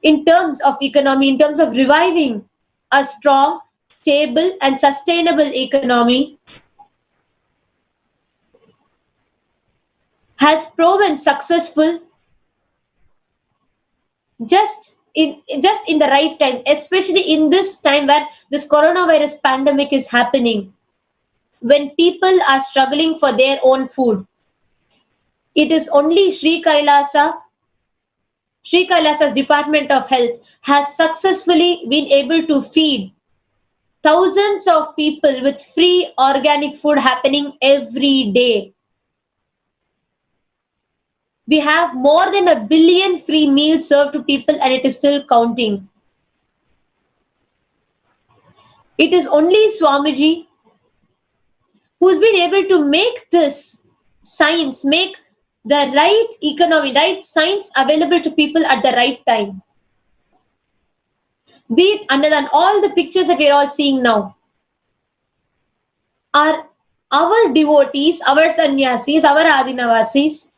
in terms of economy, in terms of reviving a strong, stable and sustainable economy, has proven successful just in the right time, especially in this time where this coronavirus pandemic is happening, when people are struggling for their own food. It is only Sri Kailasa Sri Kailasa's Department of Health has successfully been able to feed thousands of people with free organic food happening every day. We have more than 1 billion free meals served to people, and it is still counting. It is only Swamiji who's been able to make this science, make the right economy, right science available to people at the right time. Be it under than all the pictures that we're all seeing now are our devotees, our sannyasis, our adinavasis,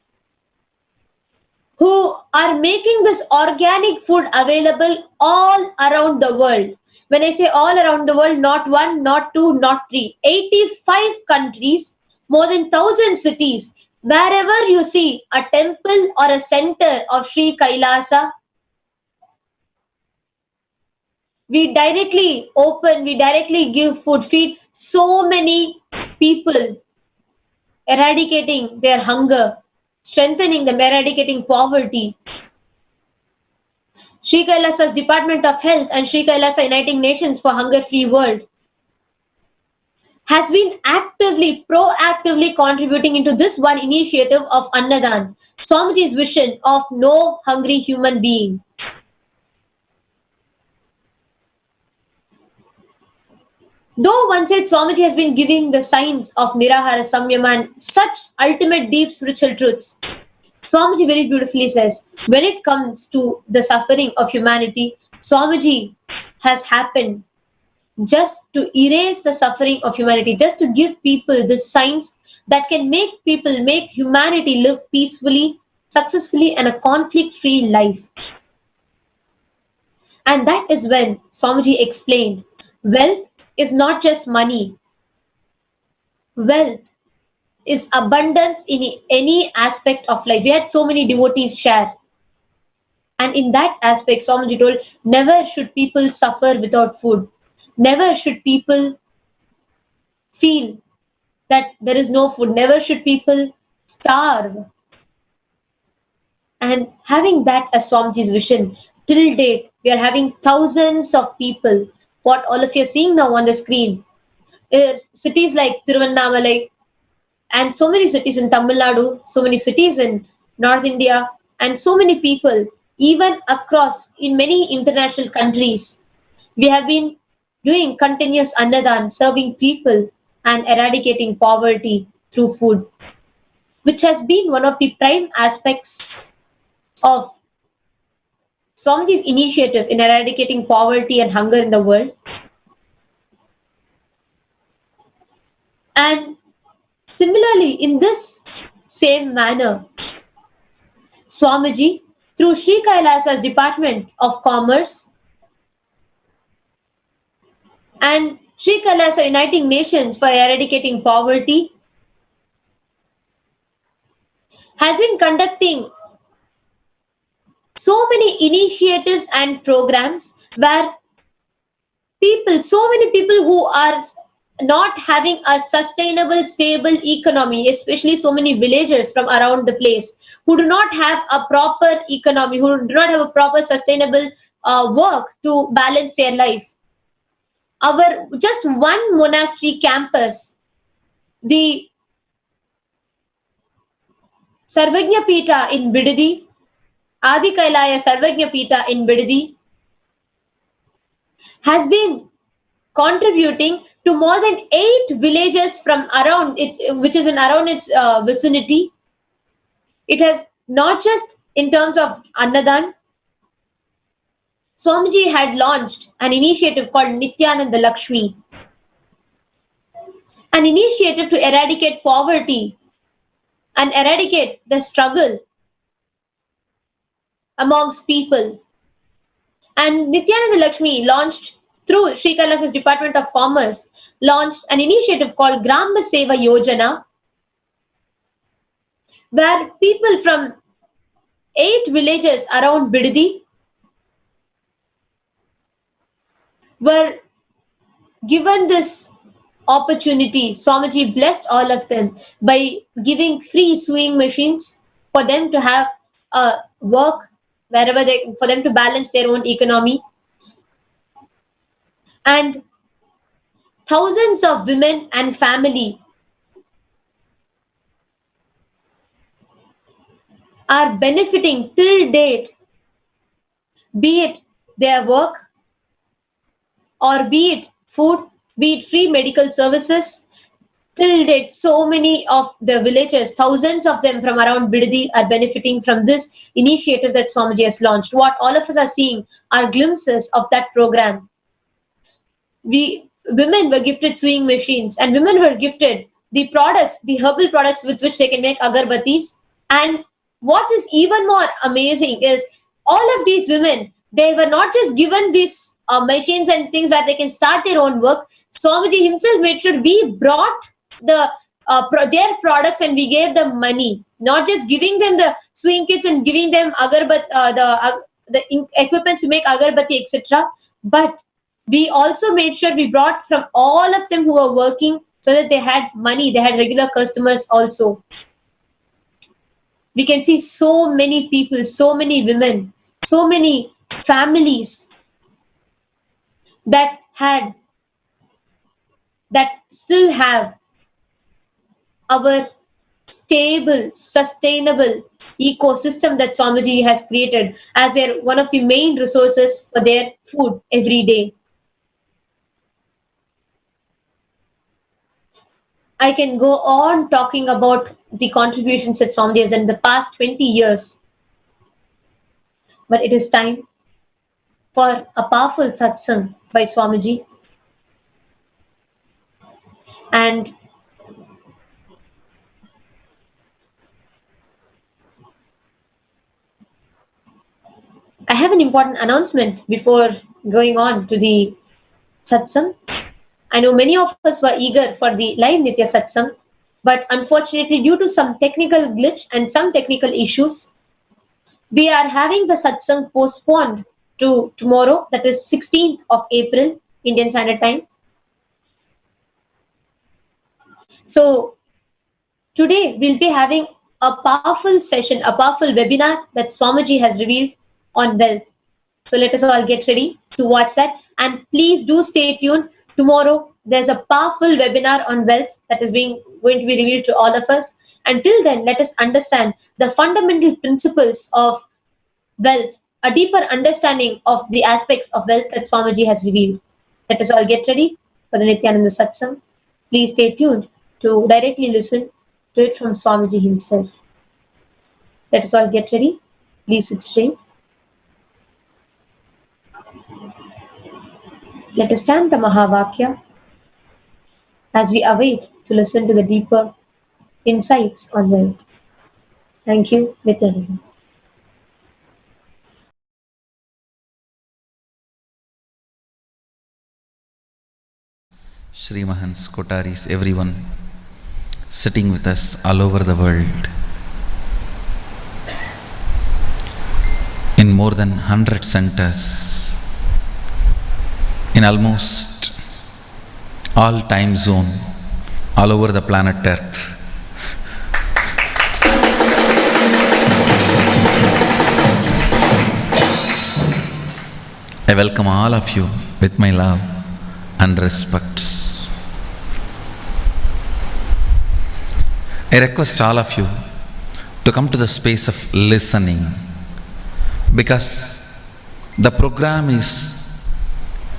who are making this organic food available all around the world. When I say all around the world, not one, not two, not three, 85 countries, more than 1,000 cities. Wherever you see a temple or a center of Sri Kailasa, we directly open, we directly give food, feed so many people, eradicating their hunger, strengthening them, eradicating poverty. Sri Kailasa's Department of Health and Sri Kailasa Uniting Nations for Hunger-Free World has been actively, proactively contributing into this one initiative of Annadan, Swamiji's vision of no hungry human being. Though one said Swamiji has been giving the science of Nirahara Samyama and such ultimate deep spiritual truths, Swamiji very beautifully says, when it comes to the suffering of humanity, Swamiji has happened just to erase the suffering of humanity, just to give people this science that can make people, make humanity live peacefully, successfully, and a conflict-free life. And that is when Swamiji explained, wealth is not just money. Wealth is abundance in any aspect of life. We had so many devotees share. And in that aspect, Swamiji told, never should people suffer without food. Never should people feel that there is no food. Never should people starve. And having that as Swamiji's vision, till date, we are having thousands of people. What all of you are seeing now on the screen is cities like Tiruvannamalai and so many cities in Tamil Nadu, so many cities in North India, and so many people, even across in many international countries. We have been doing continuous Annadan, serving people and eradicating poverty through food, which has been one of the prime aspects of Swamiji's initiative in eradicating poverty and hunger in the world. And similarly, in this same manner, Swamiji, through Sri Kailasa's Department of Commerce and Sri Kailasa Uniting Nations for Eradicating Poverty, has been conducting so many initiatives and programs where people, so many people who are not having a sustainable, stable economy, especially so many villagers from around the place who do not have a proper economy, who do not have a proper sustainable work to balance their life. Our just one monastery campus, the Sarvagnya Pita in Bidadi, Adi Kailaya Sarvagnya Pita in Bidadi, has been contributing to more than 8 villages from around its, which is in around its vicinity. It has not just in terms of Annadan. Swamiji had launched an initiative called Nithyananda Lakshmi, an initiative to eradicate poverty and eradicate the struggle amongst people. And Nithyananda Lakshmi launched, through Sri Kailasa's Department of Commerce, launched an initiative called Grama Seva Yojana, where people from 8 villages around Bidadi were given this opportunity. Swamiji blessed all of them by giving free sewing machines for them to have work wherever for them to balance their own economy. And thousands of women and family are benefiting till date, be it their work or be it food, be it free medical services. Till date, so many of the villagers, thousands of them from around Bidadi, are benefiting from this initiative that Swamiji has launched. What all of us are seeing are glimpses of that program. Women were gifted sewing machines, and women were gifted the products, the herbal products with which they can make agarbattis. And what is even more amazing is all of these women, they were not just given these machines and things where they can start their own work. Swamiji himself made sure we brought their products and we gave them money, not just giving them the sewing kits and giving them the equipments to make agarbatti, etc. But we also made sure we brought from all of them who were working, so that they had money, they had regular customers also. We can see so many people, so many women, so many families that still have our stable, sustainable ecosystem that Swamiji has created as one of the main resources for their food every day. I can go on talking about the contributions that Swamiji has done in the past 20 years. But it is time for a powerful satsang by Swamiji. And I have an important announcement before going on to the satsang. I know many of us were eager for the live Nitya Satsang, but unfortunately, due to some technical glitch and some technical issues, we are having the satsang postponed to tomorrow, that is 16th of April, Indian Standard Time. So today we'll be having a powerful session, a powerful webinar that Swamiji has revealed on wealth. So let us all get ready to watch that, and please do stay tuned. Tomorrow, there's a powerful webinar on wealth that is going to be revealed to all of us. Until then, let us understand the fundamental principles of wealth, a deeper understanding of the aspects of wealth that Swamiji has revealed. Let us all get ready for the Nithyananda Satsang. Please stay tuned to directly listen to it from Swamiji himself. Let us all get ready. Please sit straight. Let us chant the Mahavakya as we await to listen to the deeper insights on wealth. Thank you, Nithyananda. Sri Mahants, Kotaris, everyone sitting with us all over the world in more than 100 centers in almost all time zone all over the planet Earth. I welcome all of you with my love and respects. I request all of you to come to the space of listening, because the program is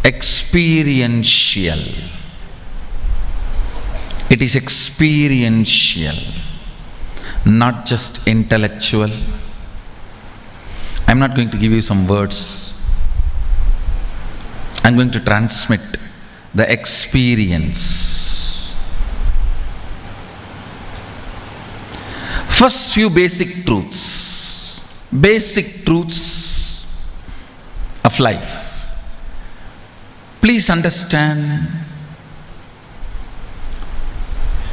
experiential. It is experiential, not just intellectual. I'm not going to give you some words. I'm going to transmit the experience. First, few basic truths of life. Please understand,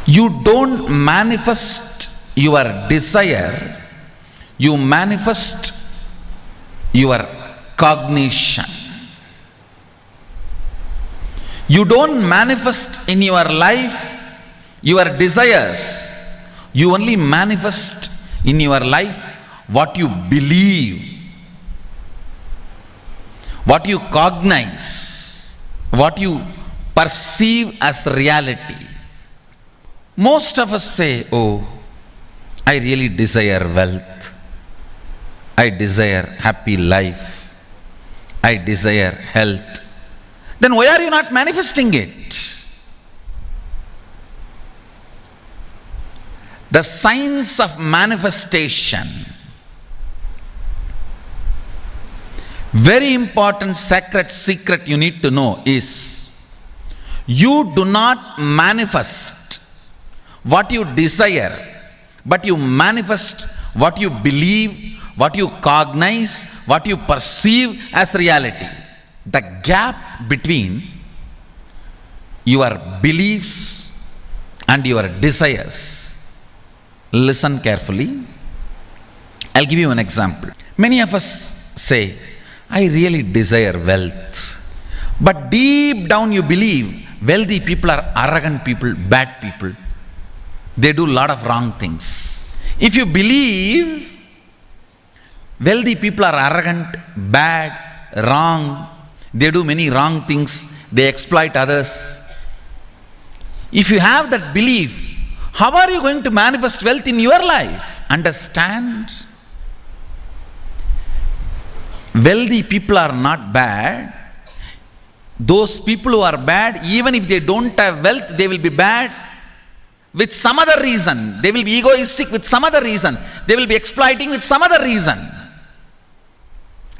you don't manifest your desire, you manifest your cognition. You don't manifest in your life your desires, you only manifest in your life what you believe what you cognize, what you perceive as reality. Most of us say, oh, I really desire wealth, I desire happy life, I desire health. Then why are you not manifesting it? The science of manifestation, very important sacred secret you need to know is, you do not manifest what you desire, but you manifest what you believe, what you cognize, what you perceive as reality. The gap between your beliefs and your desires. Listen carefully. I'll give you an example. Many of us say, I really desire wealth. But deep down you believe wealthy people are arrogant people, bad people. They do a lot of wrong things. If you believe wealthy people are arrogant, bad, wrong, they do many wrong things, they exploit others. If you have that belief, how are you going to manifest wealth in your life? Understand? Wealthy people are not bad. Those people who are bad, even if they don't have wealth, they will be bad with some other reason. They will be egoistic with some other reason. They will be exploiting with some other reason.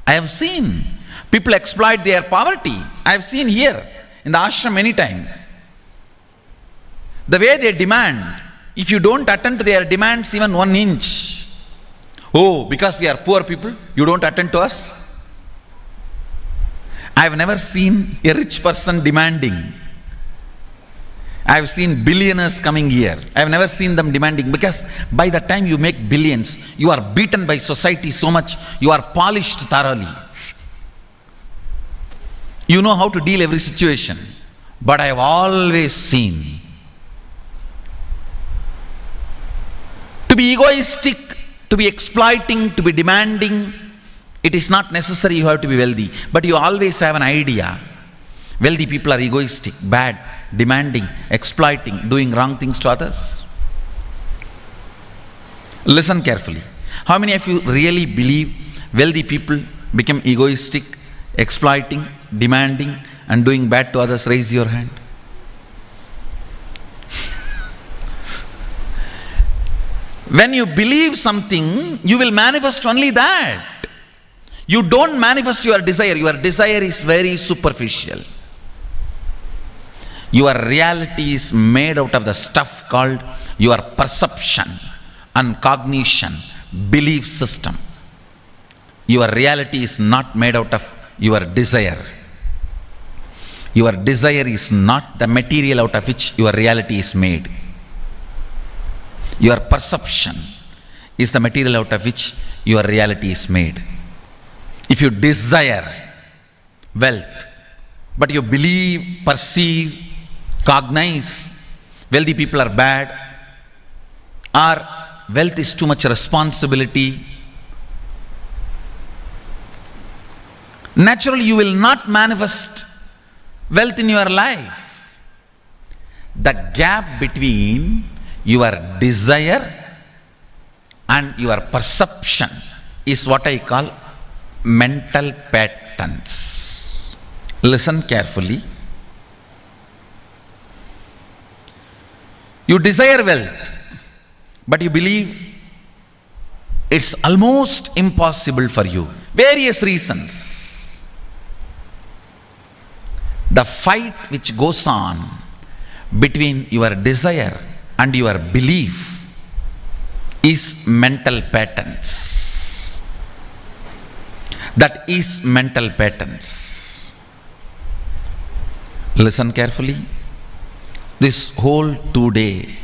I have seen people exploit their poverty. I have seen here in the ashram many times. The way they demand, if you don't attend to their demands even 1 inch, oh, because we are poor people, you don't attend to us? I have never seen a rich person demanding. I have seen billionaires coming here. I have never seen them demanding, because by the time you make billions, you are beaten by society so much, you are polished thoroughly. You know how to deal every situation. But I have always seen, to be egoistic, to be exploiting, to be demanding, it is not necessary you have to be wealthy. But you always have an idea. Wealthy people are egoistic, bad, demanding, exploiting, doing wrong things to others. Listen carefully. How many of you really believe wealthy people become egoistic, exploiting, demanding, and doing bad to others? Raise your hand. When you believe something, you will manifest only that. You don't manifest your desire. Your desire is very superficial. Your reality is made out of the stuff called your perception and cognition, belief system. Your reality is not made out of your desire. Your desire is not the material out of which your reality is made. Your perception is the material out of which your reality is made. If you desire wealth, but you believe, perceive, cognize wealthy people are bad, or wealth is too much responsibility, naturally you will not manifest wealth in your life. The gap between your desire and your perception is what I call mental patterns. Listen carefully. You desire wealth, but you believe it's almost impossible for you. Various reasons. The fight which goes on between your desire and your belief is mental patterns. That is mental patterns. Listen carefully. This whole 2-day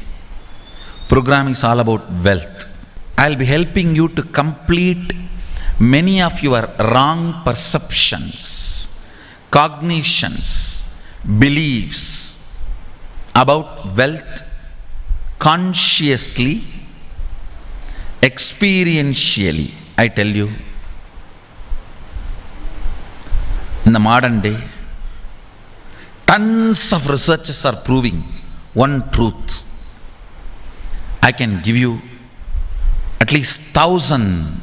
program is all about wealth. I'll be helping you to complete many of your wrong perceptions, cognitions, beliefs about wealth consciously, experientially. I tell you, In the modern day, tons of researchers are proving one truth. I can give you at least 1,000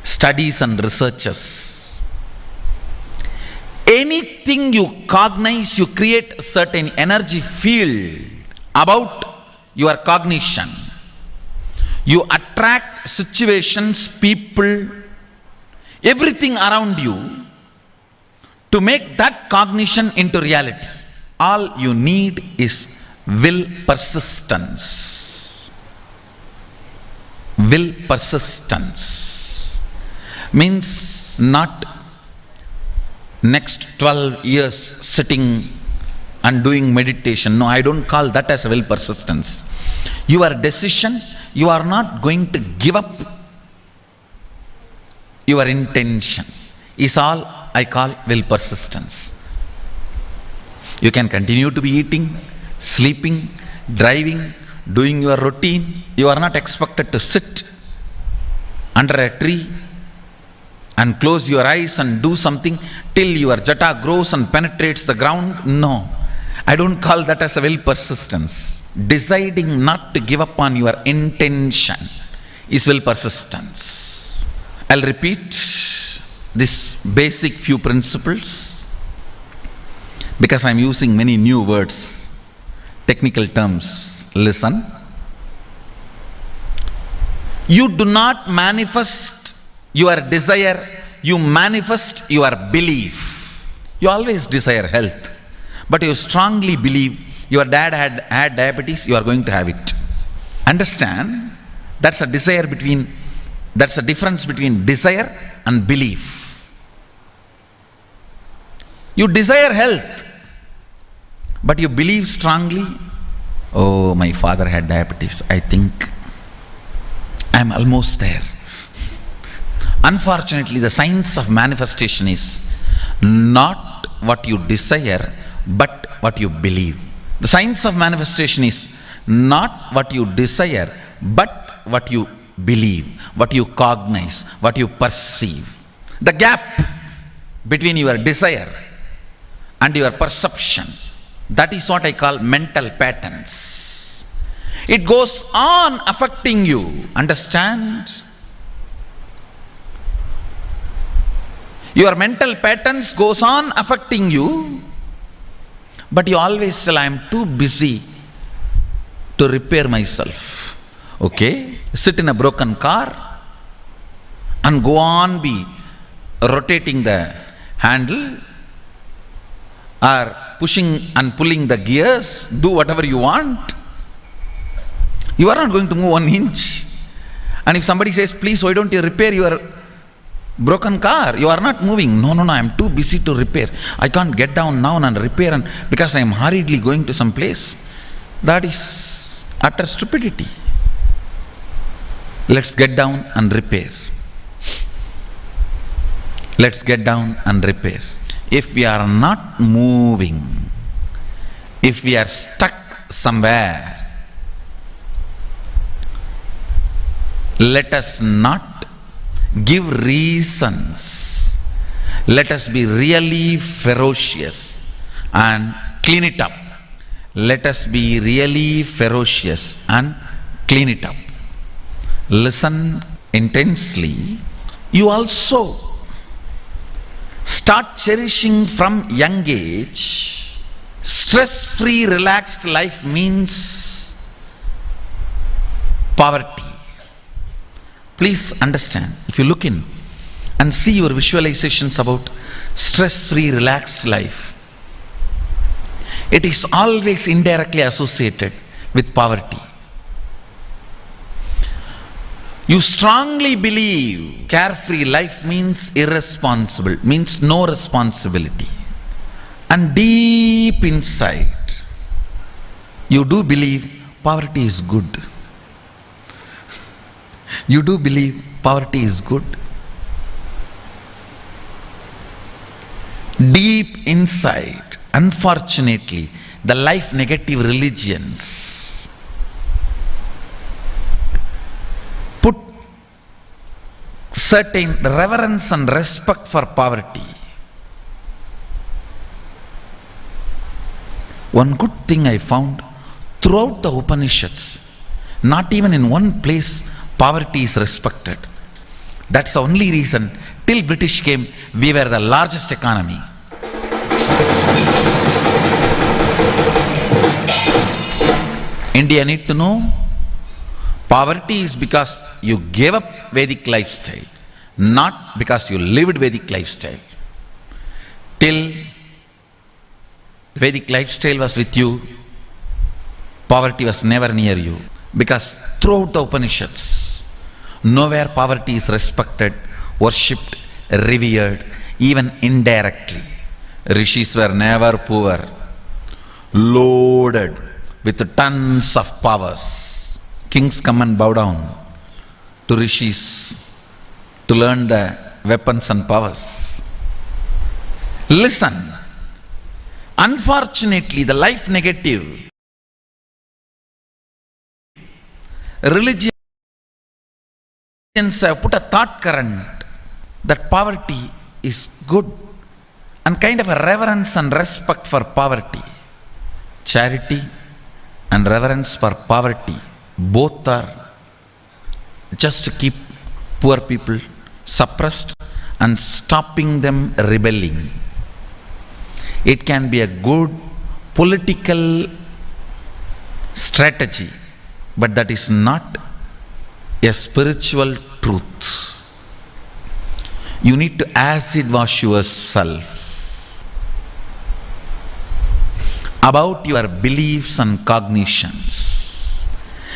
studies and researches. Anything you cognize, you create a certain energy field about your cognition. You attract situations, people, everything around you to make that cognition into reality. All you need is will persistence. Will persistence means not next 12 years sitting and doing meditation. No, I don't call that as will persistence. Your decision, you are not going to give up your intention, is all I call will persistence. You can continue to be eating, sleeping, driving, doing your routine. You are not expected to sit under a tree and close your eyes and do something till your jata grows and penetrates the ground. No, I don't call that as a will persistence. Deciding not to give up on your intention is will persistence. I'll repeat this basic few principles because I'm using many new words, technical terms. Listen. You do not manifest your desire, you manifest your belief. You always desire health, but you strongly believe your dad had diabetes, you are going to have it. Understand? That's a difference between desire and belief. You desire health, but you believe strongly, oh, my father had diabetes, I think I'm almost there. Unfortunately, the science of manifestation is not what you desire, but what you believe. The science of manifestation is not what you desire, but what you believe, what you cognize, what you perceive. The gap between your desire and your perception, that is what I call mental patterns. It goes on affecting you. Understand? Your mental patterns goes on affecting you, but you always tell, I am too busy to repair myself. Okay? Sit in a broken car and go on be rotating the handle or pushing and pulling the gears, do whatever you want. You are not going to move 1 inch. And if somebody says, please, why don't you repair your broken car? You are not moving. No, I am too busy to repair. I can't get down now and repair because I am hurriedly going to some place. That is utter stupidity. Let's get down and repair. Let's get down and repair. If we are not moving, if we are stuck somewhere, let us not give reasons. Let us be really ferocious and clean it up. Let us be really ferocious and clean it up. Listen intensely. You also start cherishing from young age. Stress-free, relaxed life means poverty. Please understand, if you look in and see your visualizations about stress-free, relaxed life, it is always indirectly associated with poverty. You strongly believe carefree life means irresponsible, means no responsibility. And deep inside, you do believe poverty is good. You do believe poverty is good. Deep inside, unfortunately, the life negative religions put certain reverence and respect for poverty. One good thing I found throughout the Upanishads, not even in one place poverty is respected. That's the only reason till British came, we were the largest economy. India need to know poverty is because you gave up Vedic lifestyle, not because you lived Vedic lifestyle. Till Vedic lifestyle was with you, poverty was never near you. Because throughout the Upanishads, nowhere poverty is respected, worshipped, revered, even indirectly. Rishis were never poor, loaded with tons of powers. Kings come and bow down to rishis to learn the weapons and powers. Listen, unfortunately, the life negative, religions have put a thought current that poverty is good, and kind of a reverence and respect for poverty. Charity and reverence for poverty, both are just to keep poor people suppressed and stopping them rebelling. It can be a good political strategy, but that is not a spiritual truth. You need to acid wash yourself about your beliefs and cognitions.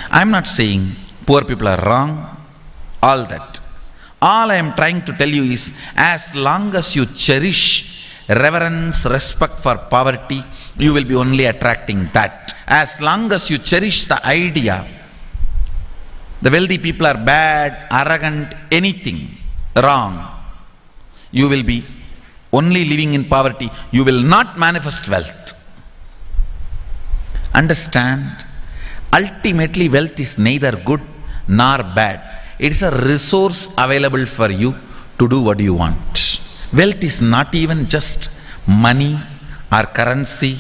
I am not saying poor people are wrong, all that. All I am trying to tell you is, as long as you cherish reverence, respect for poverty, you will be only attracting that. As long as you cherish the idea, the wealthy people are bad, arrogant, anything wrong, you will be only living in poverty. You will not manifest wealth. Understand, ultimately wealth is neither good nor bad. It is a resource available for you to do what you want. Wealth is not even just money or currency.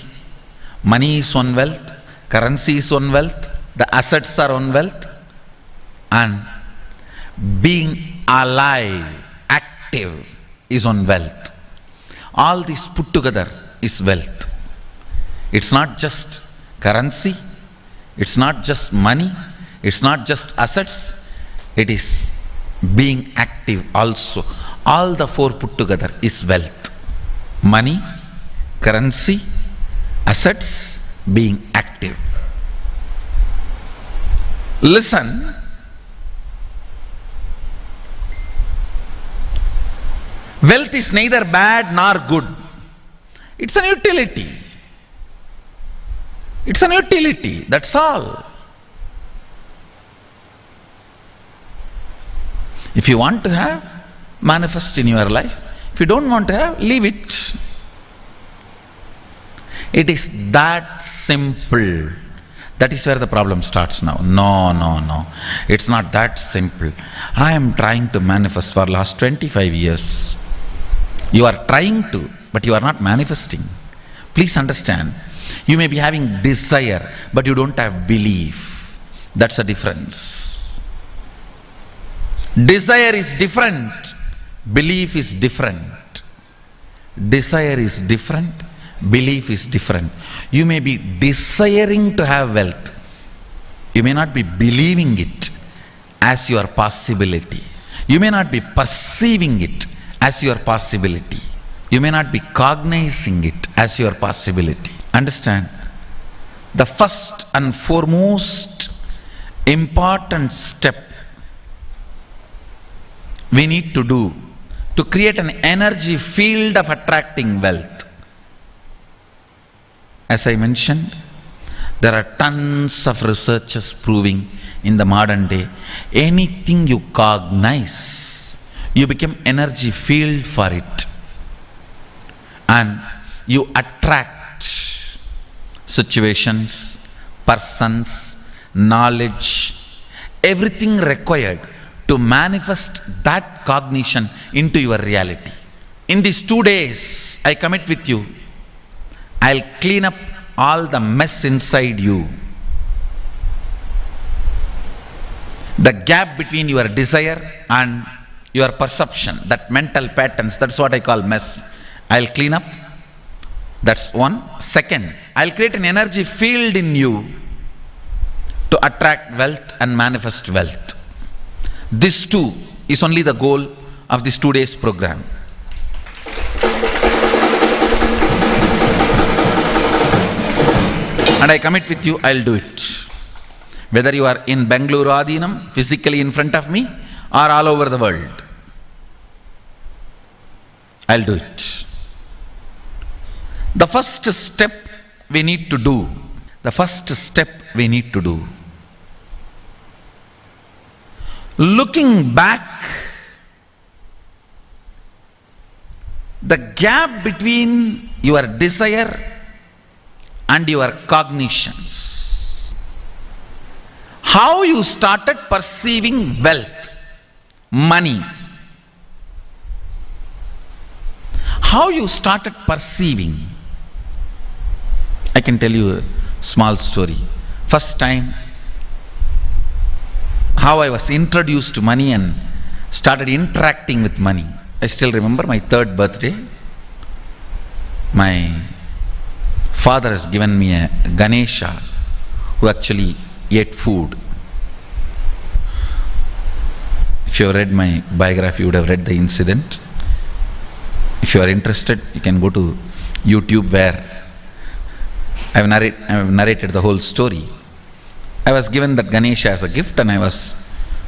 Money is one wealth, currency is one wealth, the assets are one wealth, and being alive, active is one wealth. All this put together is wealth. It's not just currency, it's not just money, it's not just assets, it is being active also. All the four put together is wealth. Money, currency, assets, being active. Listen, wealth is neither bad nor good. It's an utility. It's an utility, that's all. If you want to have, manifest in your life. If you don't want to have, leave it. It is that simple. That is where the problem starts now. No. It's not that simple. I am trying to manifest for last 25 years. You are trying to, but you are not manifesting. Please understand. You may be having desire, but you don't have belief. That's the difference. Desire is different. Belief is different. Desire is different. Belief is different. You may be desiring to have wealth. You may not be believing it as your possibility. You may not be perceiving it as your possibility. You may not be cognizing it as your possibility. Understand? The first and foremost important step we need to do to create an energy field of attracting wealth. As I mentioned, there are tons of researches proving in the modern day, anything you cognize, you become energy field for it. And you attract situations, persons, knowledge, everything required to manifest that cognition into your reality. In these 2 days, I commit with you, I'll clean up all the mess inside you, the gap between your desire and your perception, that mental patterns, that's what I call mess. I'll clean up. That's one. Second, I'll create an energy field in you to attract wealth and manifest wealth. This too is only the goal of this 2 days program. And I commit with you, I'll do it. Whether you are in Bengaluru Adinam, physically in front of me, or all over the world, I'll do it. The first step we need to do, looking back, the gap between your desire and your cognitions. How you started perceiving wealth, money. How you started perceiving. I can tell you a small story. First time, how I was introduced to money and started interacting with money. I still remember my 3rd birthday. My father has given me a Ganesha who actually ate food. If you have read my biography, you would have read the incident. If you are interested, you can go to YouTube where I have narrated the whole story. I was given that Ganesha as a gift and I was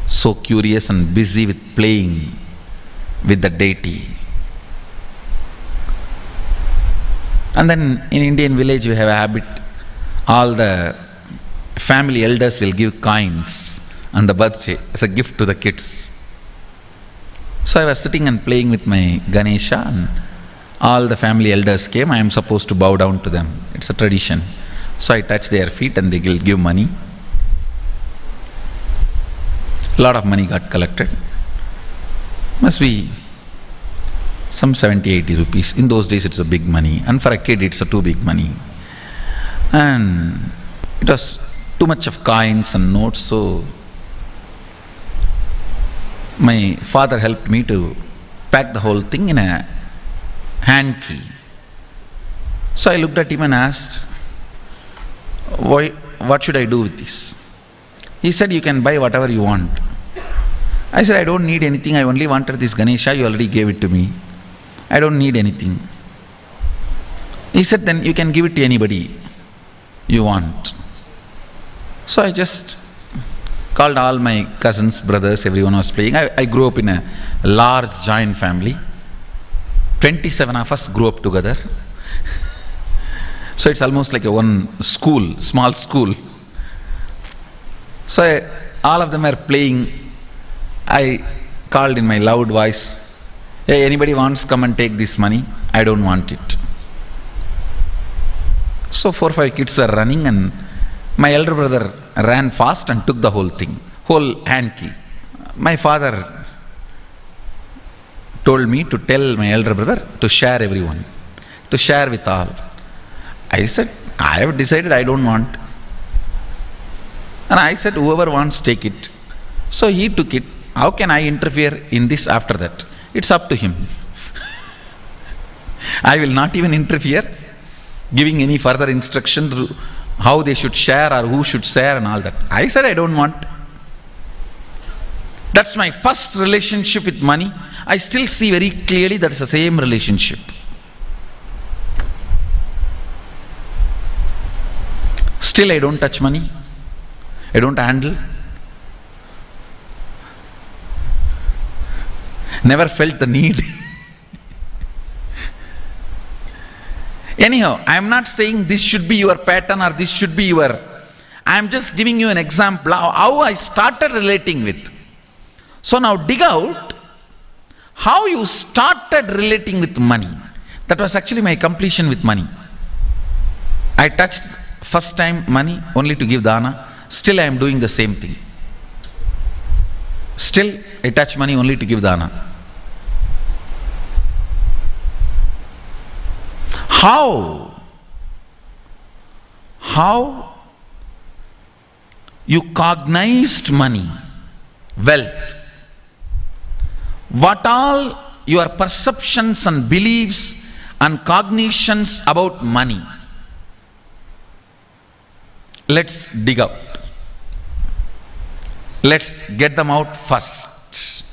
so curious and busy with playing with the deity. And then in Indian village we have a habit, all the family elders will give coins on the birthday as a gift to the kids. So I was sitting and playing with my Ganesha and all the family elders came. I am supposed to bow down to them. It's a tradition. So I touch their feet and they will give money. A lot of money got collected. Must be some 70-80 rupees. In those days it's a big money, and for a kid it's a too big money. And it was too much of coins and notes, so my father helped me to pack the whole thing in a hand key. So I looked at him and asked, what should I do with this? He said, you can buy whatever you want. I said, I don't need anything. I only wanted this Ganesha. You already gave it to me. I don't need anything. He said, then you can give it to anybody you want. So I just called all my cousins, brothers, everyone was playing. I grew up in a large joint family. 27 of us grew up together. So it's almost like a one school, small school. So all of them are playing. I called in my loud voice, hey, anybody wants come and take this money? I don't want it. So 4 or 5 kids were running and my elder brother ran fast and took the whole thing, whole hand key. My father told me to tell my elder brother to share everyone, to share with all. I said, I have decided I don't want. And I said, whoever wants, take it. So he took it. How can I interfere in this after that? It's up to him. I will not even interfere, giving any further instruction to how they should share or who should share and all that. I said I don't want. That's my first relationship with money. I still see very clearly that it's the same relationship. Still I don't touch money. I don't handle. Never felt the need. Anyhow, I am not saying this should be your pattern or this should be your... I am just giving you an example of how I started relating with. So now dig out how you started relating with money. That was actually my completion with money. I touched first time money only to give dana. Still I am doing the same thing. Still I touch money only to give dana. how you cognized money, wealth, what all your perceptions and beliefs and cognitions about money. Let's dig out. Let's get them out first.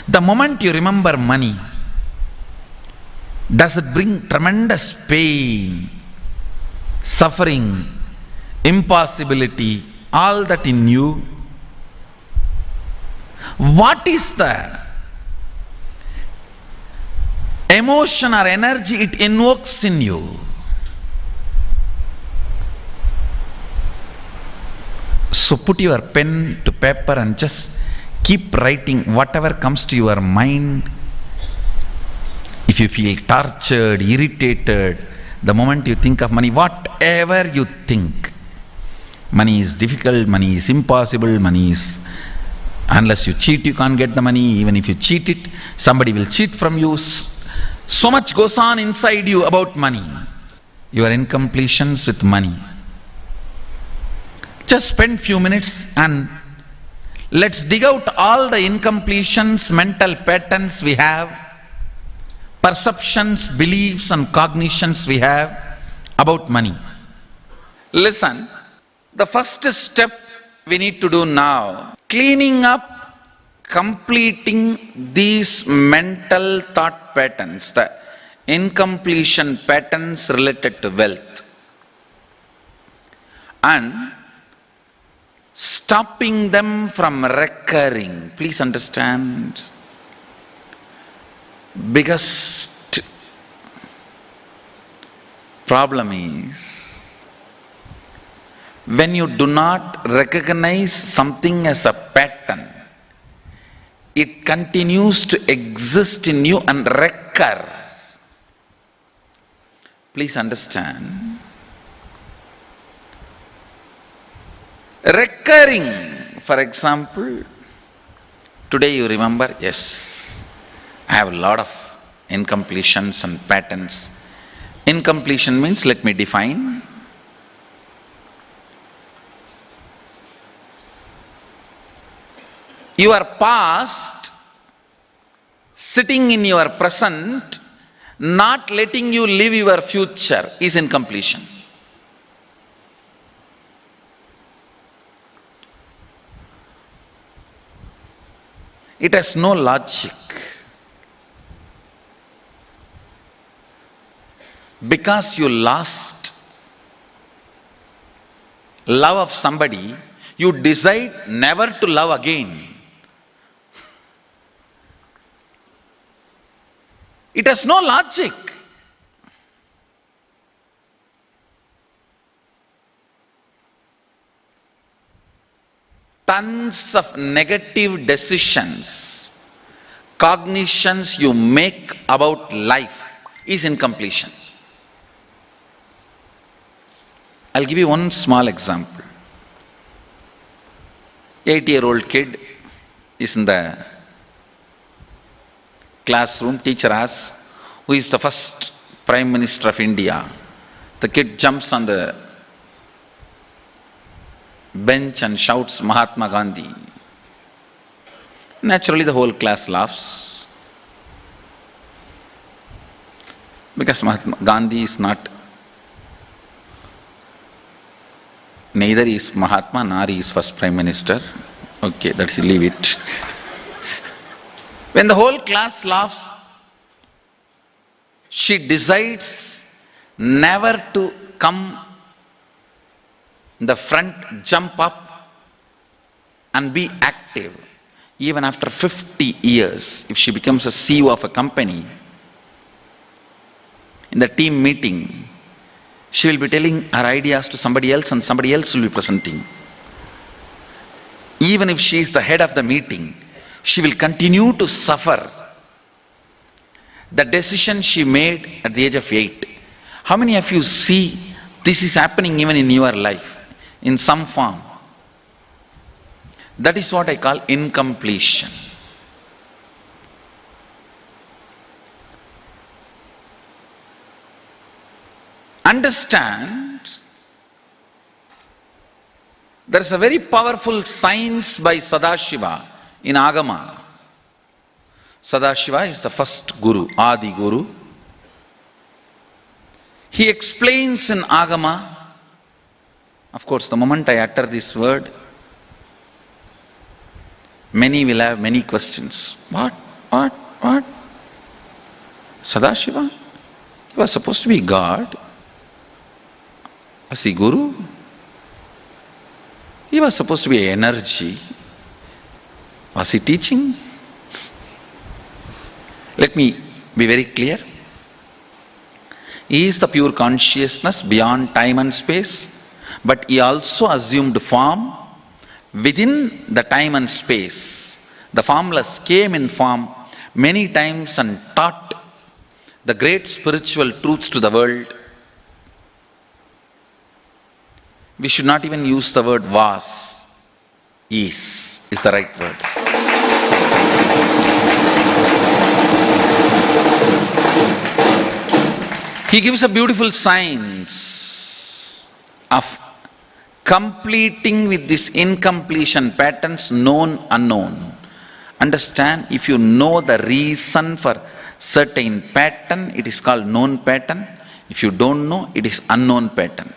The moment you remember money, does it bring tremendous pain, suffering, impossibility, all that in you? What is the emotion or energy it invokes in you? So put your pen to paper and just keep writing whatever comes to your mind. If you feel tortured, irritated, the moment you think of money, whatever you think, money is difficult, money is impossible, money is, unless you cheat you can't get the money, even if you cheat it, somebody will cheat from you. So much goes on inside you about money. Your incompletions with money. Just spend few minutes and let's dig out all the incompletions, mental patterns we have, perceptions, beliefs and cognitions we have about money. Listen, the first step we need to do now, cleaning up, completing these mental thought patterns, the incompletion patterns related to wealth, and stopping them from recurring. Please understand, biggest problem is when you do not recognize something as a pattern, it continues to exist in you and recur. Please understand. Recurring, for example, today you remember, yes, I have a lot of incompletions and patterns. Incompletion means, let me define. Your past sitting in your present, not letting you live your future is incompletion. It has no logic. Because you lost love of somebody, you decide never to love again. It has no logic. Tons of negative decisions, cognitions you make about life is incompletion. I'll give you one small example. 8-year-old kid is in the classroom. Teacher asks, who is the first Prime Minister of India? The kid jumps on the bench and shouts, Mahatma Gandhi. Naturally, the whole class laughs. Because Mahatma Gandhi is not, neither is Mahatma nor he is first Prime Minister. Okay, let's leave it. When the whole class laughs, she decides never to come in the front, jump up and be active. Even after 50 years, if she becomes a CEO of a company, in the team meeting, she will be telling her ideas to somebody else and somebody else will be presenting. Even if she is the head of the meeting, she will continue to suffer the decision she made at the age of 8. How many of you see this is happening even in your life, in some form? That is what I call incompletion. Understand, There is a very powerful science by Sadashiva in Agama. Sadashiva is the first Guru, Adi Guru. He explains in Agama, of course, the moment I utter this word, many will have many questions. What? Sadashiva? He was supposed to be God. Was he Guru? He was supposed to be energy. Was he teaching? Let me be very clear. He is the pure consciousness beyond time and space, but he also assumed form within the time and space. The formless came in form many times and taught the great spiritual truths to the world. We should not even use the word was. Is the right word. He gives a beautiful science of completing with this incompletion patterns, known, unknown. Understand, if you know the reason for certain pattern, it is called known pattern. If you don't know, it is unknown pattern.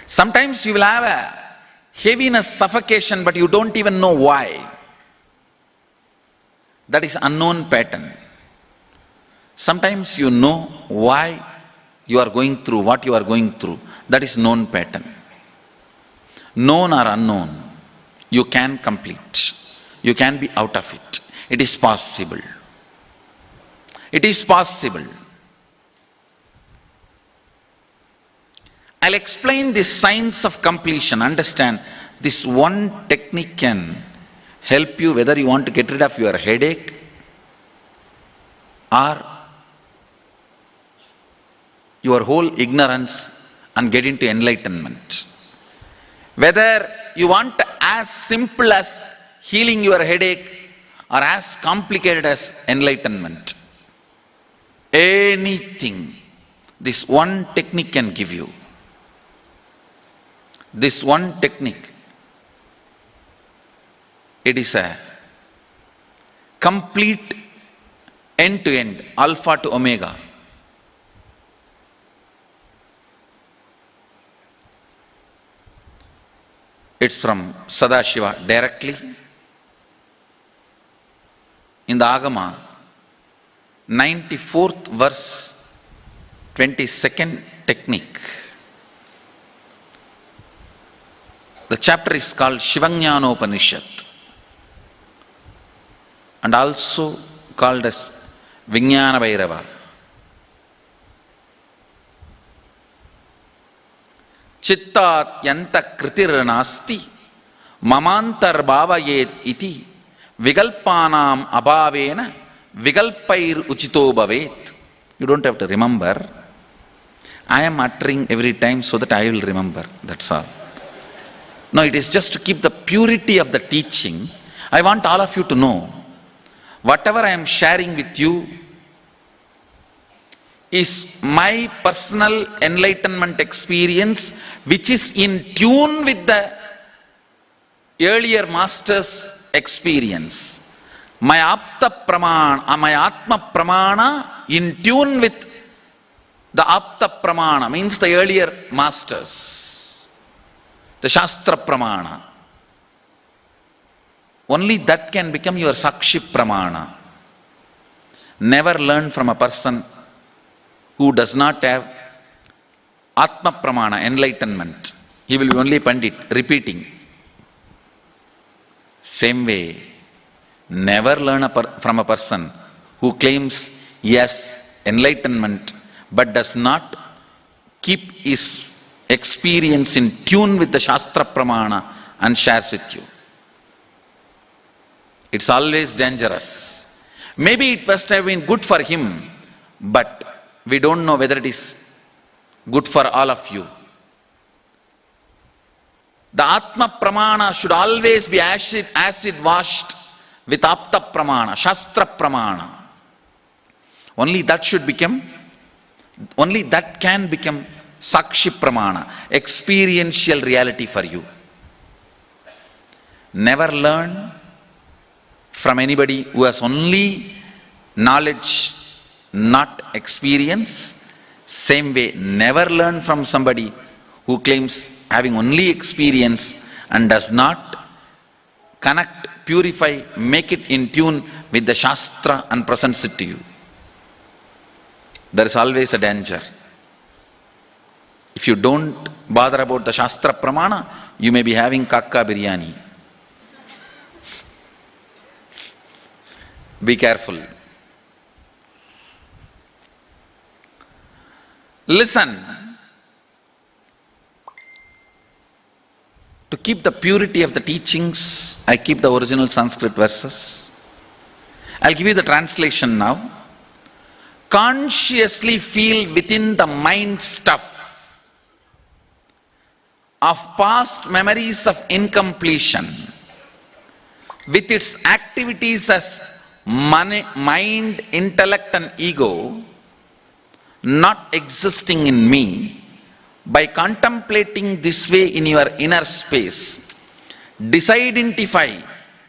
Sometimes you will have a heaviness, suffocation, but you don't even know why. That is unknown pattern. Sometimes you know why you are going through what you are going through. That is known pattern. Known or unknown, you can complete. You can be out of it. It is possible. It is possible. I'll explain this science of completion. Understand, this one technique can help you whether you want to get rid of your headache or your whole ignorance and get into enlightenment. Whether you want as simple as healing your headache or as complicated as enlightenment. Anything, this one technique can give you. This one technique, it is a complete end-to-end, alpha to omega. It's from Sadashiva directly. In the Agama, 94th verse, 22nd technique. The chapter is called Shivajnanopanishad and also called as Vijnana Bhairava. Chittat yanta kritir nasti mamantar bhavayet iti vigalpanam abhavena vigalpair uchito bhavet. You don't have to remember. I am uttering every time so that I will remember. That's all. No, it is just to keep the purity of the teaching. I want all of you to know, whatever I am sharing with you is my personal enlightenment experience, which is in tune with the earlier master's experience. My apta pramana, my atma pramana in tune with the apta pramana, means the earlier masters. The Shastra Pramana. Only that can become your Sakshi Pramana. Never learn from a person who does not have Atma Pramana, enlightenment. He will be only Pandit, repeating. Same way, never learn from a person who claims yes, enlightenment, but does not keep his experience in tune with the Shastra Pramana and shares with you. It's always dangerous. Maybe it must have been good for him, but we don't know whether it is good for all of you. The Atma Pramana should always be acid washed with Apta Pramana, Shastra Pramana. Only that should become, only that can become Sakshi Pramana, experiential reality for you. Never learn from anybody who has only knowledge, not experience. Same way, never learn from somebody who claims having only experience and does not connect, purify, make it in tune with the Shastra and presents it to you. There is always a danger. If you don't bother about the Shastra Pramana, you may be having kakka biryani. Be careful. Listen. To keep the purity of the teachings, I keep the original Sanskrit verses. I'll give you the translation now. Consciously feel within the mind stuff of past memories of incompletion with its activities as mind, intellect and ego not existing in me. By contemplating this way in your inner space, disidentify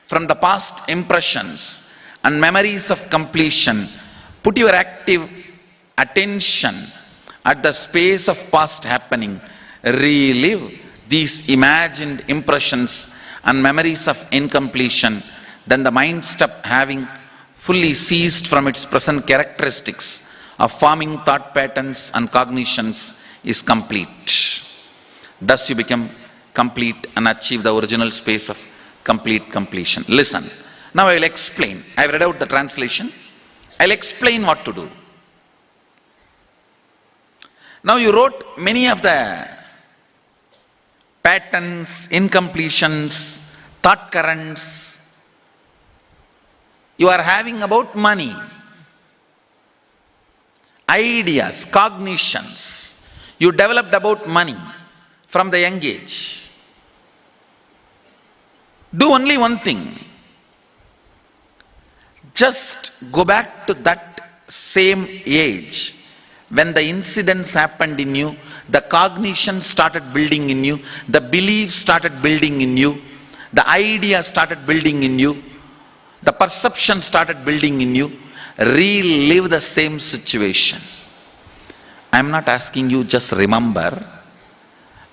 from the past impressions and memories of completion. Put your active attention at the space of past happening. Relive these imagined impressions and memories of incompletion. Then the mind stop having fully ceased from its present characteristics of forming thought patterns and cognitions is complete. Thus you become complete and achieve the original space of complete completion. Listen. Now I will explain. I have read out the translation. I will explain what to do. Now you wrote many of the patterns, incompletions, thought currents you are having about money, ideas, cognitions you developed about money from the young age. Do only one thing. Just go back to that same age when the incidents happened in you, the cognition started building in you, the beliefs started building in you, the ideas started building in you, the perception started building in you. Relive the same situation. I am not asking you just remember.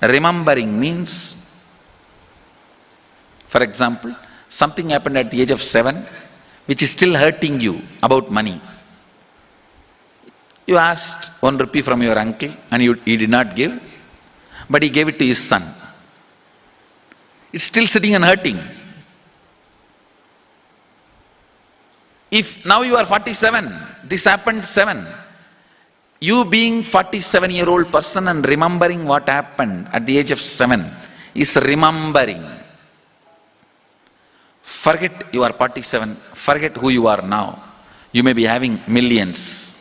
Remembering means, for example, something happened at the age of 7 which is still hurting you about money. You asked 1 rupee from your uncle and he did not give, but he gave it to his son. It's still sitting and hurting. If now you are 47, this happened 7. You being 47-year-old person and remembering what happened at the age of 7 is remembering. Forget you are 47, forget who you are now. You may be having millions.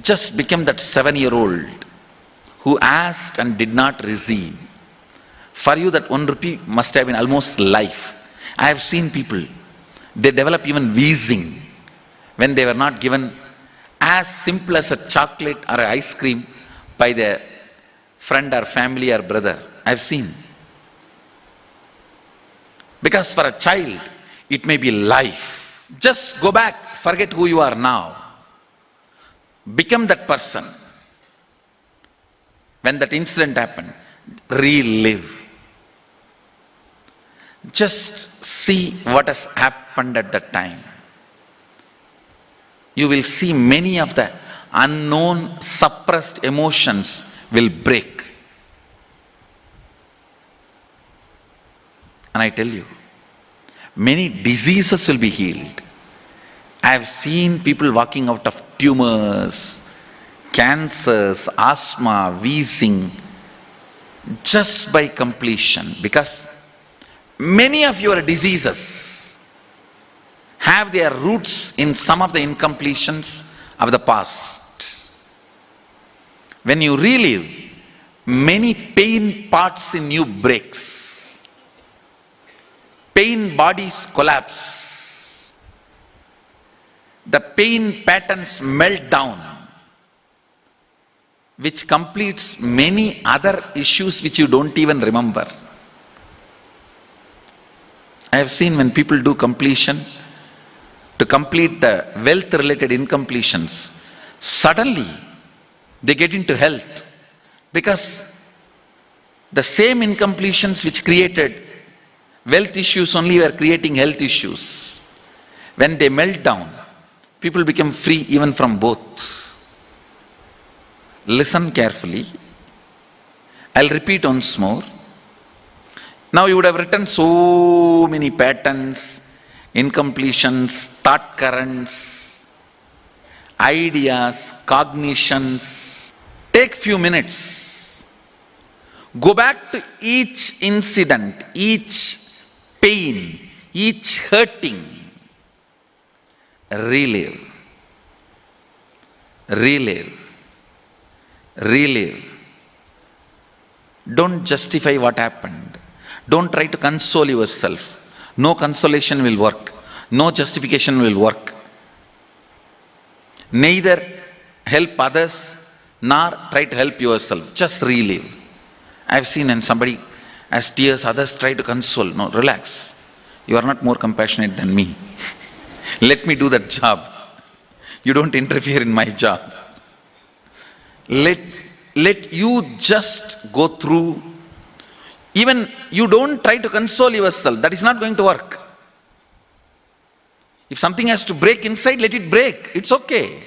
Just become that 7-year-old who asked and did not receive. For you that 1 rupee must have been almost life. I have seen people, they develop even wheezing when they were not given as simple as a chocolate or an ice cream by their friend or family or brother. I have seen. Because for a child, it may be life. Just go back, forget who you are now. Become that person. When that incident happened, relive. Just see what has happened at that time. You will see many of the unknown, suppressed emotions will break. And I tell you, many diseases will be healed. I have seen people walking out of tumors, cancers, asthma, wheezing, just by completion. Because many of your diseases have their roots in some of the incompletions of the past. When you relive, many pain parts in you breaks. Pain bodies collapse. The pain patterns melt down. which completes many other issues which you don't even remember. I have seen when people do completion, to complete the wealth related incompletions, suddenly they get into health, because the same incompletions which created wealth issues only were creating health issues. When they melt down, people become free even from both. Listen carefully. I'll repeat once more. Now you would have written so many patterns, incompletions, thought currents, ideas, cognitions. Take few minutes. Go back to each incident, each pain, each hurting. Relive. Relive. Relive. Don't justify what happened. Don't try to console yourself. No consolation will work. No justification will work. Neither help others nor try to help yourself. Just relive. I've seen when somebody has tears, others try to console. No, relax. You are not more compassionate than me. Let me do that job. You don't interfere in my job. Let you just go through. Even you don't try to console yourself. That is not going to work. If something has to break inside, let it break. It's okay.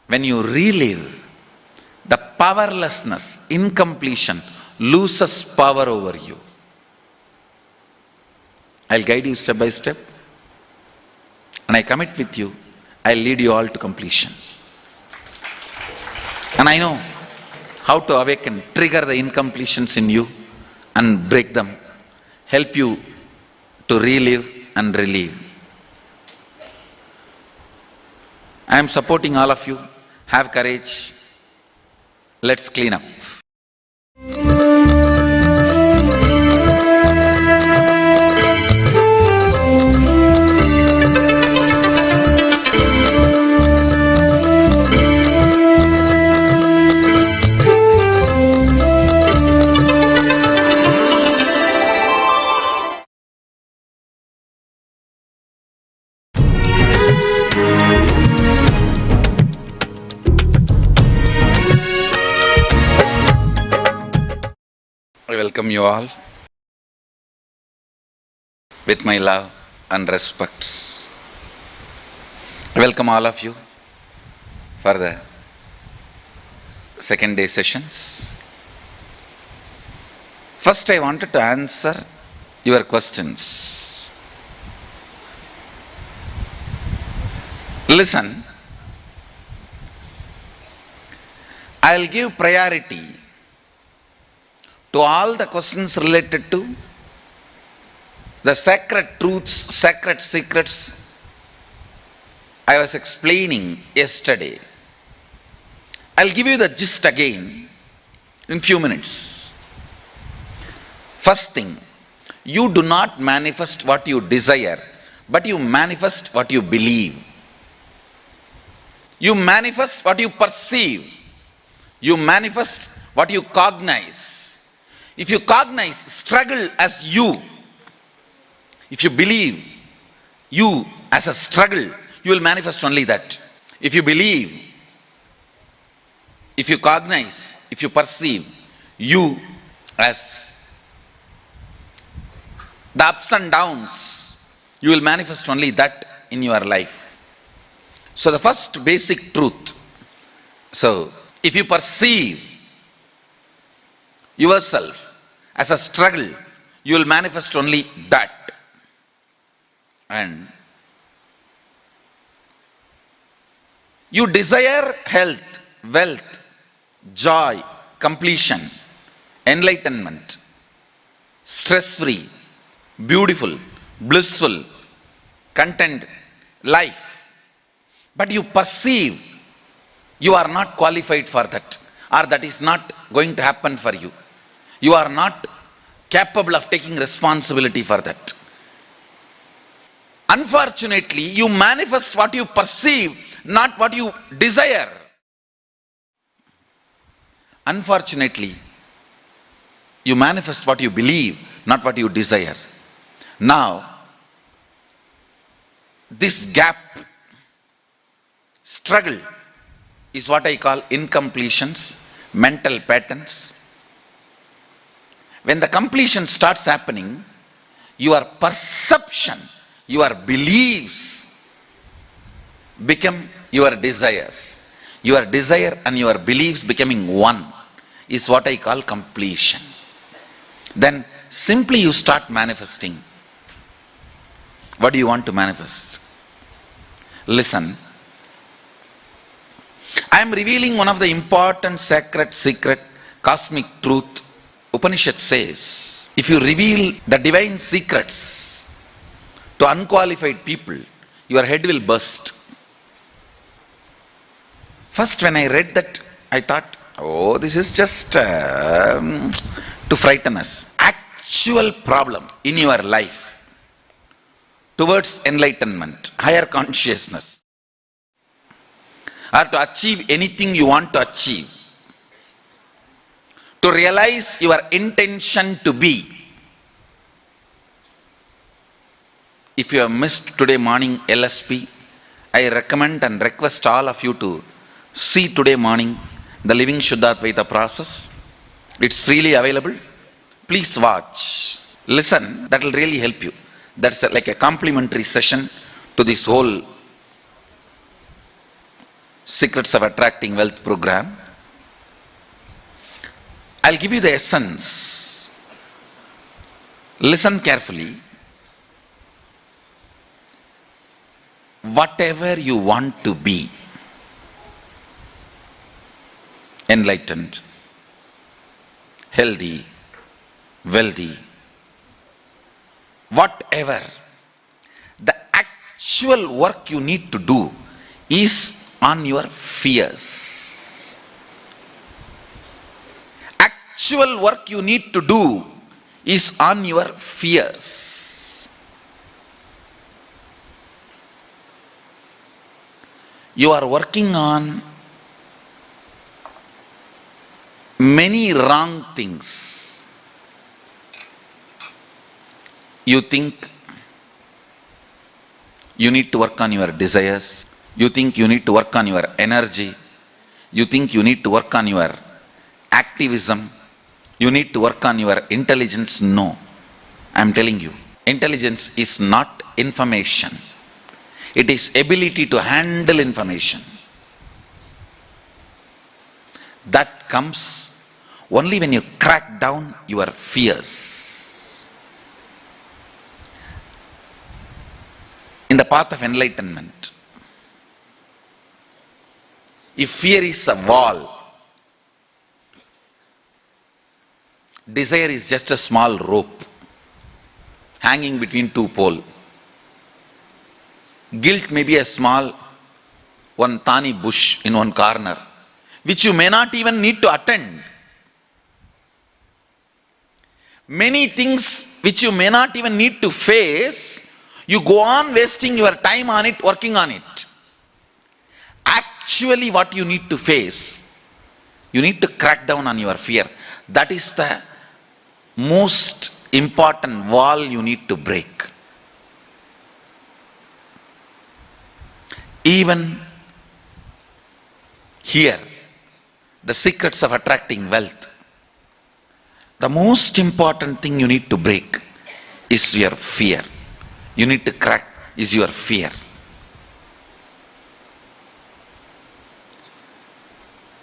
When you relive, the powerlessness, incompletion, loses power over you. I'll guide you step by step. And I commit with you, I'll lead you all to completion. And I know how to awaken, trigger the incompletions in you and break them. Help you to relive and relieve. I am supporting all of you. Have courage. Let's clean up. I welcome you all with my love and respects. I welcome all of you for the second day sessions. First, I wanted to answer your questions. Listen, I'll give priority to all the questions related to the sacred truths, sacred secrets I was explaining yesterday. I'll give you the gist again in few minutes. First thing, you do not manifest what you desire, but you manifest what you believe. You manifest what you perceive. You manifest what you cognize. If you cognize struggle as you, if you believe you as a struggle, you will manifest only that. If you believe, if you cognize, if you perceive you as the ups and downs, you will manifest only that in your life. So the first basic truth. So if you perceive yourself as a struggle, you will manifest only that. And you desire health, wealth, joy, completion, enlightenment, stress-free, beautiful, blissful, content life. But you perceive you are not qualified for that, or that is not going to happen for you. You are not capable of taking responsibility for that. Unfortunately, you manifest what you perceive, not what you desire. Unfortunately, you manifest what you believe, not what you desire. Now, this gap, struggle, is what I call incompletions, mental patterns. When the completion starts happening, your perception, your beliefs become your desires. Your desire and your beliefs becoming one is what I call completion. Then simply you start manifesting. What do you want to manifest? Listen. I am revealing one of the important sacred, secret, cosmic truth. Upanishad says, if you reveal the divine secrets to unqualified people, your head will burst. First, when I read that, I thought, oh, this is just to frighten us. Actual problem in your life towards enlightenment, higher consciousness, or to achieve anything you want to achieve, to realize your intention to be. If you have missed today morning LSP, I recommend and request all of you to see today morning the Living Shuddhadvaita process. It's freely available. Please watch. Listen, that will really help you. That's like a complimentary session to this whole Secrets of Attracting Wealth program. I'll give you the essence. Listen carefully. Whatever you want to be, enlightened, healthy, wealthy, whatever, the actual work you need to do is on your fears. Actual work you need to do is on your fears. You are working on many wrong things. You think you need to work on your desires. You think you need to work on your energy. You think you need to work on your activism. You need to work on your intelligence. No. I am telling you, intelligence is not information. It is ability to handle information. That comes only when you crack down your fears. In the path of enlightenment, if fear is a wall, desire is just a small rope hanging between two poles. Guilt may be a small one thani bush in one corner, which you may not even need to attend. Many things which you may not even need to face, you go on wasting your time on it, working on it. Actually, what you need to face, you need to crack down on your fear. That is the most important wall you need to break. Even here, the secrets of attracting wealth, the most important thing you need to break is your fear. You need to crack is your fear.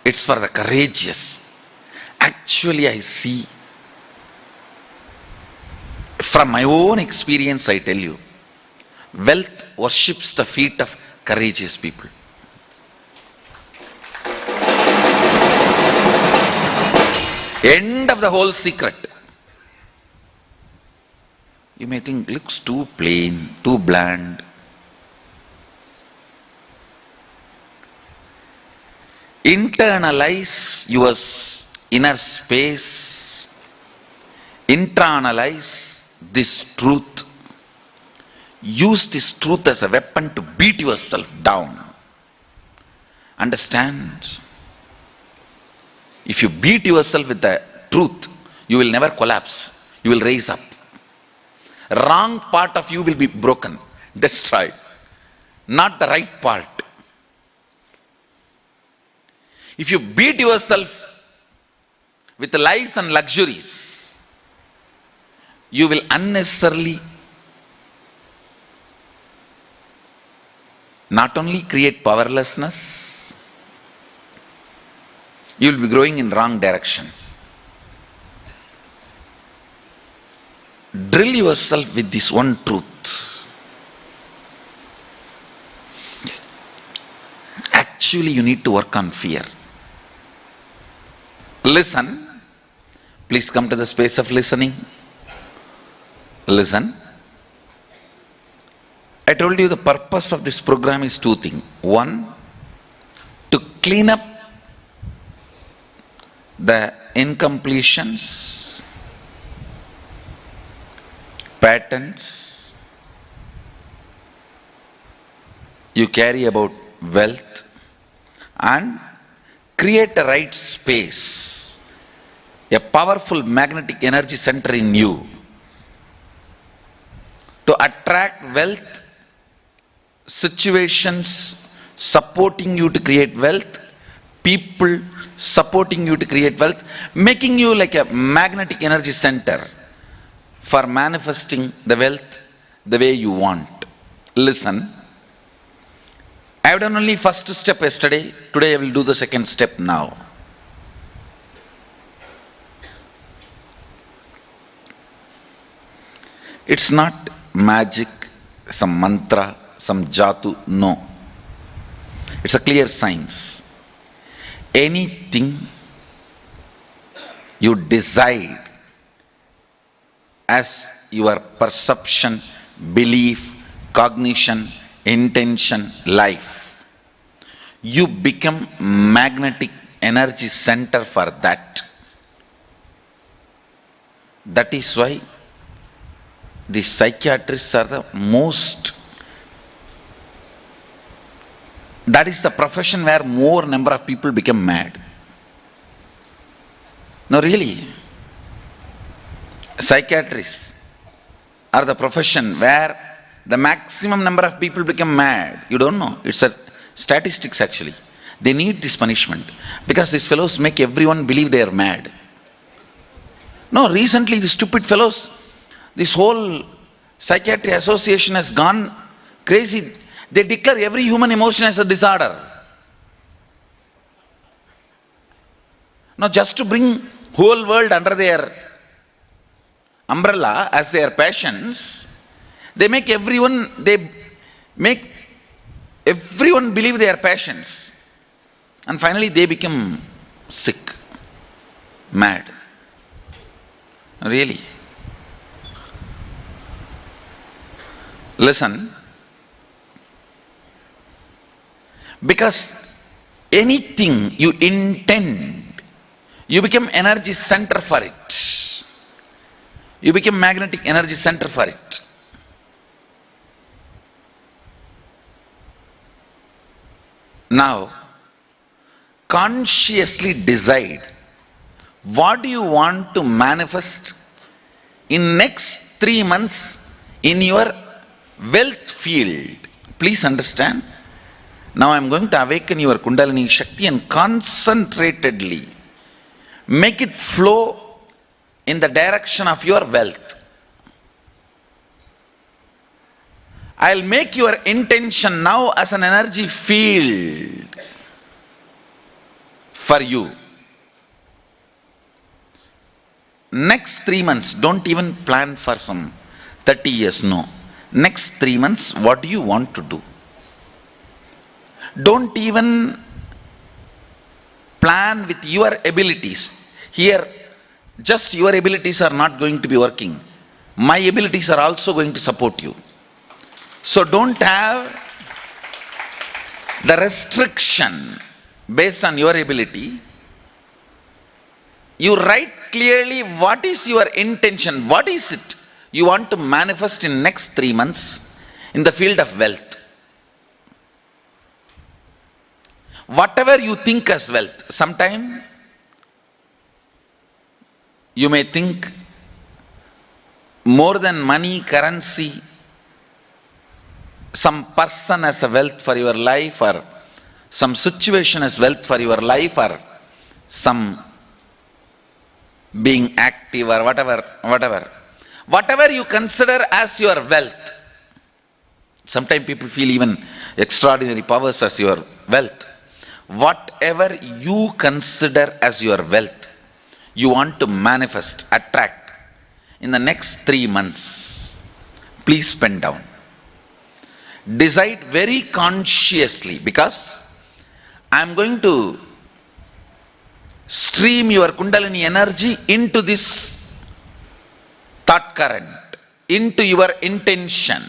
It's for the courageous. Actually, I see, from my own experience, I tell you, wealth worships the feet of courageous people. End of the whole secret. You may think, looks too plain, too bland. Internalize your inner space. Internalize this truth. Use this truth as a weapon to beat yourself down. Understand? If you beat yourself with the truth, you will never collapse. You will raise up. Wrong part of you will be broken, destroyed. Not the right part. If you beat yourself with lies and luxuries, you will unnecessarily not only create powerlessness, you will be growing in wrong direction. Drill yourself with this one truth. Actually, you need to work on fear. Listen. Please come to the space of listening. Listen. I told you the purpose of this program is two things. One, to clean up the incompletions, patterns you carry about wealth, and create a right space, a powerful magnetic energy center in you to attract wealth, situations supporting you to create wealth, people supporting you to create wealth, making you like a magnetic energy center for manifesting the wealth the way you want. Listen. I have done only first step yesterday. Today I will do the second step now. It's not magic, some mantra, some jatu, no. It's a clear science. Anything you decide as your perception, belief, cognition, intention, life, you become magnetic energy center for that. That is why the psychiatrists are the most, that is the profession where more number of people become mad. No, really. Psychiatrists are the profession where the maximum number of people become mad. You don't know. It's a statistics actually. They need this punishment because these fellows make everyone believe they are mad. No, recently the stupid fellows, this whole psychiatry association has gone crazy. They declare every human emotion as a disorder. Now just to bring whole world under their umbrella as their passions, they make everyone believe their passions. And finally they become sick, mad. Really. Listen. Because anything you intend, you become energy center for it. You become magnetic energy center for it. Now, consciously decide what do you want to manifest in next 3 months in your wealth field. Please understand. Now I am going to awaken your Kundalini Shakti and concentratedly make it flow in the direction of your wealth. I'll make your intention now as an energy field for you. Next 3 months, don't even plan for some 30 years, no. Next 3 months, what do you want to do? Don't even plan with your abilities. Here, just your abilities are not going to be working. My abilities are also going to support you. So don't have the restriction based on your ability. You write clearly what is your intention, what is it you want to manifest in next 3 months in the field of wealth. Whatever you think as wealth, sometime You may think more than money, currency, some person as a wealth for your life, or some situation as wealth for your life, or some being active, or whatever. Whatever you consider as your wealth. Sometimes people feel even extraordinary powers as your wealth. Whatever you consider as your wealth, you want to manifest, attract in the next 3 months, please pen down. Decide very consciously, because I am going to stream your Kundalini energy into this thought current, into your intention.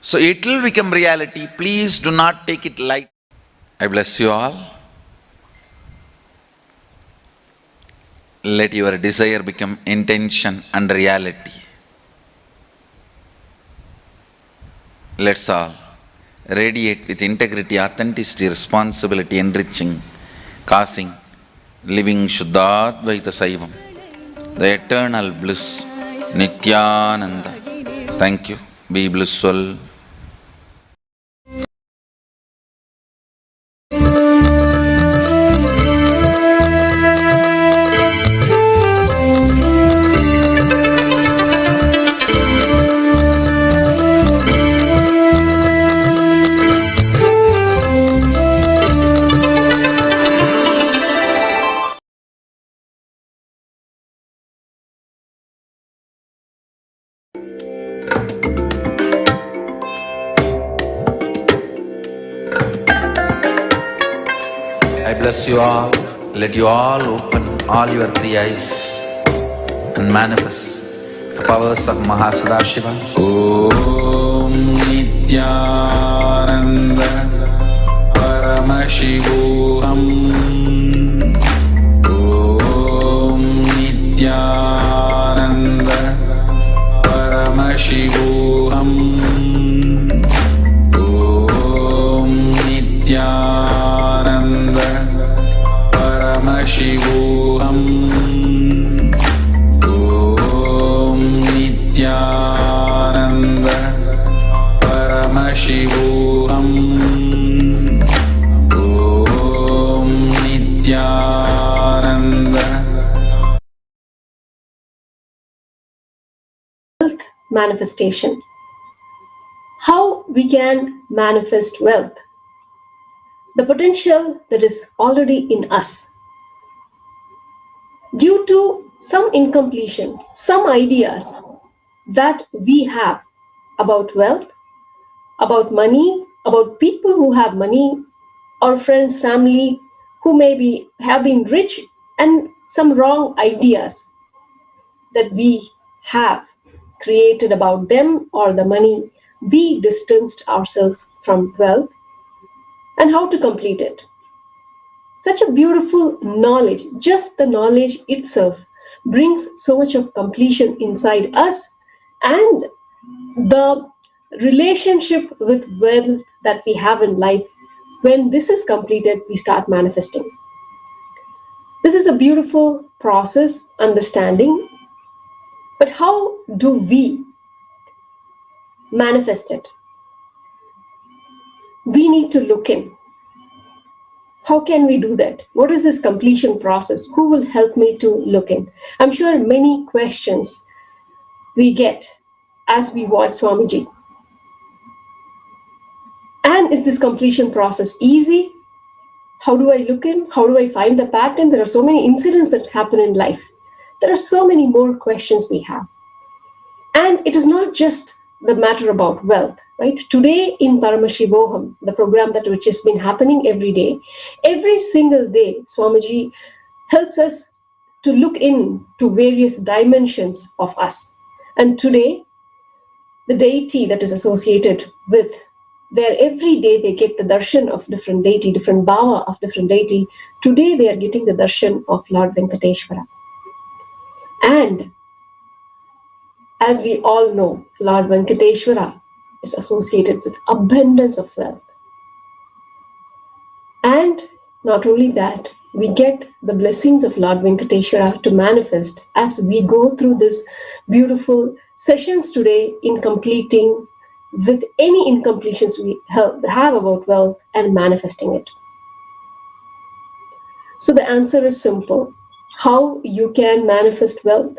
So it will become reality. Please do not take it light. I bless you all. Let your desire become intention and reality. Let's all radiate with integrity, authenticity, responsibility, enriching, causing, living Shuddhadvaita Saivam, the eternal bliss, Nithyananda. Thank you. Be blissful. I bless you all. Let you all open all your 3 eyes and manifest the powers of Mahasannidhanam. Om Nithyananda Paramashivam. Om Nithyananda Paramashivam. Om Nithyananda Paramashivam. Om Nithyananda Paramashivam. Om Nithyananda. Wealth manifestation. How we can manifest wealth? The potential that is already in us. Due to some incompletion, some ideas that we have about wealth, about money, about people who have money, or friends, family who have been rich, and some wrong ideas that we have created about them or the money, we distanced ourselves from wealth. And how to complete it? Such a beautiful knowledge, just the knowledge itself brings so much of completion inside us, and the relationship with wealth that we have in life, when this is completed, we start manifesting. This is a beautiful process, understanding, but how do we manifest it? We need to look in. How can we do that? What is this completion process? Who will help me to look in? I'm sure many questions we get as we watch Swamiji. And is this completion process easy? How do I look in? How do I find the pattern? There are so many incidents that happen in life. There are so many more questions we have. And it is not just the matter about wealth, right? Today in Paramashivam, the program which has been happening every day, every single day, Swamiji helps us to look in to various dimensions of us. And today, the deity that is associated with, where every day they get the darshan of different deity, different bhava of different deity, today they are getting the darshan of Lord Venkateshwara. And as we all know, Lord Venkateshwara is associated with abundance of wealth. And Not only that, we get the blessings of Lord Venkateshwara to manifest as we go through this beautiful sessions today in completing with any incompletions we have about wealth and manifesting it. So the answer is simple. How you can manifest wealth?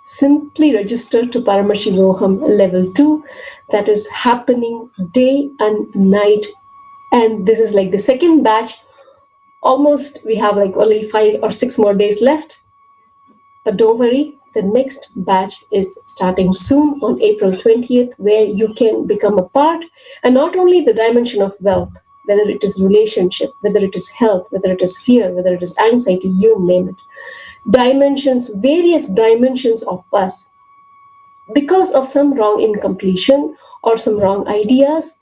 Simply register to Paramashivoham level 2, that is happening day and night. And this is like the second batch. Almost we have like only 5 or 6 more days left. But don't worry, the next batch is starting soon on April 20th, where you can become a part, and not only the dimension of wealth, whether it is relationship, whether it is health, whether it is fear, whether it is anxiety, you name it. Dimensions, various dimensions of us. Because of some wrong incompletion or some wrong ideas,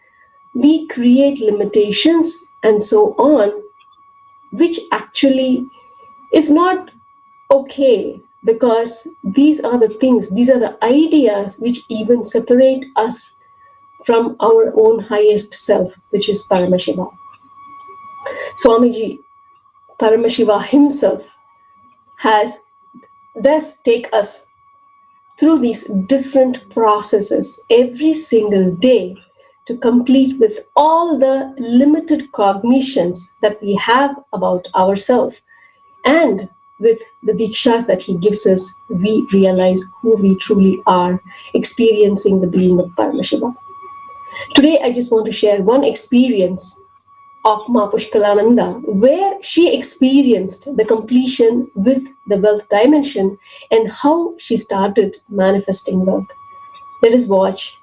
we create limitations and so on, which actually is not okay, because these are the things, these are the ideas which even separate us from our own highest self, which is Paramashiva. Swamiji, Paramashiva himself, does take us through these different processes every single day to complete with all the limited cognitions that we have about ourselves. And with the dikshas that he gives us, we realize who we truly are, experiencing the being of Paramashiva. Today, I just want to share one experience of Ma Pushkalananda, where she experienced the completion with the wealth dimension and how she started manifesting wealth. Let us watch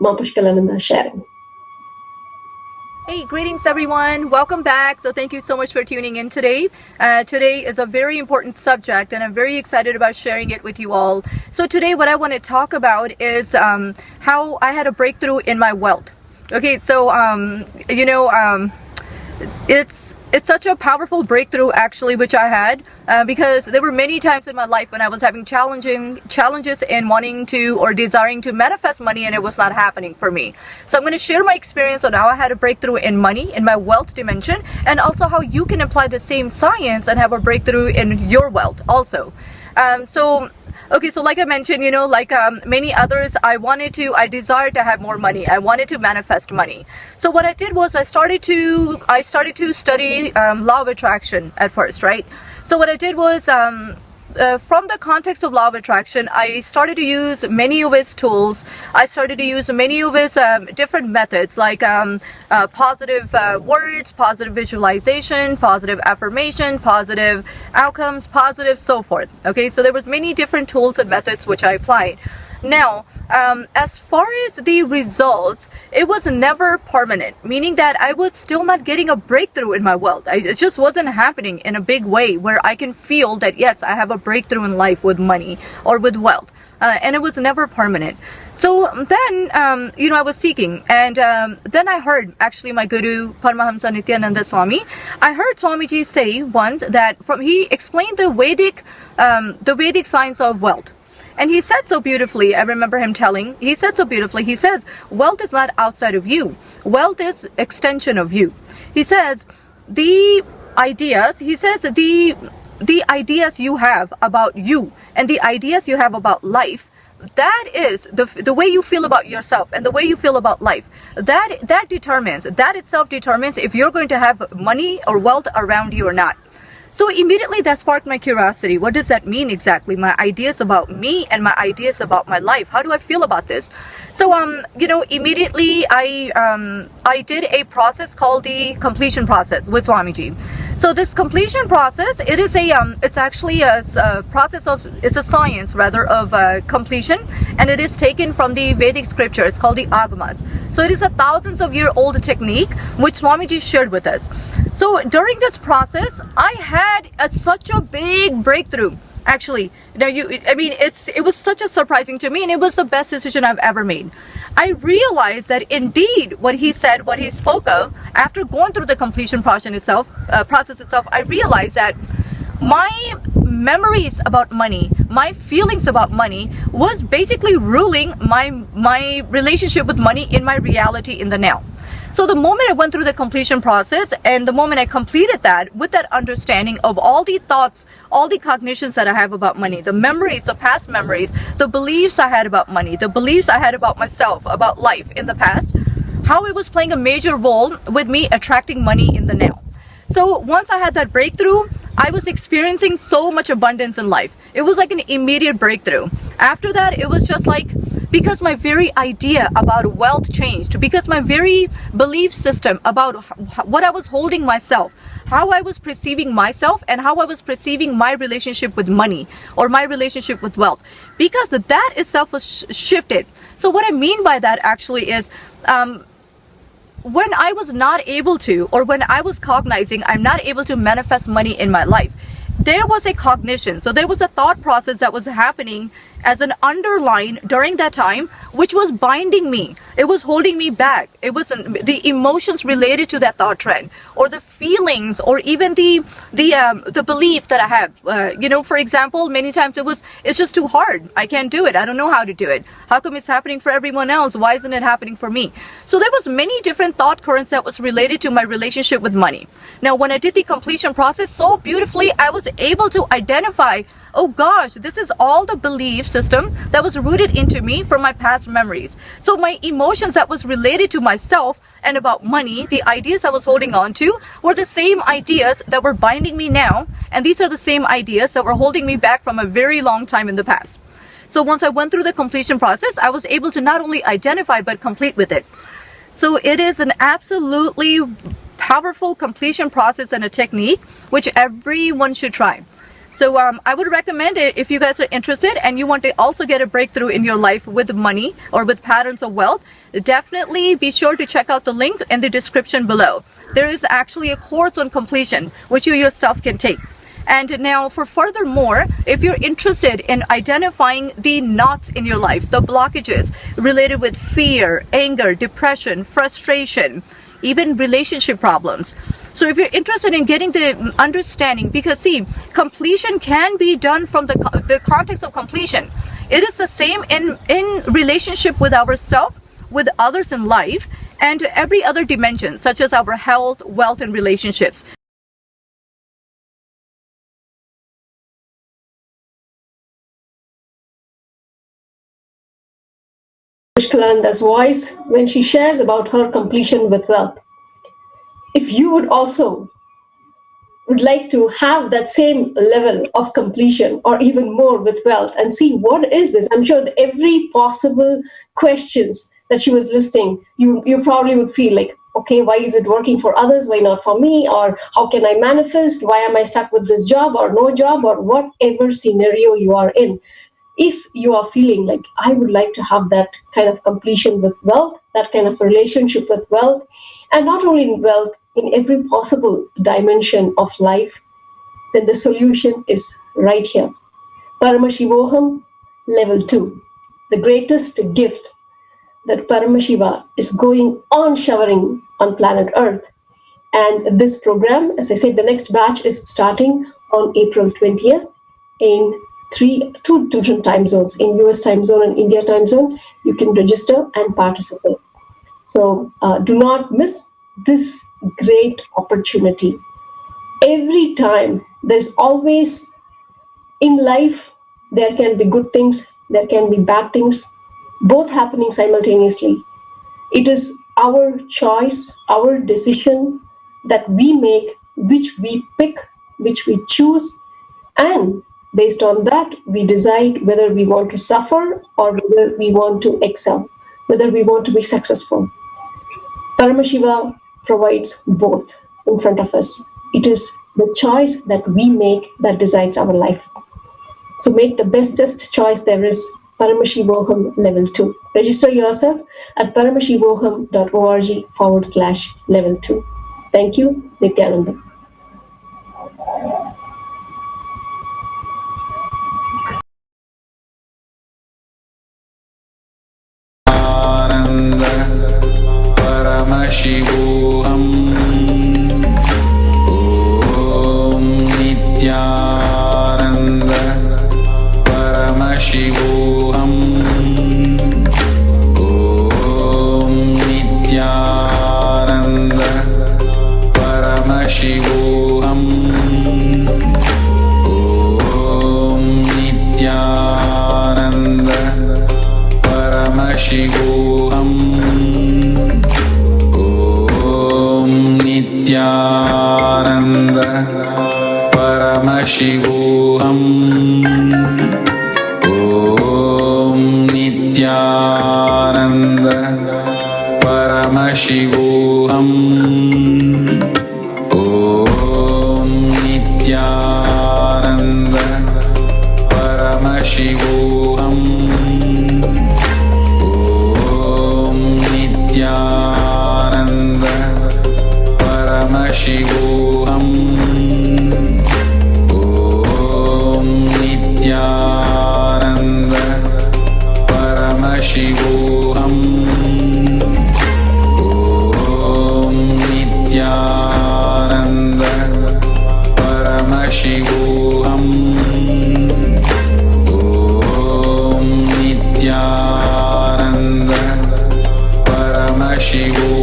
Ma Pushkalananda sharing. Hey, greetings everyone. Welcome back. So thank you so much for tuning in today. Today is a very important subject and I'm very excited about sharing it with you all. So today what I want to talk about is how I had a breakthrough in my wealth. Okay, so it's such a powerful breakthrough actually which I had because there were many times in my life when I was having challenges in wanting to or desiring to manifest money and it was not happening for me. So I'm going to share my experience on how I had a breakthrough in money, in my wealth dimension, and also how you can apply the same science and have a breakthrough in your wealth also. Okay, so like I mentioned, like many others, I desired to have more money. I wanted to manifest money. So what I did was I started to study law of attraction at first, right? So what I did was from the context of law of attraction, I started to use many of his tools. I started to use many of his different methods like positive words, positive visualization, positive affirmation, positive outcomes, positive so forth. Okay, so there was many different tools and methods which I applied. Now, as far as the results, it was never permanent, meaning that I was still not getting a breakthrough in my wealth. It just wasn't happening in a big way where I can feel that, yes, I have a breakthrough in life with money or with wealth. And it was never permanent. So then, I was seeking, and then I heard actually my guru, Paramahamsa Nithyananda Swami, I heard Swamiji say once that he explained the Vedic science of wealth. And he said so beautifully, I remember him telling, he said so beautifully, he says, wealth is not outside of you. Wealth is extension of you. He says, the ideas you have about you and the ideas you have about life, that is the way you feel about yourself and the way you feel about life. That itself determines if you're going to have money or wealth around you or not. So immediately that sparked my curiosity. What does that mean exactly? My ideas about me and my ideas about my life. How do I feel about this? So, immediately I did a process called the completion process with Swamiji. So this completion process, it's a science rather of completion, and it is taken from the Vedic scriptures called the Agamas. So it is a thousands of year old technique which Swamiji shared with us. So during this process, I had such a big breakthrough. Actually, it was such a surprising to me, and it was the best decision I've ever made. I realized that indeed what he said, what he spoke of, after going through the completion process itself, I realized that my memories about money, my feelings about money was basically ruling my relationship with money in my reality in the now. So the moment I went through the completion process and the moment I completed that, with that understanding of all the thoughts, all the cognitions that I have about money, the memories, the past memories, the beliefs I had about money, the beliefs I had about myself, about life in the past, how it was playing a major role with me attracting money in the now. So once I had that breakthrough, I was experiencing so much abundance in life. It was like an immediate breakthrough. After that, it was just like, because my very idea about wealth changed, because my very belief system about what I was holding myself, how I was perceiving myself, and how I was perceiving my relationship with money or my relationship with wealth, because that itself was shifted. So what I mean by that actually is, when I was not able to, or when I was cognizing I'm not able to manifest money in my life, there was a cognition. So there was a thought process that was happening as an underline during that time, which was binding me. It was holding me back. It was the emotions related to that thought trend, or the feelings, or even the belief that I have. For example, many times it's just too hard. I can't do it. I don't know how to do it. How come it's happening for everyone else? Why isn't it happening for me? So there was many different thought currents that was related to my relationship with money. Now, when I did the completion process so beautifully, I was able to identify, oh gosh, this is all the belief system that was rooted into me from my past memories. So my emotions that was related to myself and about money, the ideas I was holding on to, were the same ideas that were binding me now, and these are the same ideas that were holding me back from a very long time in the past. So once I went through the completion process, I was able to not only identify but complete with it. So it is an absolutely powerful completion process and a technique which everyone should try. So I would recommend it if you guys are interested and you want to also get a breakthrough in your life with money or with patterns of wealth. Definitely be sure to check out the link in the description below. There is actually a course on completion which you yourself can take. And now for furthermore, if you're interested in identifying the knots in your life, the blockages related with fear, anger, depression, frustration, even relationship problems. So if you're interested in getting the understanding, because see, completion can be done from the context of completion. It is the same in relationship with ourselves, with others in life, and every other dimension, such as our health, wealth, and relationships. Pushkalanda's voice when she shares about her completion with wealth. If you would also would like to have that same level of completion or even more with wealth and see what is this, I'm sure that every possible questions that she was listing, you probably would feel like, okay, why is it working for others? Why not for me? Or how can I manifest? Why am I stuck with this job or no job, or whatever scenario you are in? If you are feeling like, I would like to have that kind of completion with wealth, that kind of relationship with wealth, and not only in wealth, in every possible dimension of life, then the solution is right here. Paramashivoham level 2, the greatest gift that Paramashiva is going on showering on planet Earth. And this program, as I said, the next batch is starting on April 20th in two different time zones, in US time zone and India time zone. You can register and participate. So do not miss this great opportunity. Every time, there's always in life, there can be good things, there can be bad things, both happening simultaneously. It is our choice, our decision that we make, which we pick, which we choose, and based on that, we decide whether we want to suffer or whether we want to excel, whether we want to be successful. Paramashiva provides both in front of us. It is the choice that we make that decides our life. So make the bestest choice there is. Paramashivoham level 2. Register yourself at paramashivoham.org/level 2. Thank you, Nithyananda. Paramashivoham. Om Nithyananda Paramashivoham. Om Nithyananda Paramashivam. Om Nithyananda Paramashivam. Om Nithyananda Paramashivam. Om Nithyananda Paramashivam. Om Nithyananda Paramashivam. Om Nithyananda Paramashivam. Om Nithyananda Paramashivam.